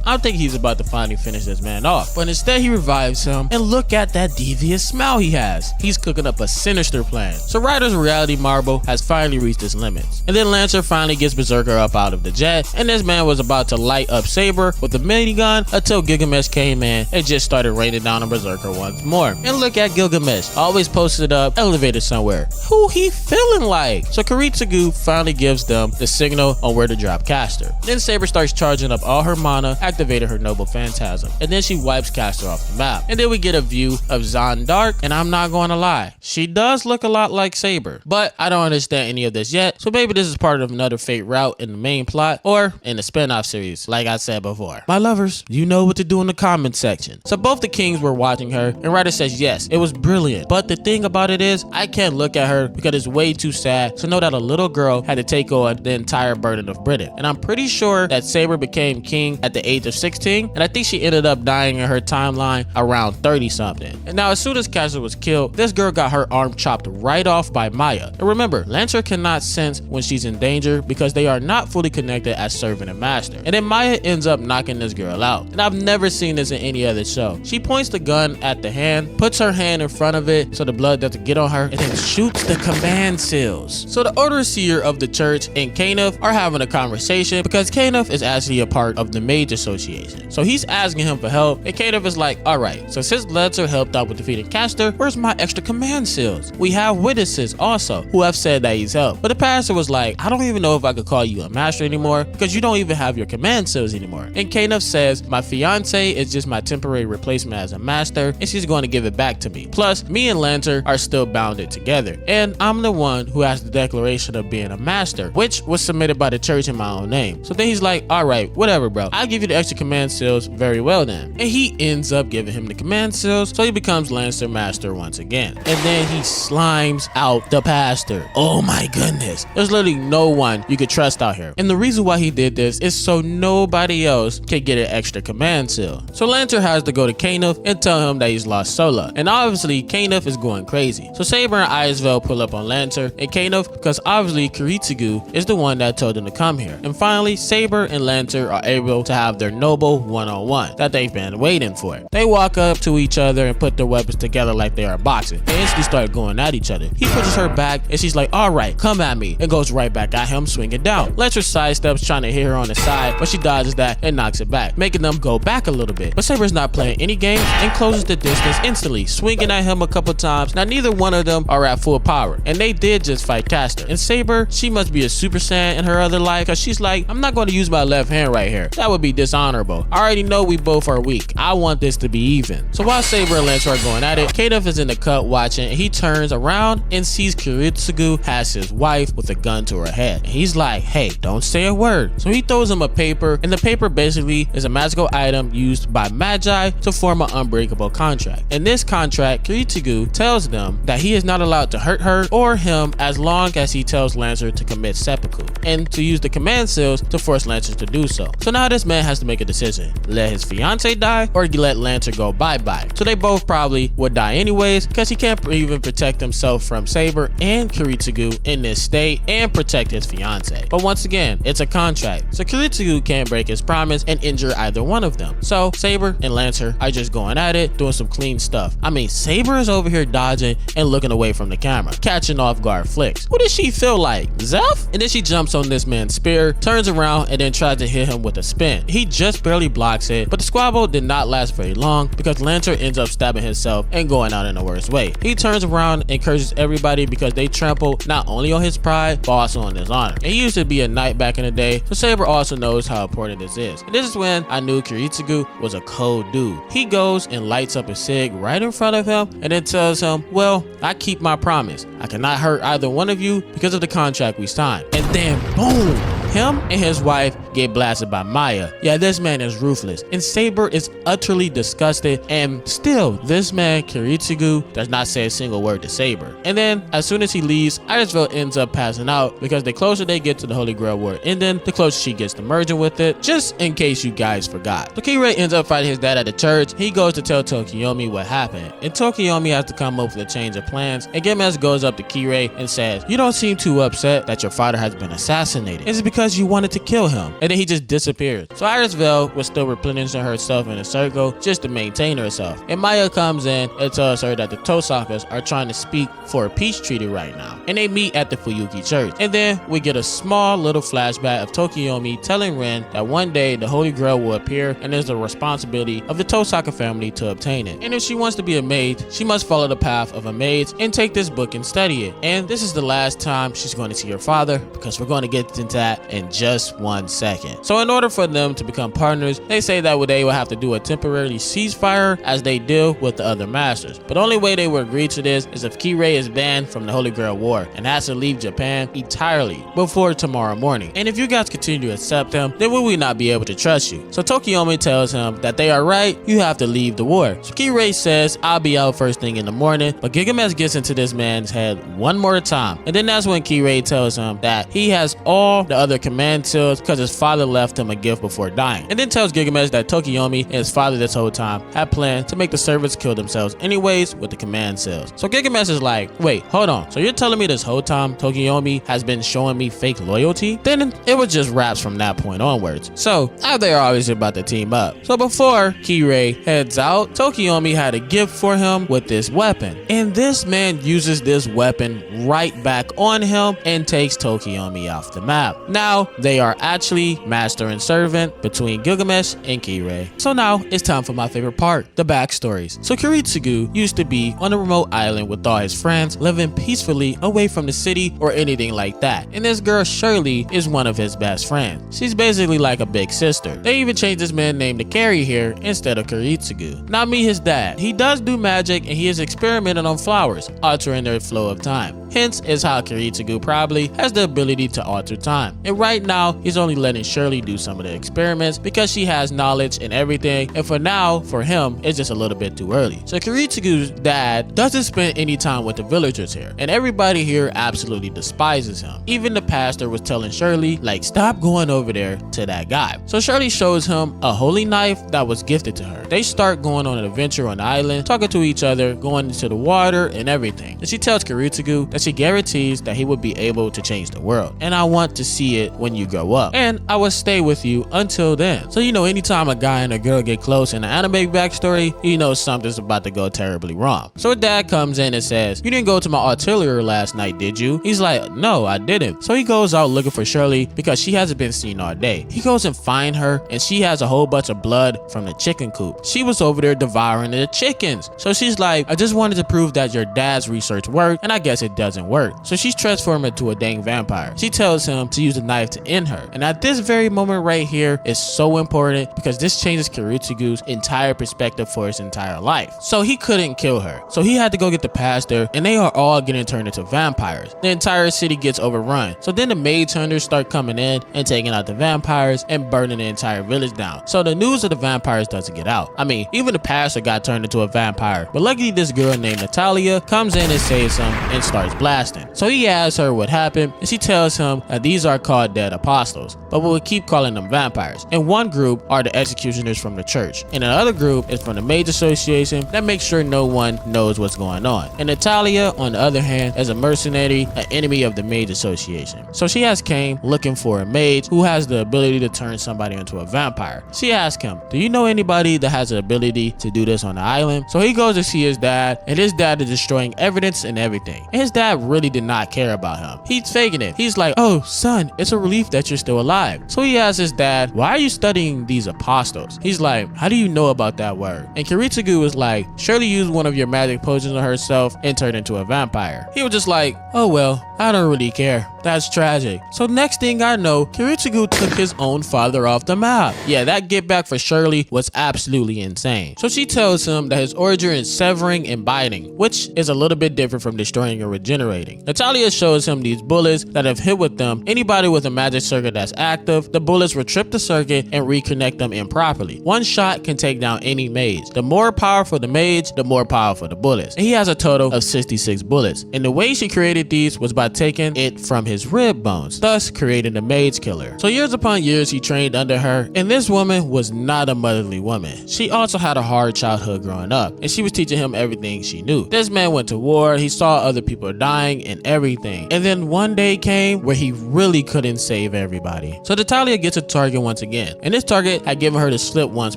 I think he's about to finally finish this man off, but instead he revives him, and look at that devious smile he has. He's cooking up a sinister plan. So Ryder's reality marble has finally reached its limits, and then Lancer finally gets Berserker up out of the jet, and this man was about to light up Saber with a minigun until Gilgamesh came in and just started raining down on Berserker once more. And look at Gilgamesh, always posted up, elevated somewhere. Who he feeling like? So Kiritsugu finally gives them the signal on where to drop Caster. Then Saber starts charging up all her mana, activated her Noble Phantasm, and then she wipes Caster off the map. And then we get a view of Zon Dark, and I'm not going to lie, she does look a lot like Saber, but I don't understand any of this yet, so maybe this is part of another Fate route in the main plot or in the spin-off series, like I said before. My lovers, you know what to do in the comment section. So both the kings were watching her, and Ryder says yes, it was brilliant, but the thing about it is, I can't look at her because it's way too sad to know that a little girl had to take on the entire burden of Britain. And I'm pretty sure that Saber became king at the age of 16, and I think she ended up dying in her timeline around 30 something. And now as soon as Caster was killed, this girl got her arm chopped right off by Maya. And remember, Lancer cannot sense when she's in danger because they are not fully connected as servant and master. And then Maya ends up knocking this girl out. And I've never seen this in any other show. She points the gun at the hand, puts her hand in front of it so the blood doesn't get on her, and then shoots the command seals. So the overseer of the church and Kanef are having a conversation because Kanef is actually a part of the Mage Association. So he's asking him for help, and Kanef is like, alright, so since Lancer helped out with defeating Caster, where's my extra command seals? We have witnesses also who have said that he's helped. But the pastor was like, I don't even know if I could call you a master anymore because you don't even have your command seals anymore. And Kanef says, my fiance is just my temporary replacement as a master, and she's going to give it back to me. Plus, me and Lancer are still bounded together, and I'm the one who has the declaration of being a master, which was submitted by the church in my own name. So then he's like, alright, whatever bro, I'll give you the extra command seals, very well then. And he ends up giving him the command seals, so he becomes Lancer Master once again. And then he slimes out the pastor. Oh my goodness, there's literally no one you could trust out here. And the reason why he did this is so nobody else can get an extra command seal. So Lancer has to go to Kanef and tell him that he's lost Sola. And obviously Kanef is going crazy. So Saber and Icevale pull up on Lancer and Kanef because obviously Kiritsugu is the one that told them to come here. And finally, Saber and Lancer are able to have their noble one-on-one that they've been waiting for. They walk up to each other and put their weapons together like they are boxing. They instantly start going at each other. He pushes her back and she's like, alright, come at me, and goes right back at him, swinging down. Lancer sidesteps, trying to hit her on the side, but she dodges that and knocks it back, making them go back a little bit. But Saber's not playing any games and closes the distance instantly, swinging at him a couple times. Now neither one of them are at full power, and they did just fight Caster. And Saber, she must be a Super Saiyan in her other life, because she's like, I'm not going to use my left hand right here. That would be dishonorable. I already know we both are weak. I want this to be even. So while Saber and Lancer are going at it, Kanef is in the cut watching, and he turns around and sees Kiritsugu has his wife with a gun to her head. And he's like, hey, don't say a word. So he throws him a paper, and the paper basically is a magical item used by Magi to form an unbreakable contract. In this contract, Kiritsugu tells them that he is not allowed to hurt her or him as long as he tells Lancer to commit seppuku, and to use the command seals to force Lancer to do so. So now this man has to make a decision. Let his fiance die or let Lancer go bye-bye. So they both probably would die anyways because he can't even protect himself from Saber and Kiritsugu in this state and protect his fiance. But once again, it's a contract. So Kiritsugu can't break his promise and injure either one of them. So Saber and Lancer are just going at it, doing some clean stuff. I mean, Saber is over here dodging and looking away from the camera, catching off guard flicks. What does she feel like? Zeph? And then she jumps on this man's spear, turns around, and then tries to hit him with a spin. He just barely blocks it, but the squabble did not last very long because Lancer ends up stabbing himself and going out in the worst way. He turns around and curses everybody because they trampled not only on his pride, but also on his honor. And he used to be a knight back in the day, so Saber also knows how important this is. And this is when I knew Kiritsugu was a cold dude. He goes and lights up a cig right in front of him and then tells him, well, I keep my promise. I cannot hurt either one of you because of the contract we signed. And then boom, him and his wife get blasted by Maya. Yeah, this man is ruthless. And Saber is utterly disgusted, and still, this man, Kiritsugu, does not say a single word to Saber. And then, as soon as he leaves, Irisville ends up passing out because the closer they get to the Holy Grail War ending, the closer she gets to merging with it, just in case you guys forgot. So Kirei ends up fighting his dad at the church. He goes to tell Tokiyomi what happened, and Tokiyomi has to come up with a change of plans, and Gimes goes up to Kirei and says, "You don't seem too upset that your father has been assassinated. Is it because you wanted to kill him?" And then he just disappears. So Irisville was still replenishing herself in a circle just to maintain herself. And Maya comes in and tells her that the Tosakas are trying to speak for a peace treaty right now. And they meet at the Fuyuki church. And then we get a small little flashback of Tokiyomi telling Rin that one day the Holy Grail will appear and it's the responsibility of the Tosaka family to obtain it. And if she wants to be a mage, she must follow the path of a mage and take this book and study it. And this is the last time she's going to see her father, because we're going to get into that in just 1 second. So in order for them to become partners, they say that they will have to do a temporary ceasefire as they deal with the other masters. But the only way they will agree to this is if Kirei is banned from the Holy Grail War and has to leave Japan entirely before tomorrow morning. And if you guys continue to accept him, then will we not be able to trust you? So Tokiyomi tells him that they are right, you have to leave the war. So Kirei says, "I'll be out first thing in the morning," but Gigamesh gets into this man's head one more time. And then that's when Kirei tells him that he has all the other command seals because his father left him a gift before dying. And then tells Gigamesh that Tokiyomi and his father this whole time had planned to make the servants kill themselves anyways with the command seals. So Gigamesh is like, "Wait, hold on. So you're telling me this whole time Tokiyomi has been showing me fake loyalty?" Then it was just raps from that point onwards. So they're obviously about to team up. So before Kirei heads out, Tokiyomi had a gift for him with this weapon. And this man uses this weapon right back on him and takes Tokiyomi off the map. Now they are actually master and servant between Gilgamesh and Kirei. So now it's time for my favorite part, the backstories. So Kiritsugu used to be on a remote island with all his friends, living peacefully away from the city or anything like that. And this girl Shirley is one of his best friends. She's basically like a big sister. They even changed this man's name to Carrie here instead of Kiritsugu. Now meet his dad. He does do magic and he is experimenting on flowers, altering their flow of time. Hence is how Kiritsugu probably has the ability to alter time. And right now, he's only letting Shirley do some of the experiments because she has knowledge and everything. And for now, for him, it's just a little bit too early. So Kiritsugu's dad doesn't spend any time with the villagers here. And everybody here absolutely despises him. Even the pastor was telling Shirley, like, stop going over there to that guy. So Shirley shows him a holy knife that was gifted to her. They start going on an adventure on the island, talking to each other, going into the water and everything. And she tells Kiritsugu that she guarantees that he would be able to change the world. And I want to see it when you grow up. And I will stay with you until then. So anytime a guy and a girl get close in the anime backstory, something's about to go terribly wrong. So her dad comes in and says, "You didn't go to my artillery last night, did you?" He's like, "No, I didn't." So he goes out looking for Shirley because she hasn't been seen all day. He goes and finds her and she has a whole bunch of blood from the chicken coop. She was over there devouring the chickens. So she's like, "I just wanted to prove that your dad's research worked, and I guess it doesn't work." So she's transformed into a dang vampire. She tells him to use a knife to end her. And at this very moment right here is so important because this changes Kiritsugu's entire perspective for his entire life. So he couldn't kill her. So he had to go get the pastor, and they are all getting turned into vampires. The entire city gets overrun. So then the mage hunters start coming in and taking out the vampires and burning the entire village down. So the news of the vampires doesn't get out. I mean, even the pastor got turned into a vampire. But luckily this girl named Natalia comes in and saves him and starts blasting. So he asks her what happened, and she tells him that these are called dead apostles, but we'll keep calling them vampires. And one group are the executioners from the church, and another group is from the mage association that makes sure no one knows what's going on. And Natalia, on the other hand, is a mercenary, an enemy of the mage association. So she has came looking for a mage who has the ability to turn somebody into a vampire. She asks him, "Do you know anybody that has the ability to do this on the island?" So he goes to see his dad, and his dad is destroying evidence and everything. And his dad really did not care about him. He's faking it. He's like, "Oh, son, it's a relief that you're still alive." So he asks his dad, "Why are you studying these apostles?" He's like, "How do you know about that word?" And Kiritsugu was like, "Shirley used one of your magic potions on herself and turned into a vampire." He was just like, "Oh well, I don't really care. That's tragic." So next thing I know, Kiritsugu took his own father off the map. Yeah, that get back for Shirley was absolutely insane. So she tells him that his origin is severing and biting, which is a little bit different from destroying and regenerating. Natalia shows him these bullets that have hit with them. Anybody with a magic circuit that's active inactive, the bullets will trip the circuit and reconnect them improperly. One shot can take down any mage. The more powerful the mage, the more powerful the bullets. And he has a total of 66 bullets. And the way she created these was by taking it from his rib bones, thus creating the mage killer. So years upon years he trained under her, and this woman was not a motherly woman. She also had a hard childhood growing up, and she was teaching him everything she knew. This man went to war, he saw other people dying and everything. And then one day came where he really couldn't save everybody. So Natalia gets a target once again, and this target had given her the slip once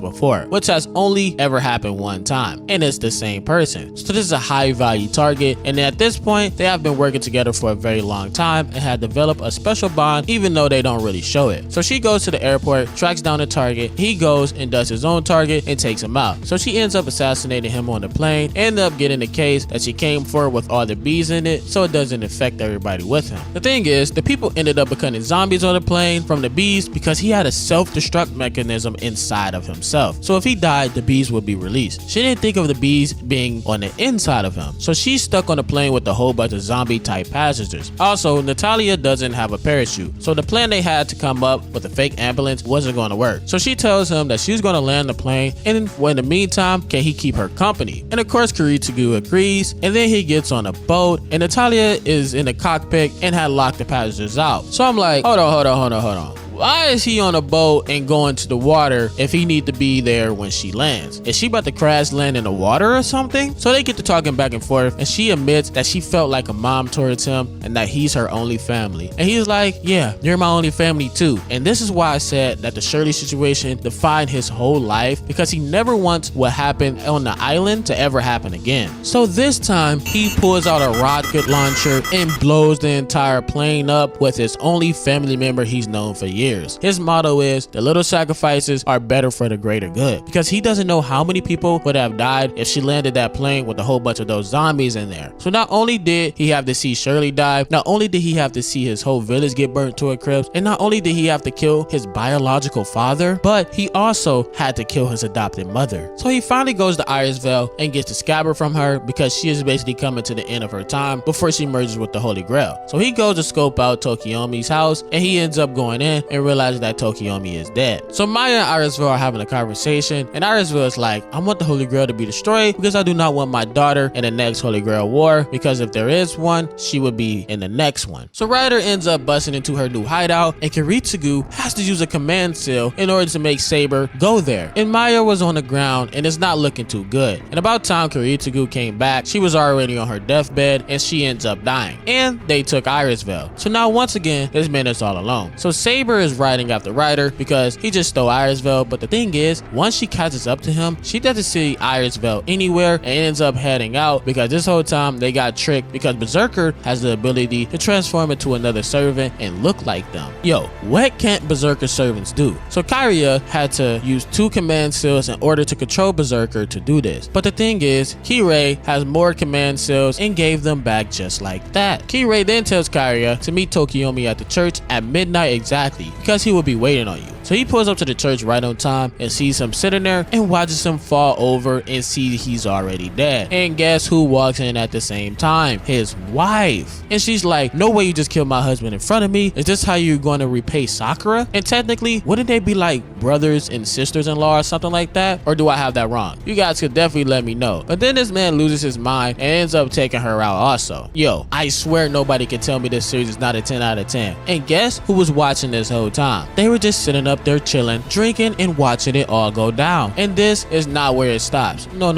before, which has only ever happened one time, and it's the same person. So this is a high value target, and at this point they have been working together for a very long time and had developed a special bond, even though they don't really show it. So she goes to the airport, tracks down the target, he goes and does his own target and takes him out. So she ends up assassinating him on the plane, ends up getting the case that she came for with all the bees in it, so it doesn't affect everybody with him. The thing is, the people ended up becoming zombies on the plane from the bees because he had a self-destruct mechanism inside of himself. So if he died, the bees would be released. She didn't think of the bees being on the inside of him, so she's stuck on the plane with a whole bunch of zombie type passengers. Also, Natalia doesn't have a parachute, so the plan they had to come up with a fake ambulance wasn't going to work. So she tells him that she's going to land the plane, and in the meantime, can he keep her company? And of course, Kiritsugu agrees, and then he gets on a boat, and Natalia is in the cockpit and had locked the passengers out. So I'm like, hold on. Why is he on a boat and going to the water if he need to be there when she lands? Is she about to crash land in the water or something? So they get to talking back and forth, and she admits that she felt like a mom towards him and that he's her only family. And he's like, yeah, you're my only family too. And this is why I said that the Shirley situation defined his whole life, because he never wants what happened on the island to ever happen again. So this time he pulls out a rocket launcher and blows the entire plane up with his only family member he's known for years. His motto is, the little sacrifices are better for the greater good, because he doesn't know how many people would have died if she landed that plane with a whole bunch of those zombies in there. So not only did he have to see Shirley die, not only did he have to see his whole village get burnt to a crisp, and not only did he have to kill his biological father, but he also had to kill his adopted mother. So he finally goes to Irisvale and gets the scabbard from her, because she is basically coming to the end of her time before she merges with the Holy Grail. So he goes to scope out Tokiomi's house, and he ends up going in and realizes that Tokiomi is dead. So Maya and Irisvale are having a conversation, and Irisvale is like, I want the Holy Grail to be destroyed because I do not want my daughter in the next Holy Grail war, because if there is one, she would be in the next one. So Ryder ends up busting into her new hideout, and Kiritsugu has to use a command seal in order to make Saber go there. And Maya was on the ground, and it's not looking too good. And about time Kiritsugu came back, she was already on her deathbed, and she ends up dying. And they took Irisvale. So now once again, this man is all alone. So Saber is riding after Ryder because he just stole Irisvale, but the thing is, once she catches up to him, she doesn't see Irisvale anywhere and ends up heading out, because this whole time they got tricked, because Berserker has the ability to transform into another servant and look like them. Yo, what can't Berserker servants do? So Kyria had to use 2 command seals in order to control Berserker to do this. But the thing is, Kirei has more command seals and gave them back just like that. Kirei then tells Kyria to meet Tokiomi at the church at midnight exactly, because he will be waiting on you. So he pulls up to the church right on time and sees him sitting there and watches him fall over and see he's already dead. And guess who walks in at the same time? His wife. And she's like, no way you just killed my husband in front of me. Is this how you're going to repay Sakura? And technically, wouldn't they be like brothers and sisters-in-law or something like that? Or do I have that wrong? You guys could definitely let me know. But then this man loses his mind and ends up taking her out also. Yo, I swear nobody can tell me this series is not a 10 out of 10. And guess who was watching this whole time? They were just sitting up there chilling, drinking, and watching it all go down. And this is not where it stops. No.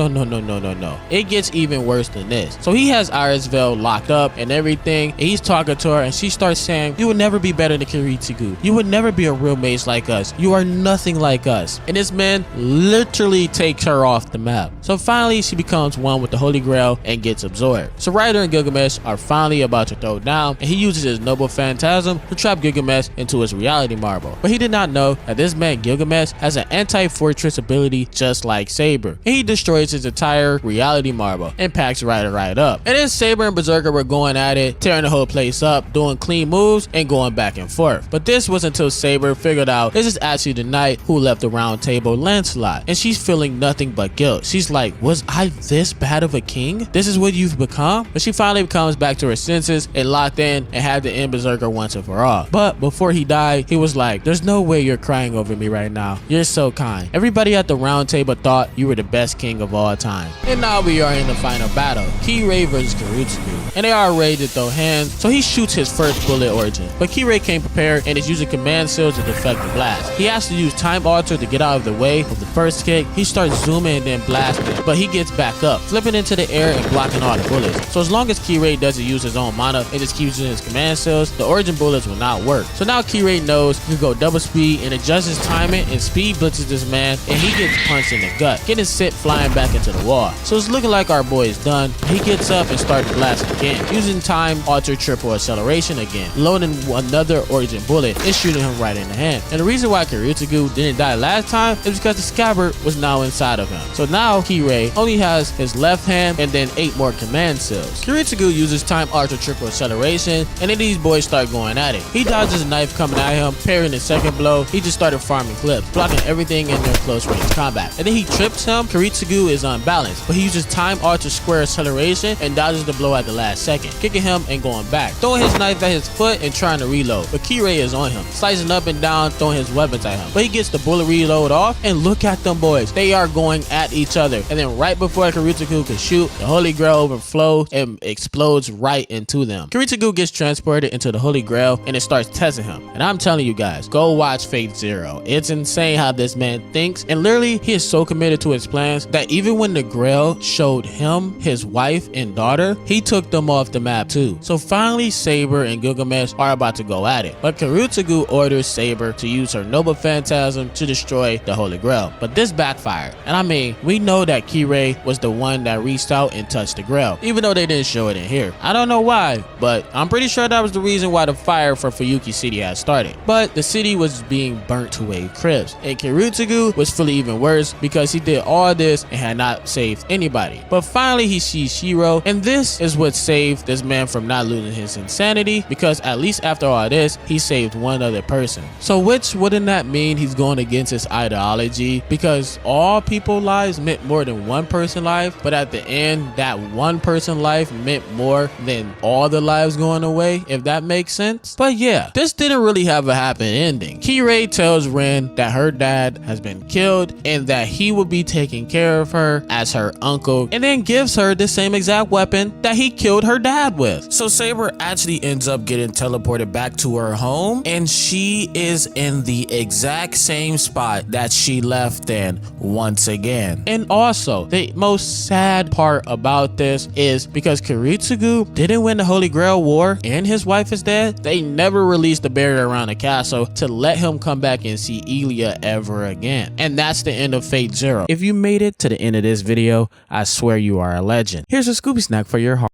It gets even worse than this. So he has Irisvale locked up and everything, and he's talking to her, and she starts saying, you would never be better than Kiritsugu. You would never be a real mage like us. You are nothing like us. And this man literally takes her off the map. So finally, she becomes one with the Holy Grail and gets absorbed. So Ryder and Gilgamesh are finally about to throw down, and he uses his Noble Phantasm to trap Gilgamesh into his reality marble. But he did not know that this man Gilgamesh has an anti-fortress ability just like Saber, and he destroys his entire reality marble and packs Ryder right up. And then Saber and Berserker were going at it, tearing the whole place up, doing clean moves and going back and forth. But this was until Saber figured out this is actually the knight who left the round table Lancelot, and she's feeling nothing but guilt. She's like, was I this bad of a king? This is what you've become? But she finally comes back to her senses and locked in and had to end Berserker once and for all. But before he died, he was like, there's no way you're crying over me right now. You're so kind. Everybody at the round table thought you were the best king of all time. And now we are in the final battle. Kirei versus Kurutsugu. And they are ready to throw hands, so he shoots his first bullet origin. But Kirei came prepared and is using command seals to deflect the blast. He has to use time alter to get out of the way of the first kick. He starts zooming and then blasting, but he gets back up, flipping into the air and blocking all the bullets. So as long as Kirei doesn't use his own mana and just keeps using his command seals, the origin bullets will not work. So now Kirei knows he can go double speed and adjust his timing and speed blitzes this man, and he gets punched in the gut, getting sent flying back into the wall. So it's looking like our boy is done. He gets up and starts blasting again, using time alter triple acceleration again, loading another origin bullet and shooting him right in the hand. And the reason why Kurutsugu didn't die last time is because the scabbard was now inside of him. So now Kirei only has his left hand and then 8 more command seals. Kurutsugu uses time alter triple acceleration, and then these boys start going at it. He dodges a knife coming at him, parrying the second blow. He just started farming clips, blocking everything in their close range combat. And then he trips him. Kurutsugu is unbalanced, but he uses time alter square acceleration and dodges the blow at the last second, kicking him and going back, throwing his knife at his foot and trying to reload. But Kirei is on him, slicing up and down, throwing his weapons at him. But he gets the bullet reload off, and look at them boys. They are going at each other. And then right before Kurutsugu can shoot, the Holy Grail overflows and explodes right into them. Kurutsugu gets transported into the Holy Grail and it starts testing him. And I'm telling you guys, go watch Fate Zero. It's insane how this man thinks, and literally he is so committed to his plans that even when the Grail showed him his wife and daughter, he took them off the map too. So finally Saber and Gilgamesh are about to go at it, but Kurutsugu orders Saber to use her Noble Phantasm to destroy the Holy Grail. But this backfired, and I mean, we know that Kirei was the one that reached out and touched the Grail, even though they didn't show it in here. I don't know why, but I'm pretty sure that was the reason why the fire for Fuyuki City had started. But the city was being burnt to a crisp, and Kurutsugu was feeling even worse because he did all this and had not saved anybody. But finally he sees Shiro, and this is what saved this man from not losing his insanity, because at least after all this, he saved one other person. So which wouldn't that mean he's going against his ideology? Because all people lives meant more than one person life, but at the end, that one person life meant more than all the lives going away, if that makes sense. But yeah, this didn't really have a happy ending. Kirei tells Rin that her dad has been killed and that he will be taking care of her as her uncle, and then gives her the same exact weapon that he killed her dad with. So Saber actually ends up getting teleported back to her home, and she is in the exact same spot that she left in once again. And also, the most sad part about this is because Kurutsugu didn't win the Holy Grail War and his wife is dead, they never released the barrier around the castle to let him come back and see Elia ever again. And that's the end of Fate Zero. If you made it to the end of this video, I swear you are a legend. Here's a Scooby snack for your heart.